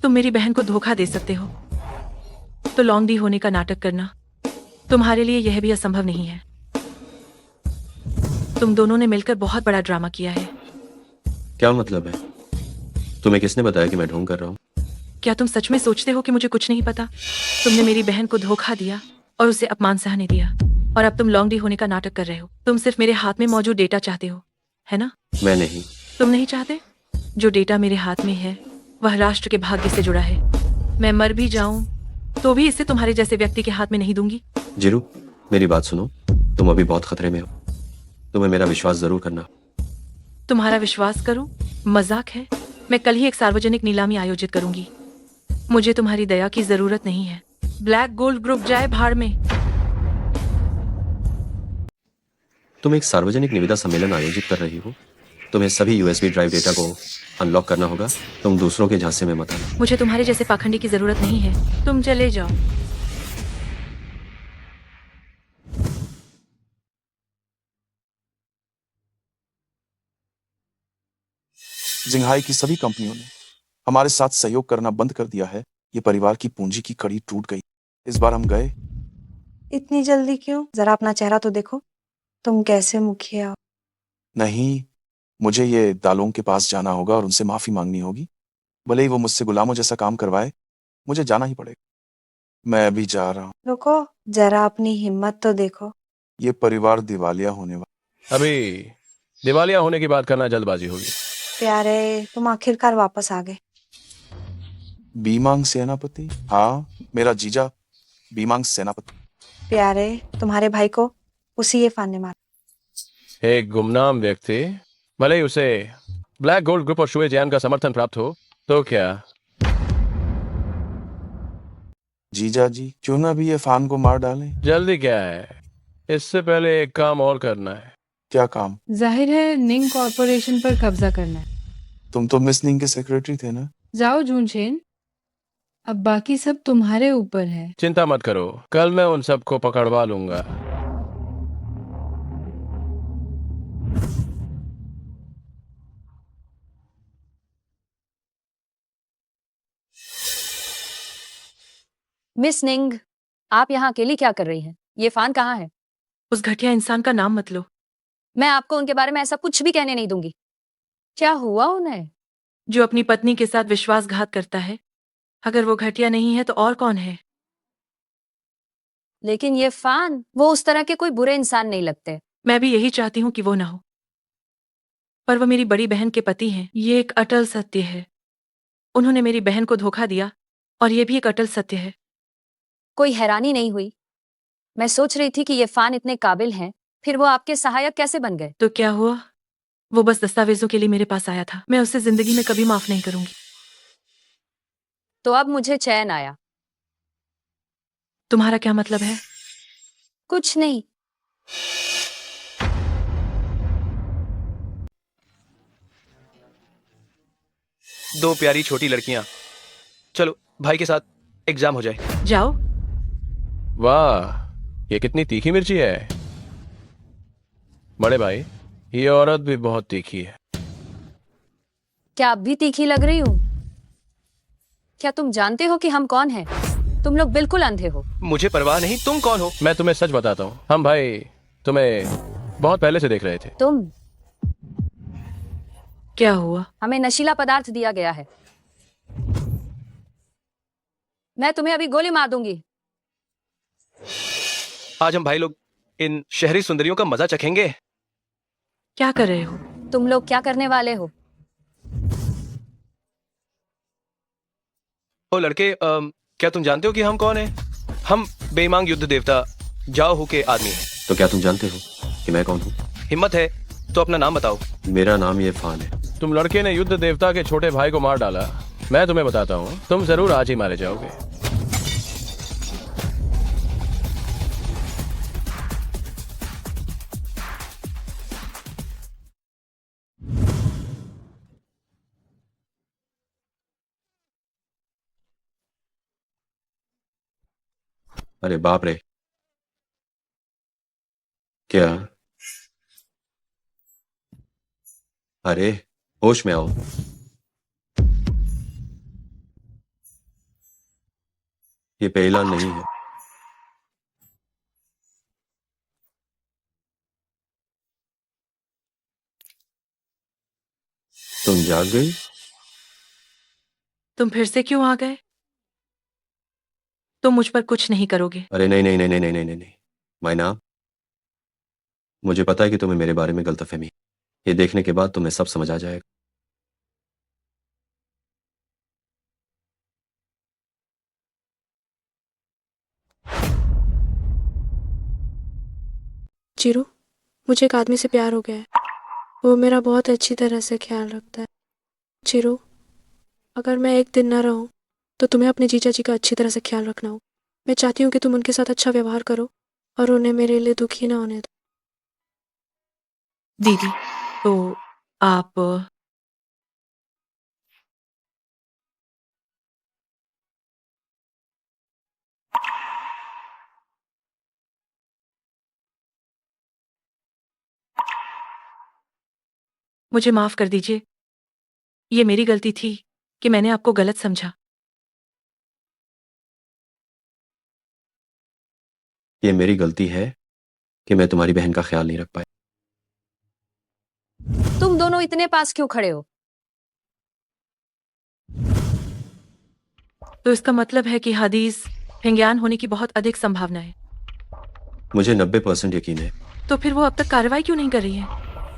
तुम मेरी बहन को धोखा दे सकते हो, तो लॉन्ग डी होने का नाटक करना तुम्हारे लिए यह भी असंभव नहीं है। तुम दोनों ने मिलकर बहुत बड़ा ड्रामा किया है। क्या मतलब है? तुम्हें किसने बताया कि मैं ढोंग कर रहा हूँ? क्या तुम सच में सोचते हो कि मुझे कुछ नहीं पता? तुमने मेरी बहन को धोखा दिया और उसे अपमान सहने दिया, और अब तुम लॉन्ग डी होने का नाटक कर रहे हो। तुम सिर्फ मेरे हाथ में मौजूद डेटा चाहते हो, है ना? मैं नहीं। तुम नहीं चाहते? जो डेटा मेरे हाथ में है वह राष्ट्र के भाग्य से जुड़ा है। मैं मर भी जाऊं तो भी इसे तुम्हारे जैसे व्यक्ति के हाथ में नहीं दूंगी। जीरू, मेरी बात सुनो। तुम अभी बहुत खतरे में हो। तुम्हें मेरा विश्वास जरूर करना। तुम्हारा विश्वास करूं? मजाक है। मैं कल ही एक सार्वजनिक नीलामी आयोजित करूंगी। मुझे तुम्हारी दया की जरूरत नहीं है। ब्लैक गोल्ड ग्रुप जाए भाड़ में। तुम एक सार्वजनिक निविदा सम्मेलन आयोजित कर रही हो। तुम्हें सभी यूएसबी ड्राइव डेटा को अनलॉक करना होगा। तुम दूसरों के झांसे में मत आना। मुझे तुम्हारे जैसे पाखंडी की जरूरत नहीं है। तुम चले जाओ। जिंगहाई की सभी कंपनियों ने हमारे साथ सहयोग करना बंद कर दिया है। ये परिवार की पूंजी की कड़ी टूट गई। इस बार हम गए। इतनी जल्दी क्यों? जरा अपना चेहरा तो देखो। तुम कैसे मुखिया? नहीं, मुझे ये दालों के पास जाना होगा और उनसे माफी मांगनी होगी। भले ही वो मुझसे गुलामों जैसा काम करवाए, मुझे जाना ही पड़ेगा। मैं अभी जा रहा हूँ। रुको, जरा अपनी हिम्मत तो देखो। ये परिवार दिवालिया होने वाला। अभी दिवालिया होने की बात करना जल्दबाजी होगी। प्यारे, तुम आखिरकार वापस आ गए। बीमांग सेनापति? हाँ, मेरा जीजा बीमांग सेनापति। प्यारे, तुम्हारे भाई को उसी ये फान ने मारा। एक गुमनाम व्यक्ति, भले ही उसे ब्लैक गोल्ड ग्रुप और शुए जियान का समर्थन प्राप्त हो, तो क्या? जीजा जी, क्यों ना भी ये फान को मार डालें? जल्दी क्या है? इससे पहले एक काम और करना है। क्या काम? जाहिर है निंग कॉरपोरेशन पर कब्जा करना है। तुम तो मिस निंग के सेक्रेटरी थे ना? जाओ जूनचेन, अब बाकी सब तुम्हारे ऊपर है। चिंता मत करो, कल मैं उन सबको पकड़वा लूंगा। मिस निंग, आप यहाँ अकेली क्या कर रही हैं? ये फान कहाँ है? उस घटिया इंसान का नाम मत लो। मैं आपको उनके बारे में ऐसा कुछ भी कहने नहीं दूंगी। क्या हुआ उन्हें? जो अपनी पत्नी के साथ विश्वासघात करता है। अगर वो घटिया नहीं है तो और कौन है? लेकिन ये फान, वो उस तरह के कोई बुरे इंसान नहीं लगते। मैं भी यही चाहती हूँ कि वो ना हो, पर वो मेरी बड़ी बहन के पति हैं। ये एक अटल सत्य है। उन्होंने मेरी बहन को धोखा दिया और ये भी एक अटल सत्य है। कोई हैरानी नहीं हुई। मैं सोच रही थी कि ये फान इतने काबिल हैं, फिर वो आपके सहायक कैसे बन गए? तो क्या हुआ? वो बस दस्तावेजों के लिए मेरे पास आया था। मैं उसे जिंदगी में कभी माफ नहीं करूंगी। तो अब मुझे चैन आया। तुम्हारा क्या मतलब है? कुछ नहीं। दो प्यारी छोटी लड़कियां। चलो भाई के साथ एग्जाम हो जाए। जाओ। वाह, ये कितनी तीखी मिर्ची है। बड़े भाई, ये औरत भी बहुत तीखी है। क्या आप भी तीखी लग रही हूँ? क्या तुम जानते हो कि हम कौन हैं? तुम लोग बिल्कुल अंधे हो। मुझे परवाह नहीं, तुम कौन हो? मैं तुम्हें सच बताता हूँ, हम भाई तुम्हें बहुत पहले से देख रहे थे। तुम? क्या हुआ? हमें नशीला पदार्थ दिया गया है। मैं तुम्हें अभी गोली मार दूंगी। आज हम भाई लोग इन शहरी सुंदरियों का मजा चखेंगे। क्या कर रहे हो? तुम लोग क्या करने वाले हो? ओ लड़के, क्या तुम जानते हो कि हम कौन हैं? हम बेईमान युद्ध देवता जाओ हु के आदमी हैं। तो क्या तुम जानते हो कि मैं कौन हूँ? हिम्मत है तो अपना नाम बताओ। मेरा नाम ये फान है। तुम लड़के ने युद्ध देवता के छोटे भाई को मार डाला। मैं तुम्हें बताता हूँ, तुम जरूर आज ही मारे जाओगे। अरे बाप रे, क्या? अरे होश में आओ। ये पहला नहीं है। तुम जाग गई? तुम फिर से क्यों आ गए? तुम मुझ पर कुछ नहीं करोगे। अरे नहीं नहीं नहीं नहीं नहीं नहीं नहीं नहीं मायना, मुझे पता है कि तुम्हें मेरे बारे में गलतफहमी है। ये देखने के बाद तुम्हें सब समझ आ जाएगा। जीरो, मुझे एक आदमी से प्यार हो गया है। वो मेरा बहुत अच्छी तरह से ख्याल रखता है। जीरो, अगर मैं एक दिन ना रहूं तो तुम्हें अपने जीजा जी का अच्छी तरह से ख्याल रखना हो। मैं चाहती हूँ कि तुम उनके साथ अच्छा व्यवहार करो और उन्हें मेरे लिए दुखी ना होने दो। दीदी, तो आप मुझे माफ कर दीजिए। ये मेरी गलती थी कि मैंने आपको गलत समझा। ये मेरी गलती है कि मैं तुम्हारी बहन का ख्याल नहीं रख पाया। तुम दोनों इतने पास क्यों खड़े हो? तो इसका मतलब है कि हादीस हिंग्यान होने की बहुत अधिक संभावना है। मुझे 90% यकीन है। तो फिर वो अब तक कार्रवाई क्यों नहीं कर रही है?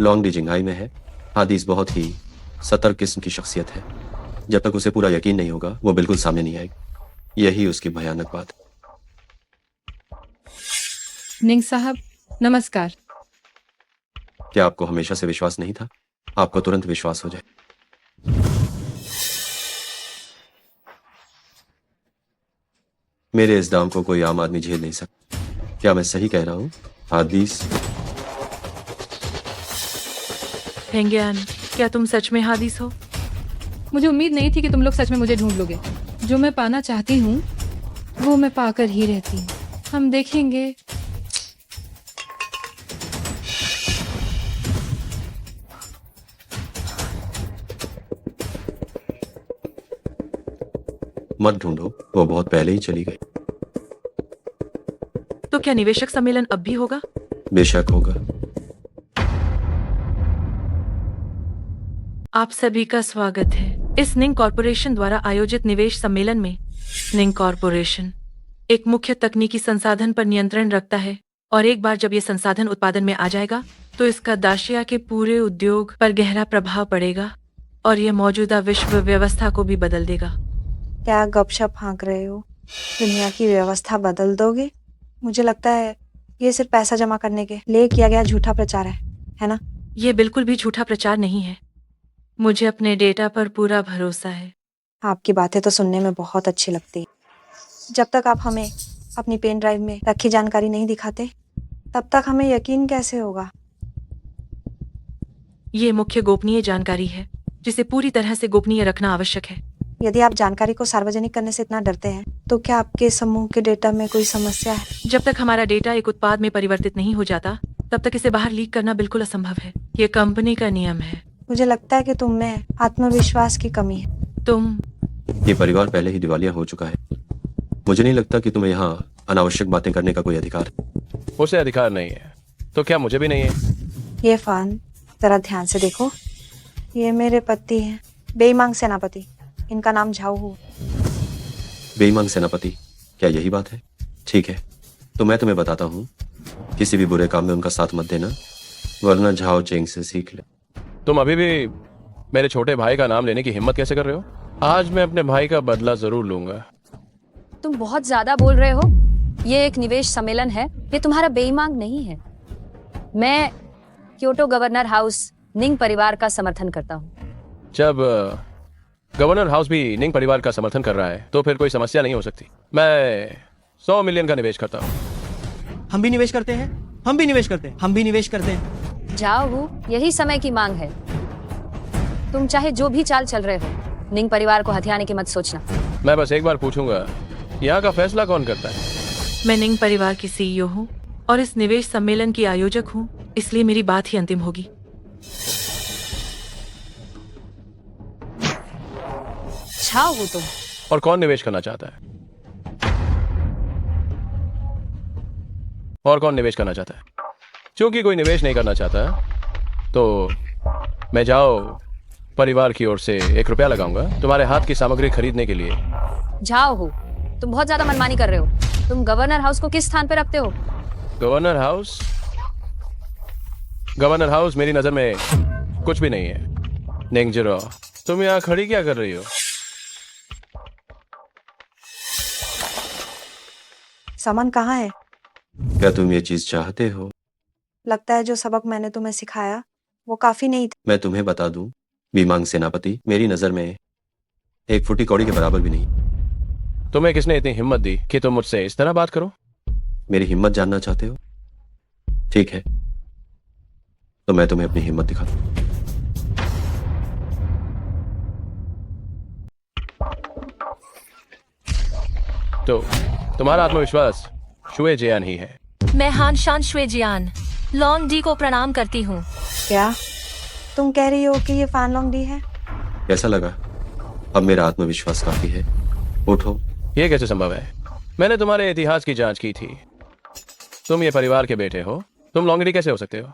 लॉन्ग डी जिंघाई में है। हादीस बहुत ही सतर्क किस्म की शख्सियत है। जब तक उसे पूरा यकीन नहीं होगा वो बिल्कुल सामने नहीं आएगी। यही उसकी भयानक बात है। निंग साहब, नमस्कार। क्या आपको हमेशा से विश्वास नहीं था? आपको तुरंत विश्वास हो जाए। मेरे इस दाम को कोई आम आदमी झेल नहीं सकता। क्या मैं सही कह रहा हूँ? हादीस, हिंग्यान, क्या तुम सच में हादीस हो? मुझे उम्मीद नहीं थी कि तुम लोग सच में मुझे ढूंढ लोगे। जो मैं पाना चाहती हूँ वो मैं पाकर ही रहती हूँ। हम देखेंगे। मत ढूंढो, वो बहुत पहले ही चली गई। तो क्या निवेशक सम्मेलन अब भी होगा? बेशक होगा। आप सभी का स्वागत है इस निंग कॉरपोरेशन द्वारा आयोजित निवेश सम्मेलन में। निंग कॉरपोरेशन एक मुख्य तकनीकी संसाधन पर नियंत्रण रखता है और एक बार जब ये संसाधन उत्पादन में आ जाएगा तो इसका दाशिया के पूरे उद्योग पर गहरा प्रभाव पड़ेगा और ये मौजूदा विश्व व्यवस्था को भी बदल देगा। क्या गपशप हाँक रहे हो? दुनिया की व्यवस्था बदल दोगे? मुझे लगता है ये सिर्फ पैसा जमा करने के लिए किया गया झूठा प्रचार है ना? ये बिल्कुल भी झूठा प्रचार नहीं है। मुझे अपने डेटा पर पूरा भरोसा है। आपकी बातें तो सुनने में बहुत अच्छी लगती है। जब तक आप हमें अपनी पेन ड्राइव में रखी जानकारी नहीं दिखाते तब तक हमें यकीन कैसे होगा? ये मुख्य गोपनीय जानकारी है जिसे पूरी तरह से गोपनीय रखना आवश्यक है। यदि आप जानकारी को सार्वजनिक करने से इतना डरते हैं तो क्या आपके समूह के डेटा में कोई समस्या है? जब तक हमारा डेटा एक उत्पाद में परिवर्तित नहीं हो जाता तब तक इसे बाहर लीक करना बिल्कुल असंभव है। ये कंपनी का नियम है। मुझे लगता है कि तुम में आत्मविश्वास की कमी है। ये परिवार पहले ही दिवालिया हो चुका है। मुझे नहीं लगता कि तुम्हें यहाँ अनावश्यक बातें करने का कोई अधिकार है। उसे अधिकार नहीं है तो क्या मुझे भी नहीं है? ये फान जरा ध्यान से देखो। ये मेरे पति हैं, बेईमान सेनापति। इनका नाम झाओ हु। बेईमान सेनापति, क्या यही बात है? ठीक है, तो मैं तुम्हें बताता हूँ, किसी भी बुरे काम में उनका साथ मत देना, वरना झाओ चेंग से सीख ले। तुम अभी भी मेरे छोटे भाई का नाम लेने की हिम्मत कैसे कर रहे हो? आज मैं अपने भाई का बदला जरूर लूंगा। तुम बहुत ज्यादा बोल रहे हो। ये एक निवेश सम्मेलन है, ये तुम्हारा बेईमान नहीं है। मैं क्योटो गवर्नर हाउस निंग परिवार का समर्थन करता हूँ। जब गवर्नर हाउस भी निंग परिवार का समर्थन कर रहा है तो फिर कोई समस्या नहीं हो सकती। मैं 100 मिलियन का निवेश करता हूँ। हम भी निवेश करते हैं, हम भी निवेश करते हैं, हम भी निवेश करते हैं। जाओ हूँ, यही समय की मांग है। तुम चाहे जो भी चाल चल रहे हो, निंग परिवार को हथियाने की मत सोचना। मैं बस एक बार पूछूंगा, यहाँ का फैसला कौन करता है? मैं निंग परिवार की सीईओ हूँ और इस निवेश सम्मेलन की आयोजक हूँ, इसलिए मेरी बात ही अंतिम होगी। छाओ हो तुम। और कौन निवेश करना चाहता है? और कौन निवेश करना चाहता है? क्योंकि कोई निवेश नहीं करना चाहता तो मैं जाओ परिवार की ओर से 1 रुपया लगाऊंगा तुम्हारे हाथ की सामग्री खरीदने के लिए। जाओ हो, तुम बहुत ज्यादा मनमानी कर रहे हो। तुम गवर्नर हाउस को किस स्थान पर रखते हो? Governor house? गवर्नर हाउस मेरी नजर में कुछ भी नहीं है। निंगजिरो, तुम यहाँ खड़ी क्या कर रही हो? सामान कहाँ है? क्या तुम ये चीज चाहते हो? लगता है जो सबक मैंने तुम्हें सिखाया वो काफी नहीं था। मैं तुम्हें बता दूं, बीमांग सेनापति मेरी नजर में 1 फुटी कौड़ी के बराबर भी नहीं। तुम्हें किसने इतनी हिम्मत दी कि तुम मुझसे इस तरह बात करो? मेरी हिम्मत जानना चाहते हो? ठीक है, तो मैं तुम्हें अपनी हिम्मत दिखाता हूं। तो तुम्हारा आत्मविश्वास शुए जियान ही है। मैं हान शान शुए जियान लॉन्ग डी को प्रणाम करती हूँ। क्या तुम कह रही हो कि ये फान लॉन्ग डी है? कैसा लगा? अब मेरा आत्मविश्वास काफी है। उठो। ये कैसे संभव है? मैंने तुम्हारे इतिहास की जांच की थी। तुम ये परिवार के बेटे हो, तुम लॉन्गडी कैसे हो सकते हो?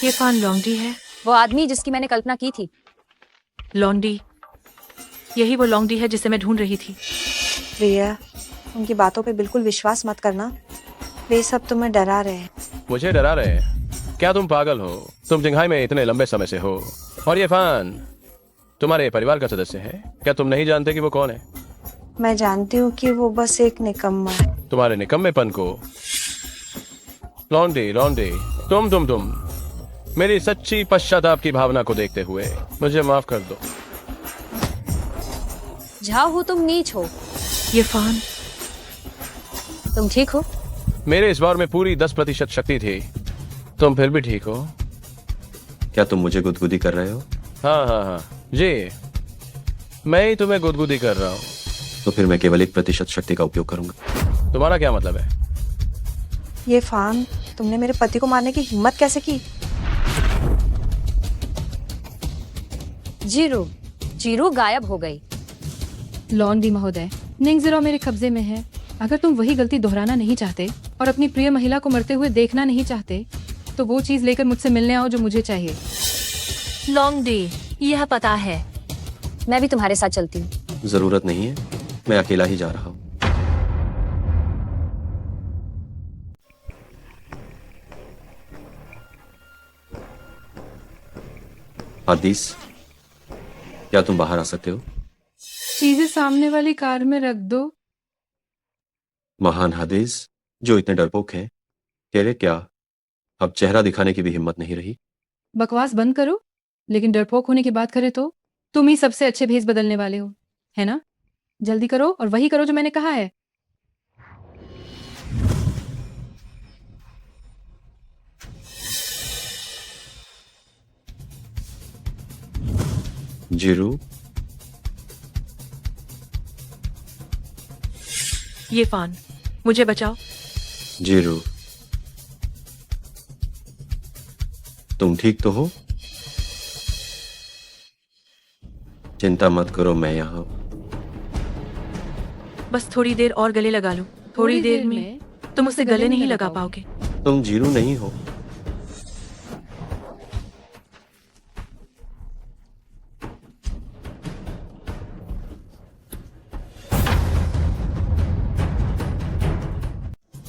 ये फान लॉन्गडी है। वो आदमी जिसकी मैंने कल्पना की थी। लॉन्गडी, यही वो लॉन्गडी है जिसे मैं ढूंढ रही थी। प्रिया, उनकी बातों पे बिल्कुल विश्वास मत करना। वे सब तुम्हें डरा रहे हैं। मुझे डरा रहे हैं? क्या तुम पागल हो? तुम जिंघाई में इतने लंबे समय से हो और ये फान तुम्हारे परिवार का सदस्य है। क्या तुम नहीं जानते कि वो कौन है? मैं जानती हूँ कि वो बस एक निकम्मा है। तुम्हारे निकम्मेपन को लॉन्डी लॉन्डी तुम मेरी सच्ची पश्चाताप की भावना को देखते हुए मुझे माफ कर दो। जाओ हो, तुम नीच हो। ये फान, तुम ठीक हो? मेरे इस बार में पूरी 10% शक्ति थी। तुम फिर भी ठीक हो? क्या तुम मुझे गुदगुदी कर रहे हो? हाँ जी, मैं ही तुम्हें गुदगुदी कर रहा हूँ। तो फिर मैं केवल 1% शक्ति का उपयोग करूंगा। तुम्हारा क्या मतलब है? ये फान, तुमने मेरे पति को मारने की हिम्मत कैसे की? जीरू गायब हो गई। लॉन्डी महोदय, निंगजिरो मेरे कब्जे में है। अगर तुम वही गलती दोहराना नहीं चाहते और अपनी प्रिय महिला को मरते हुए देखना नहीं चाहते तो वो चीज लेकर मुझसे मिलने आओ जो मुझे चाहिए। लॉन्ग डी, यह पता है। मैं भी तुम्हारे साथ चलती हूँ। जरूरत नहीं है, मैं अकेला ही जा रहा हूं। हादीस, क्या तुम बाहर आ सकते हो? चीजें सामने वाली कार में रख दो। महान हादिस, जो इतने डरपोक हैं, कह रहे क्या अब चेहरा दिखाने की भी हिम्मत नहीं रही? बकवास बंद करो, लेकिन डरपोक होने की बात करें तो तुम ही सबसे अच्छे भेष बदलने वाले हो, है ना? जल्दी करो और वही करो जो मैंने कहा है। जीरू, ये फान, मुझे बचाओ। जीरू, तुम ठीक तो हो? चिंता मत करो, मैं यहां हूं। बस थोड़ी देर और गले लगा लो। थोड़ी देर में तुम उससे गले नहीं लगा पाओगे। तुम जीरू नहीं हो।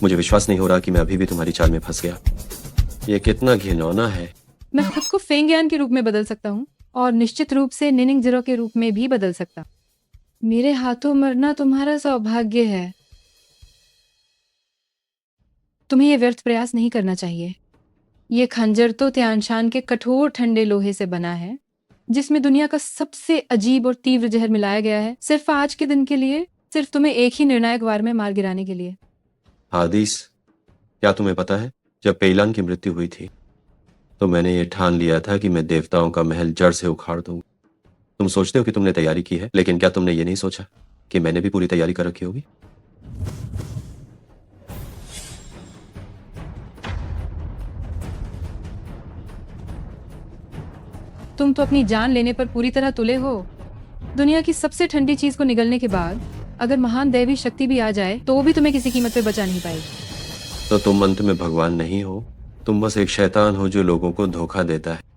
मुझे विश्वास नहीं हो रहा कि मैं अभी भी तुम्हारी चाल में फंस गया। ये कितना घिनौना है। मैं खुद को फेंगयान के रूप में बदल सकता हूँ और निश्चित रूप से निनिंग जीरो के रूप में भी बदल सकता। मेरे हाथों मरना तुम्हारा सौभाग्य है। तुम्हें ये व्यर्थ प्रयास नहीं करना चाहिए। ये खंजर तो त्यानशान के कठोर ठंडे लोहे से बना है, जिसमें दुनिया का सबसे अजीब और तीव्र जहर मिलाया गया है, सिर्फ आज के दिन के लिए, सिर्फ तुम्हें एक ही निर्णायक वार में मार गिराने के लिए। हादिस, क्या तुम्हें पता है, जब पेइलान की मृत्यु हुई थी तो मैंने ये ठान लिया था कि मैं देवताओं का महल जड़ से उखाड़ दूंगा। तुम सोचते हो कि तुमने तैयारी की है, लेकिन क्या तुमने ये नहीं सोचा कि मैंने भी पूरी तैयारी कर रखी होगी? तुम तो अपनी जान लेने पर पूरी तरह तुले हो। दुनिया की सबसे ठंडी चीज को निगलने के बाद अगर महान दैवी शक्ति भी आ जाए तो भी तुम्हें किसी कीमत पे बचा नहीं पाएगी। तो तुम अंत में भगवान नहीं हो, तुम बस एक शैतान हो जो लोगों को धोखा देता है।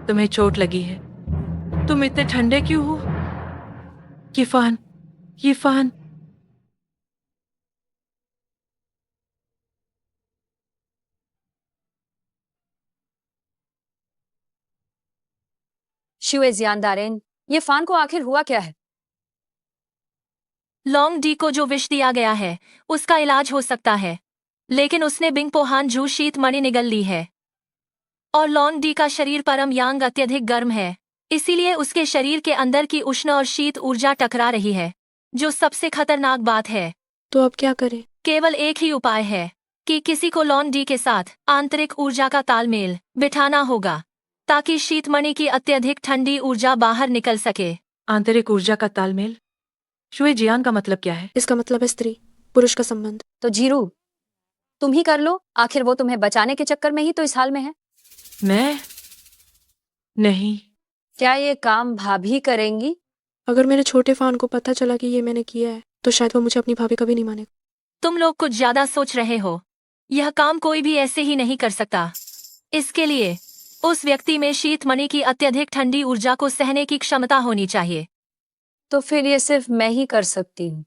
तुम्हें चोट लगी है। तुम इतने ठंडे क्यों हो? ये फान, ये फान। शुए जियानदारेन, ये फान को आखिर हुआ क्या है? लॉन्ग डी को जो विष दिया गया है उसका इलाज हो सकता है, लेकिन उसने बिंग पोहान जू शीत मणि निगल ली है और लॉन्ग डी का शरीर परम यांग अत्यधिक गर्म है, इसीलिए उसके शरीर के अंदर की उष्ण और शीत ऊर्जा टकरा रही है, जो सबसे खतरनाक बात है। तो अब क्या करें? केवल एक ही उपाय है कि किसी को लॉन्ग डी के साथ आंतरिक ऊर्जा का तालमेल बिठाना होगा ताकि शीतमणि की अत्यधिक ठंडी ऊर्जा बाहर निकल सके। आंतरिक ऊर्जा का तालमेल? शुए जियान का मतलब क्या है? इसका मतलब है स्त्री पुरुष का संबंध। तो जीरू, तुम ही कर लो, आखिर वो तुम्हें बचाने के चक्कर में ही तो इस हाल में है। मैं नहीं। क्या ये काम भाभी करेंगी? अगर मेरे छोटे फान को पता चला कि ये मैंने किया है तो शायद वो मुझे अपनी भाभी कभी नहीं मानेगा। तुम लोग कुछ ज्यादा सोच रहे हो। यह काम कोई भी ऐसे ही नहीं कर सकता। इसके लिए उस व्यक्ति में शीतमणि की अत्यधिक ठंडी ऊर्जा को सहने की क्षमता होनी चाहिए। तो फिर ये सिर्फ मैं ही कर सकती हूँ।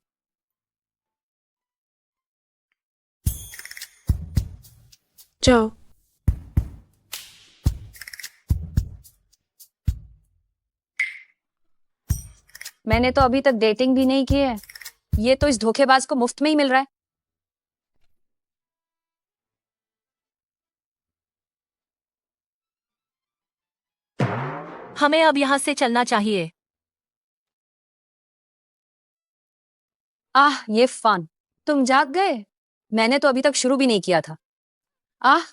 जाओ। मैंने तो अभी तक डेटिंग भी नहीं की है, ये तो इस धोखेबाज को मुफ्त में ही मिल रहा है। हमें अब यहाँ से चलना चाहिए। आह, ये फान, तुम जाग गए? मैंने तो अभी तक शुरू भी नहीं किया था। आह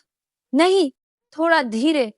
नहीं, थोड़ा धीरे।